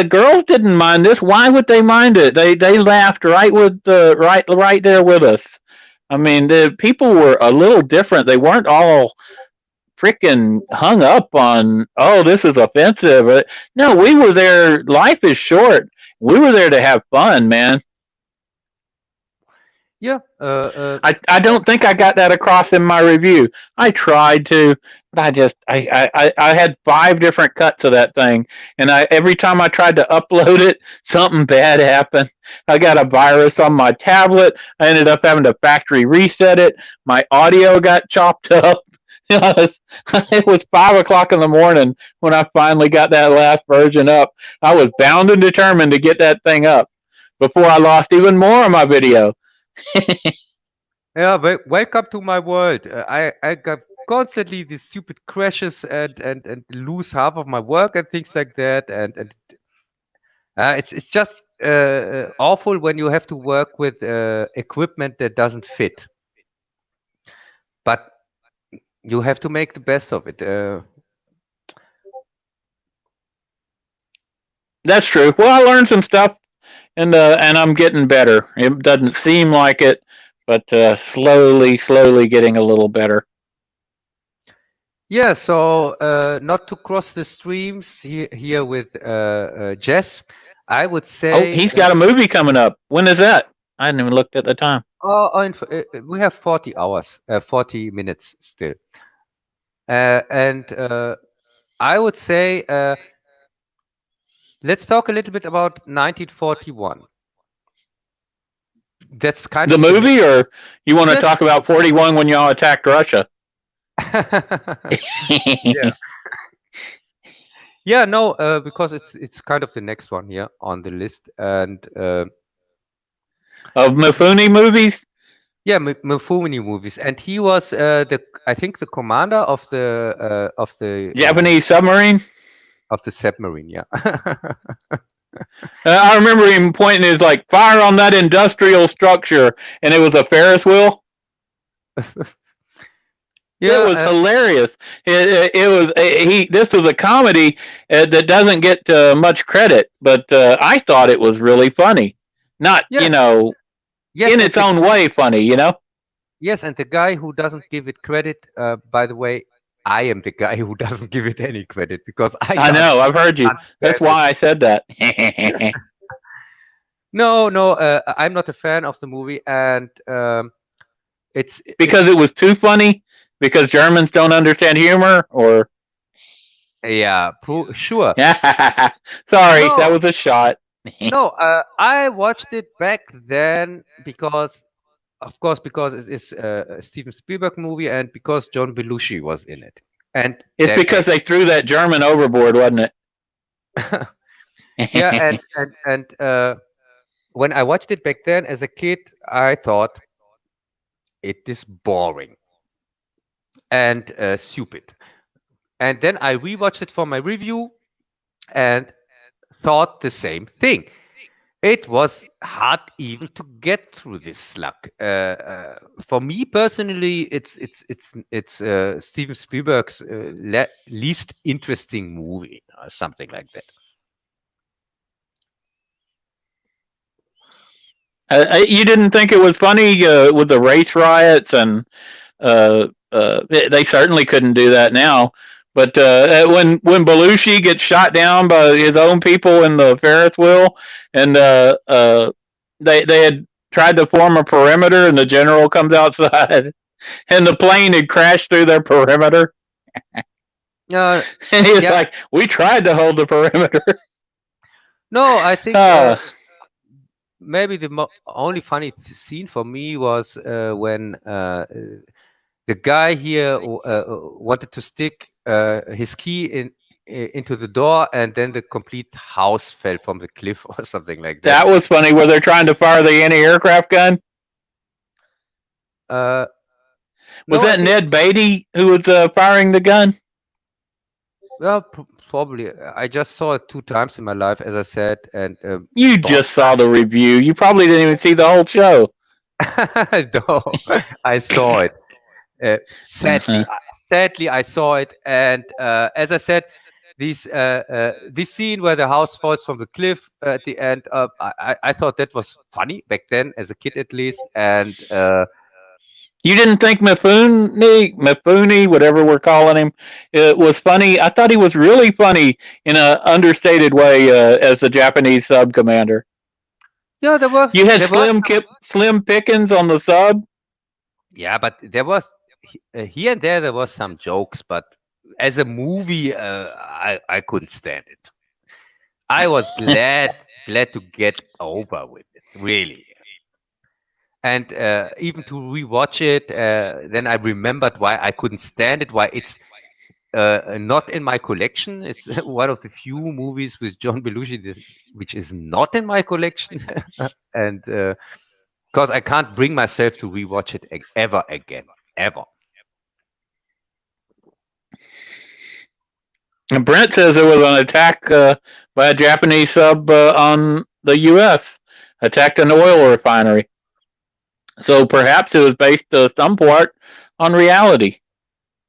girls didn't mind this. Why would they mind it? They laughed right with the right there with us. I mean, the people were a little different. They weren't all freaking hung up on, oh, this is offensive. No, we were there. Life is short. We were there to have fun, man. Yeah. I don't think I got that across in my review. I tried to, but I had 5 different cuts of that thing, and every time I tried to upload it, something bad happened. I got a virus on my tablet. I ended up having to factory reset it. My audio got chopped up. It was 5 o'clock in the morning when I finally got that last version up. I was bound and determined to get that thing up before I lost even more of my video. Yeah, welcome to my world. I got constantly these stupid crashes and lose half of my work and things like that. And it's just awful when you have to work with equipment that doesn't fit. But you have to make the best of it. That's true. Well, I learned some stuff, and I'm getting better. It doesn't seem like it, but slowly getting a little better. Yeah, so not to cross the streams here with Jess, I would Oh, say. he's got a movie coming up. When is that? I hadn't even looked at the time. We have 40 hours, 40 minutes still. And I would say, let's talk a little bit about 1941. That's kind The of the movie, or you want to Yes. talk about 41 when y'all attacked Russia? Yeah. Yeah, no, because it's kind of the next one here on the list, and Of Mifune movies? yeah, Mifune movies, and he was I think the commander of the Japanese submarine? of the submarine. Yeah. I remember him pointing his like fire on that industrial structure, and it was a Ferris wheel. Yeah, it was hilarious. It was this was a comedy that doesn't get much credit, but I thought it was really funny. Not Yeah. Yes, in and its own way funny. Yes, and the guy who doesn't give it credit, by the way, I am the guy who doesn't give it any credit because I know. I've heard you. That's why I said that. No, I'm not a fan of the movie, and it's because it was too funny. Because Germans don't understand humor, or yeah, sure. Sorry, No. that was a shot. No, I watched it back then because, of course, because it's a Steven Spielberg movie and because John Belushi was in it. And It's because they threw that German overboard, wasn't it? yeah, and when I watched it back then as a kid, I thought it is boring and stupid. And then I rewatched it for my review and thought the same thing. It was hard even to get through this slug. For me personally, it's Steven Spielberg's least interesting movie, or something like that. You didn't think it was funny with the race riots, and they certainly couldn't do that now. But when Belushi gets shot down by his own people in the Ferris wheel, and they had tried to form a perimeter, and the general comes outside, and the plane had crashed through their perimeter. And he's like, "We tried to hold the perimeter." No, I think maybe the only funny scene for me was when the guy here wanted to stick his key into the door, and then the complete house fell from the cliff or something like that. That was funny, where they're trying to fire the anti-aircraft gun. Was that Ned Beatty who was firing the gun? Well, probably. I just saw it 2 times in my life, as I said, and you just saw the review. You probably didn't even see the whole show. No, I saw it. Sadly, I saw it, and as I said, this scene where the house falls from the cliff at the end, I thought that was funny back then, as a kid at least, and you didn't think Mifune, whatever we're calling him, was funny? I thought he was really funny in an understated way as the Japanese sub commander. Yeah, there was. You had Slim Pickens on the sub. Yeah, but there was here and there was some jokes, but as a movie, I couldn't stand it. I was glad to get over with it, really. And even to rewatch it, then I remembered why I couldn't stand it, why it's not in my collection. It's one of the few movies with John Belushi which is not in my collection. And because I can't bring myself to rewatch it ever again, ever. And Brent says there was an attack by a Japanese sub on the U.S., attacked an oil refinery. So perhaps it was based some part on reality.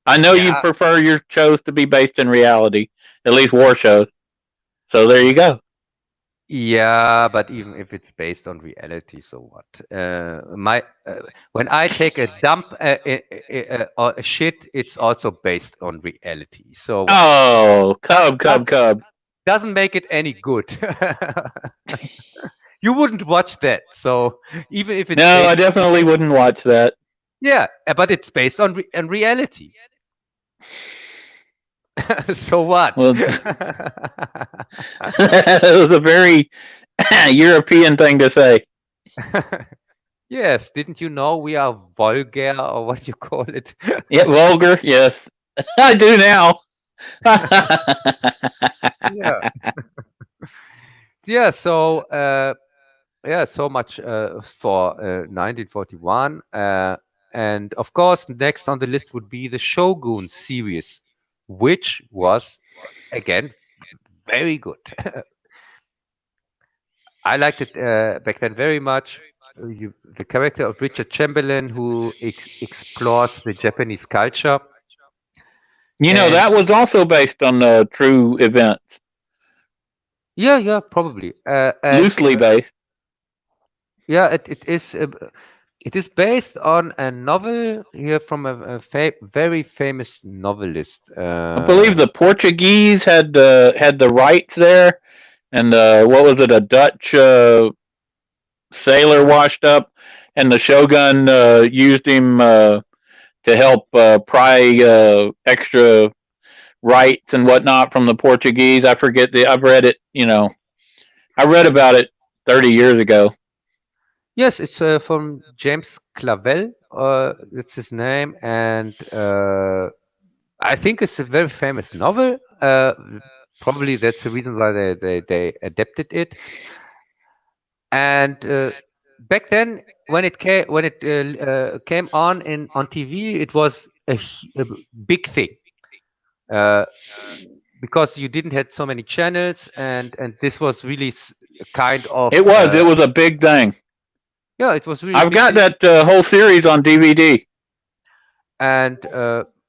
I know you prefer your shows to be based in reality, at least war shows. So there you go. Yeah, but even if it's based on reality, so what? When I take a dump or a shit, it's also based on reality. So what? Oh, Does, does, Cub. doesn't make it any good. You wouldn't watch that. So even if it's No, I based, definitely wouldn't watch that. yeah, but it's based on reality. So what? Well, it was a very European thing to say. Yes, didn't you know we are vulgar or what you call it? Yeah, vulgar. Yes, I do now. Yeah. Yeah, so so much for 1941. And of course, next on the list would be the Shogun series, which was again very good. I liked it back then very much. The character of Richard Chamberlain, who explores the Japanese culture, and That was also based on true events, yeah, probably, and loosely based. yeah, it is based on a novel here from a very famous novelist. I believe the Portuguese had the rights there, and what was it? A Dutch sailor washed up, and the shogun used him to help pry extra rights and whatnot from the Portuguese. I forget I've read it. I read about it 30 years ago. Yes, it's from James Clavell. That's his name, and I think it's a very famous novel. Probably that's the reason why they adapted it. And back then, when it came on TV, it was a big thing because you didn't have so many channels, and this was really a kind of It was a big thing. yeah, it was really a I've big got thing. that whole series on DVD. And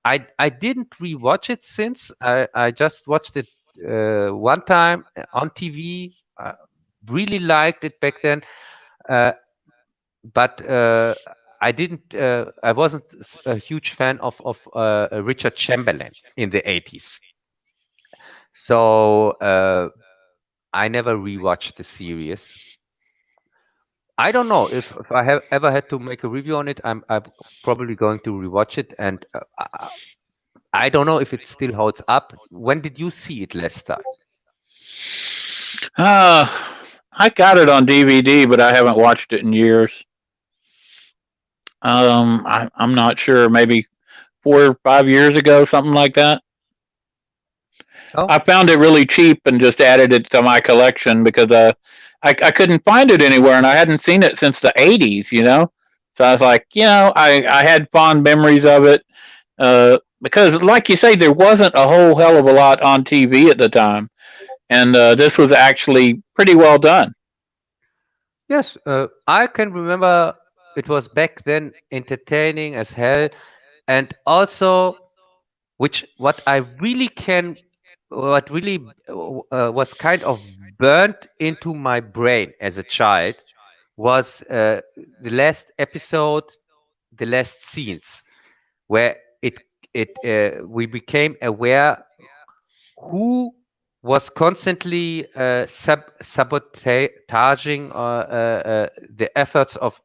I didn't rewatch it since I just watched it one time on TV. Really liked it back then, but I didn't. I wasn't a huge fan of Richard Chamberlain in the 80s, so I never rewatched the series. I don't know if I have ever had to make a review on it. I'm probably going to rewatch it, and I don't know if it still holds up. When did you see it last time? Uh, I got it on DVD, but I haven't watched it in years. I'm not sure. Maybe 4 or 5 years ago, something like that. Oh, I found it really cheap and just added it to my collection because I couldn't find it anywhere and I hadn't seen it since the 80s, So I was like, I had fond memories of it because, like you say, there wasn't a whole hell of a lot on TV at the time. And this was actually pretty well done. yes. I can remember it was back then entertaining as hell, and also what really was kind of burnt into my brain as a child was the last episode, the last scenes where it we became aware who was constantly sabotaging the efforts of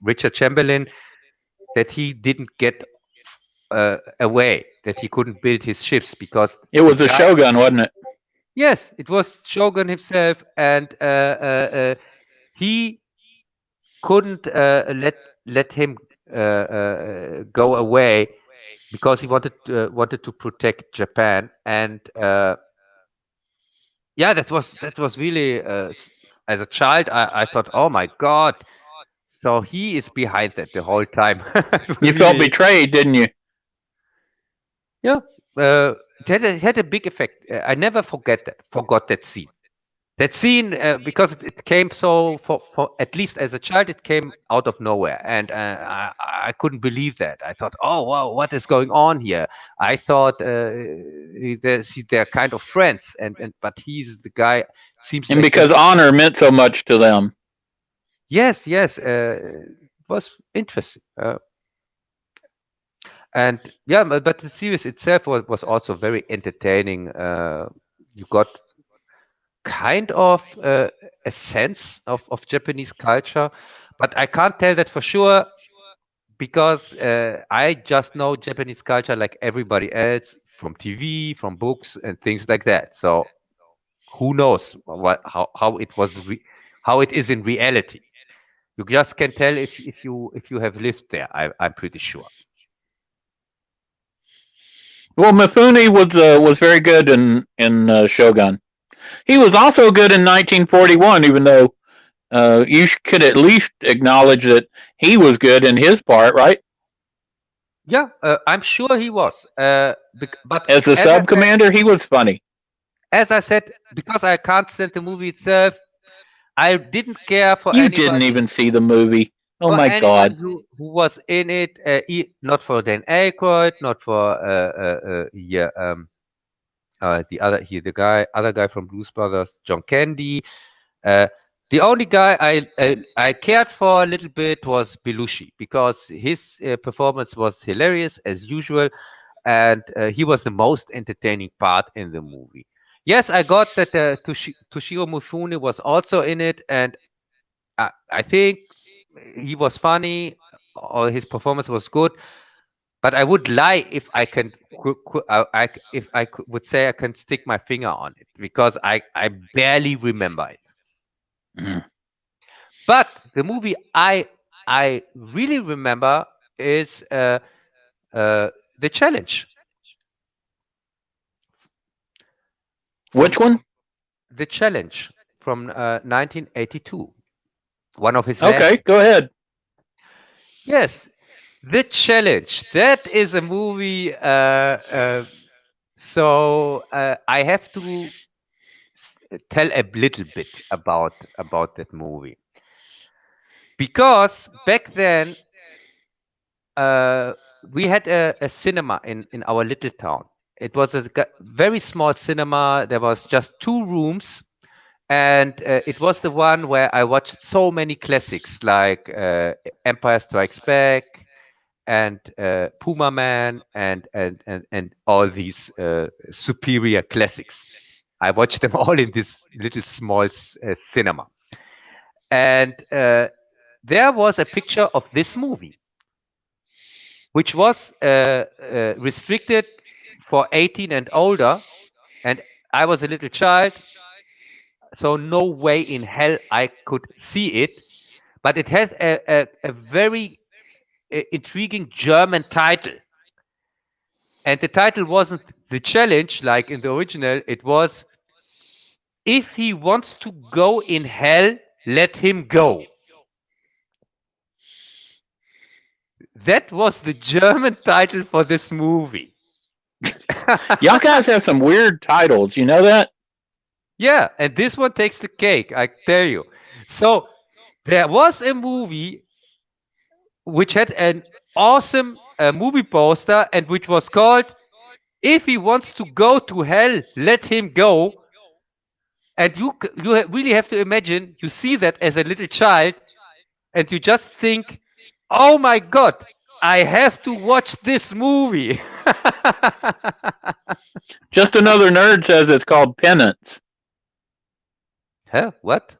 Richard Chamberlain, that he didn't get away, that he couldn't build his ships because It the was a guy. Shogun, wasn't it? Yes, it was Shogun himself, and he couldn't let him go away because he wanted to protect Japan. And yeah, that was really as a child I thought, oh my god, so he is behind that the whole time. It was You felt really, betrayed, didn't you? yeah, it had a big effect. I never forgot that scene. that scene, because it came so for at least as a child, it came out of nowhere, and I couldn't believe that. I thought, oh wow, what is going on here? I thought they're kind of friends, and but he's the guy. Seems And like because he's honor meant so much to them. yes, yes. It was interesting. And yeah, but the series itself was also very entertaining. You got kind of a sense of Japanese culture, but I can't tell that for sure because I just know Japanese culture like everybody else from TV, from books, and things like that. So who knows how it was how it is in reality? You just can tell if you have lived there. I'm pretty sure. Well, Mifune was very good in Shogun. He was also good in 1941, even though you could at least acknowledge that he was good in his part, right? Yeah, I'm sure he was. But As the sub commander, he was funny. as I said, because I can't stand the movie itself, I didn't care for You didn't anybody even see the movie. Oh my God. who was in it. Not for Dan Aykroyd, not for the other guy from Blues Brothers, John Candy. Uh, the only guy I cared for a little bit was Belushi because his performance was hilarious as usual, and he was the most entertaining part in the movie. Yes, I got that Toshirō Mifune was also in it, and I think he was funny or his performance was good. But I would lie if I can, if I would say I can stick my finger on it because I barely remember it. Mhm. But the movie I really remember is The Challenge. Which one? The Challenge from 1982. One of his last. Okay, go ahead. Yes, The Challenge. That is a movie. So I have to tell a little bit about that movie because back then we had a cinema in our little town. It was a very small cinema. There was just 2 rooms, and it was the one where I watched so many classics like Empire Strikes Back and Puma Man and all these superior classics. I watched them all in this little small cinema, and there was a picture of this movie, which was restricted for 18 and older, and I was a little child, so no way in hell I could see it. But it has a very intriguing German title. And the title wasn't The Challenge like in the original, it was If He Wants to Go in Hell, Let Him Go. That was the German title for this movie. Y'all guys have some weird titles. You know that? Yeah, and this one takes the cake, I tell you. So there was a movie which had an awesome movie poster and which was called If He Wants to Go to Hell, Let Him Go. And you really have to imagine you see that as a little child and you just think, oh my God, I have to watch this movie. Just another nerd says it's called Penance. Huh? What?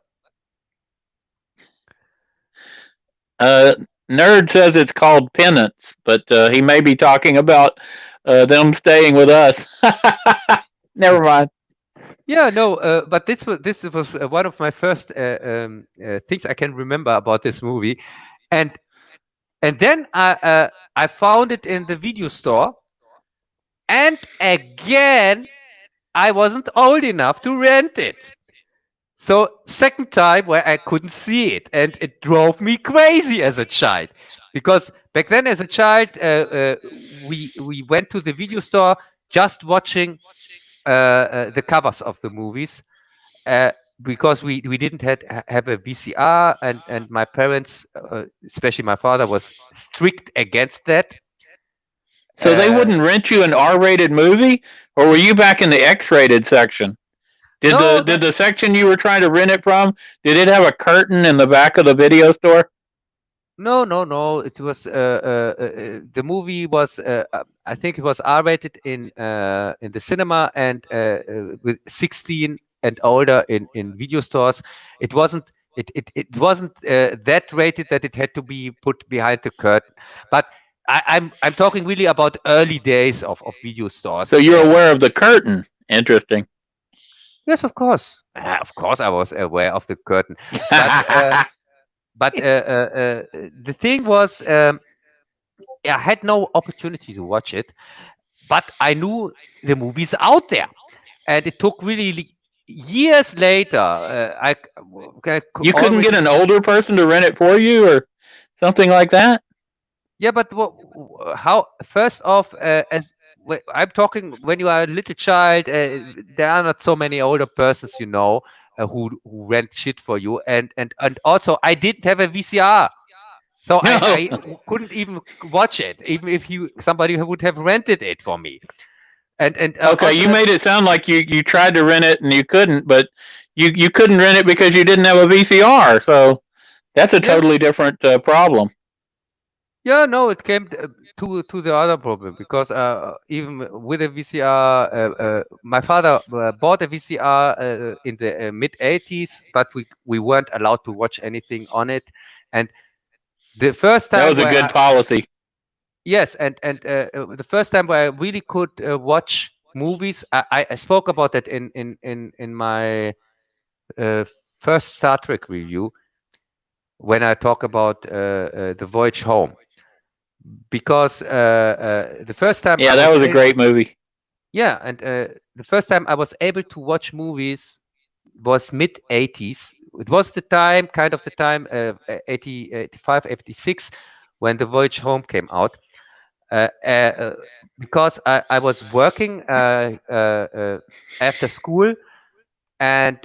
Nerd says it's called Penance, but he may be talking about them staying with us. Never mind. Yeah, no, but this was one of my first things I can remember about this movie, and then I found it in the video store, and again I wasn't old enough to rent it. So second time where I couldn't see it, and it drove me crazy as a child, because back then as a child we went to the video store just watching the covers of the movies. because we didn't have a VCR, and my parents, especially my father, was strict against that. So they wouldn't rent you an R-rated movie, or were you back in the X-rated section? Did No, the section you were trying to rent it from, did it have a curtain in the back of the video store? no. It was the movie was I think it was R-rated in the cinema, and with 16 and older in video stores. It wasn't that rated that it had to be put behind the curtain. But I'm talking really about early days of video stores. So you're aware of the curtain. Interesting. Yes, of course. Of course, I was aware of the curtain. But the thing was, I had no opportunity to watch it, but I knew the movies out there, and it took really years later. You couldn't get an older person to rent it for you, or something like that? Yeah, but how? First off, I'm talking when you are a little child, there are not so many older persons, who rent shit for you, and also I didn't have a VCR. So I couldn't even watch it, even if somebody would have rented it for me. And okay, you made it sound like you tried to rent it and you couldn't, but you couldn't rent it because you didn't have a VCR. So that's a totally different problem. Yeah, no, it came to the other problem, because even with a VCR, my father bought a VCR in the mid 80s, but we weren't allowed to watch anything on it. And the first time that was a good policy. Yes, and the first time where I really could watch movies, I spoke about that in my first Star Trek review, when I talk about the Voyage Home, because the first time that was a great movie. Yeah, and the first time I was able to watch movies was mid 80s. It was the time, kind of the time, 80, 85, 86, when the Voyage Home came out. Because I was working after school, and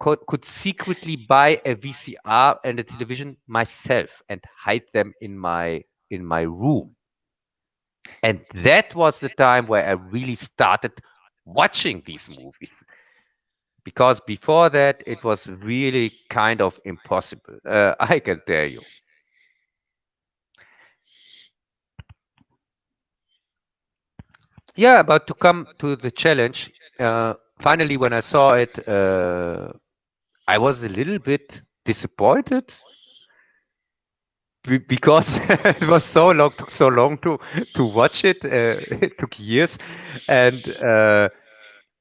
could secretly buy a VCR and a television myself and hide them in my room. And that was the time where I really started watching these movies. Because before that, it was really kind of impossible. I can tell you. Yeah, but to come to the challenge, finally, when I saw it, I was a little bit disappointed, because it was took so long to watch it. It took years, and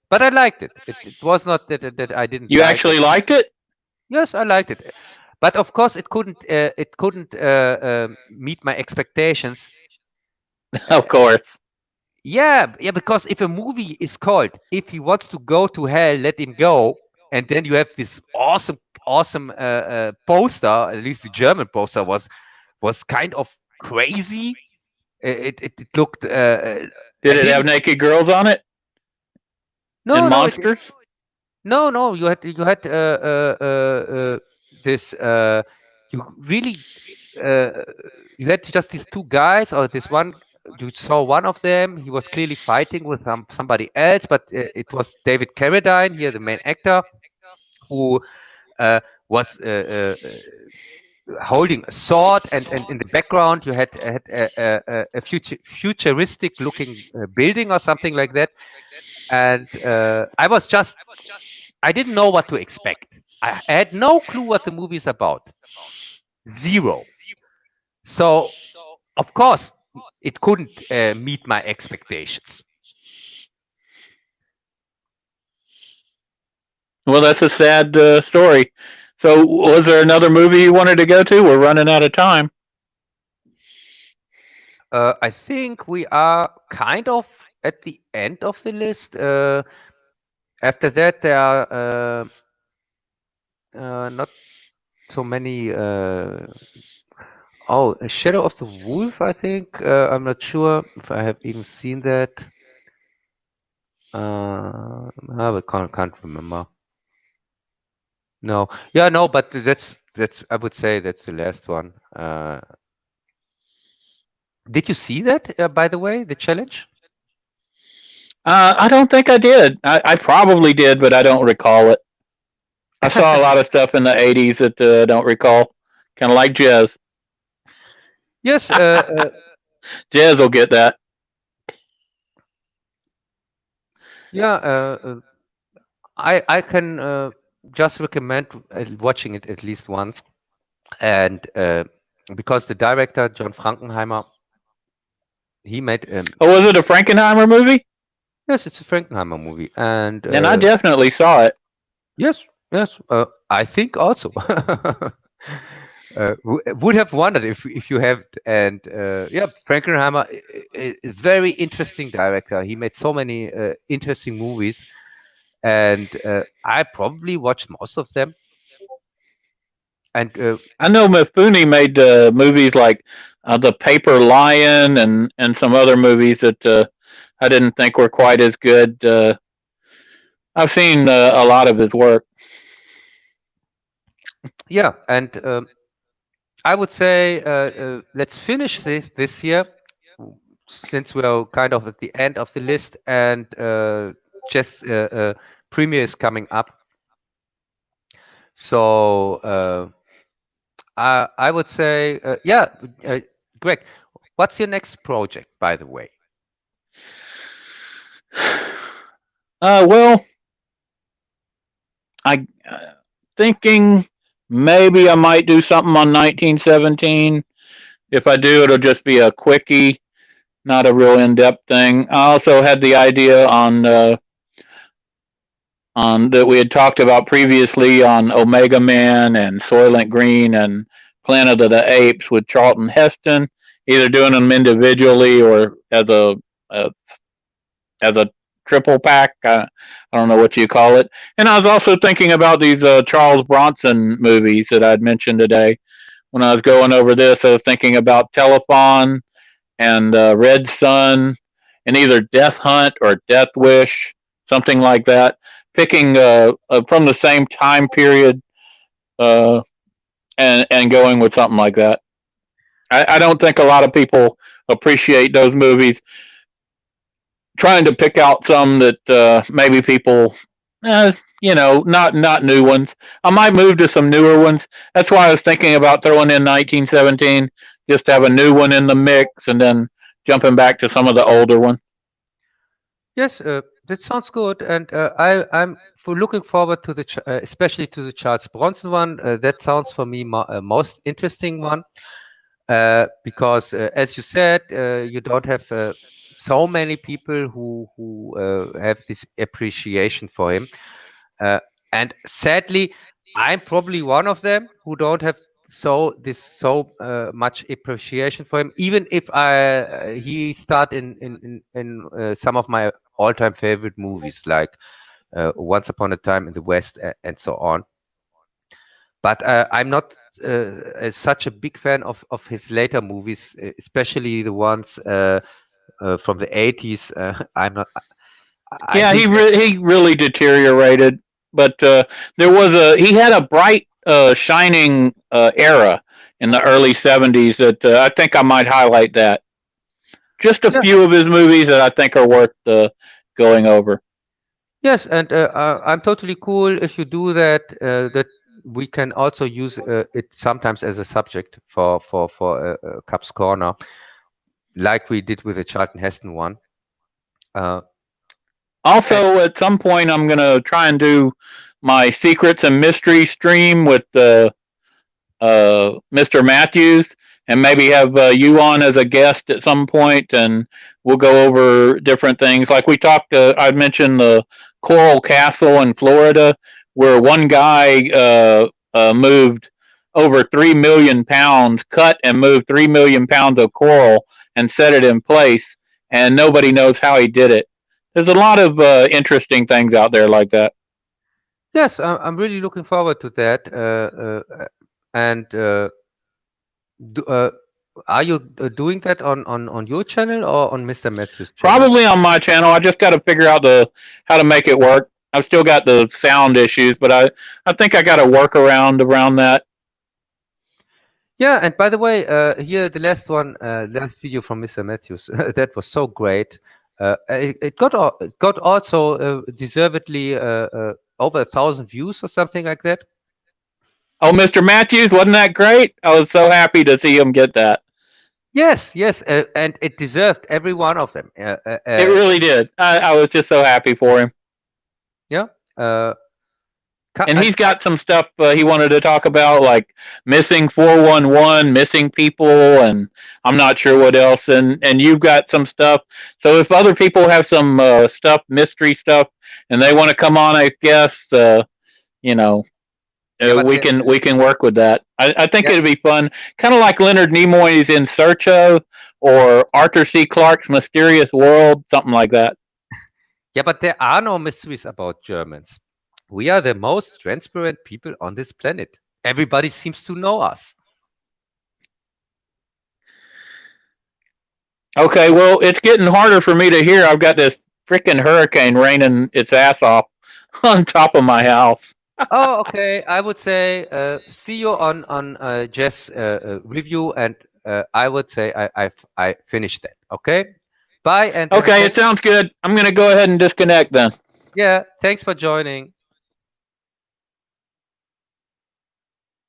but I liked it. It was not that I didn't. You actually liked it? Yes, I liked it, but of course it couldn't meet my expectations. Of course. Yeah, because if a movie is called "If He Wants to Go to Hell, Let Him Go," and then you have this awesome poster, at least the German poster was kind of crazy. It looked. Did it have naked girls on it? No, and monsters? No. You had this. You really. You had just these two guys, or this one. You saw one of them. He was clearly fighting with somebody else, but it was David Carradine here, the main actor, who was holding a sword, and in the background you had a futuristic looking building or something like that. And I didn't know what to expect. I had no clue what the movie is about. Zero. So, of course, it couldn't meet my expectations. Well, that's a sad story. So, was there another movie you wanted to go to? We're running out of time. I think we are kind of at the end of the list. After that, there are not so many. A Shadow of the Wolf, I think. I'm not sure if I have even seen that. I can't remember. No. Yeah, no, but that's I would say that's the last one. Did you see that, by the way, the challenge? I don't think I did. I probably did, but I don't recall it. I saw a lot of stuff in the '80s that I don't recall. Kind of like Jez. Yes, Jez will get that. yeah, I can just recommend watching it at least once, and because the director John Frankenheimer, he made Oh, was it a Frankenheimer movie? yes, it's a Frankenheimer movie, and Then I definitely saw it. yes, yes, I think also. Would have wondered if you have, and yeah, Frankenheimer is very interesting director. He made so many interesting movies, and I probably watched most of them. And I know Mifune made movies like The Paper Lion and some other movies that I didn't think were quite as good. I've seen a lot of his work. yeah, and I would say let's finish this year, since we are kind of at the end of the list, and just premiere is coming up. So I would say, yeah, Greg, what's your next project, by the way? Well, I thinking maybe I might do something on 1917. If I do, it'll just be a quickie, not a real in-depth thing. I also had the idea on that we had talked about previously on Omega Man and Soylent Green and Planet of the Apes with Charlton Heston, either doing them individually or as as a triple pack. I don't know what you call it. And I was also thinking about these Charles Bronson movies that I'd mentioned today. When I was going over this, I was thinking about Telephone and Red Sun, and either Death Hunt or Death Wish, something like that. Picking from the same time period uh, and going with something like that. I don't think a lot of people appreciate those movies. Trying to pick out some that maybe people, not new ones. I might move to some newer ones. That's why I was thinking about throwing in 1917, just to have a new one in the mix, and then jumping back to some of the older ones. Yes, that sounds good, and I'm looking forward to especially to the Charles Bronson one. That sounds for me most interesting one, because as you said, you don't have so many people who have this appreciation for him, and sadly, I'm probably one of them who don't have so much appreciation for him. Even if he starred in some of my all-time favorite movies, like Once Upon a Time in the West, and so on. But I'm not such a big fan of his later movies, especially the ones from the 80s. I'm not. I Yeah, think he really deteriorated, but he had a bright, shining era in the early '70s that I think I might highlight that. Just a yeah, few of his movies that I think are worth going over. yes, and I'm totally cool if you do that. That we can also use it sometimes as a subject for Cups Corner, like we did with the Charlton Heston one. Uh, and Also, at some point, I'm gonna try and do my secrets and mystery stream with Mr. Matthews, and maybe have you on as a guest at some point, and we'll go over different things. Like we talked, I mentioned the Coral Castle in Florida, where one guy moved over 3 million pounds, cut and moved 3 million pounds of coral, and set it in place, and nobody knows how he did it. There's a lot of interesting things out there like that. yes, I'm really looking forward to that. And do, are you doing that on your channel or on Mr. Matthews' channel? Probably on my channel. I just got to figure out how to make it work. I've still got the sound issues, but I think I got a workaround around that. Yeah, and by the way, here the last one, last video from Mr. Matthews, that was so great. It got also deservedly over 1,000 views or something like that. Oh, Mr. Matthews, wasn't that great? I was so happy to see him get that. Yes, and it deserved every one of them. It really did. I was just so happy for him. Yeah. And he's got some stuff he wanted to talk about, like missing 411, missing people, and I'm not sure what else. And you've got some stuff. So if other people have some stuff, mystery stuff, and they want to come on, I guess, you know, we can work with that. I think it'd be fun, kind of like Leonard Nimoy's In Search Of, or Arthur C. Clarke's Mysterious World, something like that. Yeah, but there are no mysteries about Germans. We are the most transparent people on this planet. Everybody seems to know us. Okay, well, it's getting harder for me to hear. I've got this freaking hurricane raining its ass off on top of my house. Oh, okay. I would say see you on Jess review, and I would say I finished that. Okay. Bye. And okay, it sounds good. I'm gonna go ahead and disconnect then. Yeah. Thanks for joining.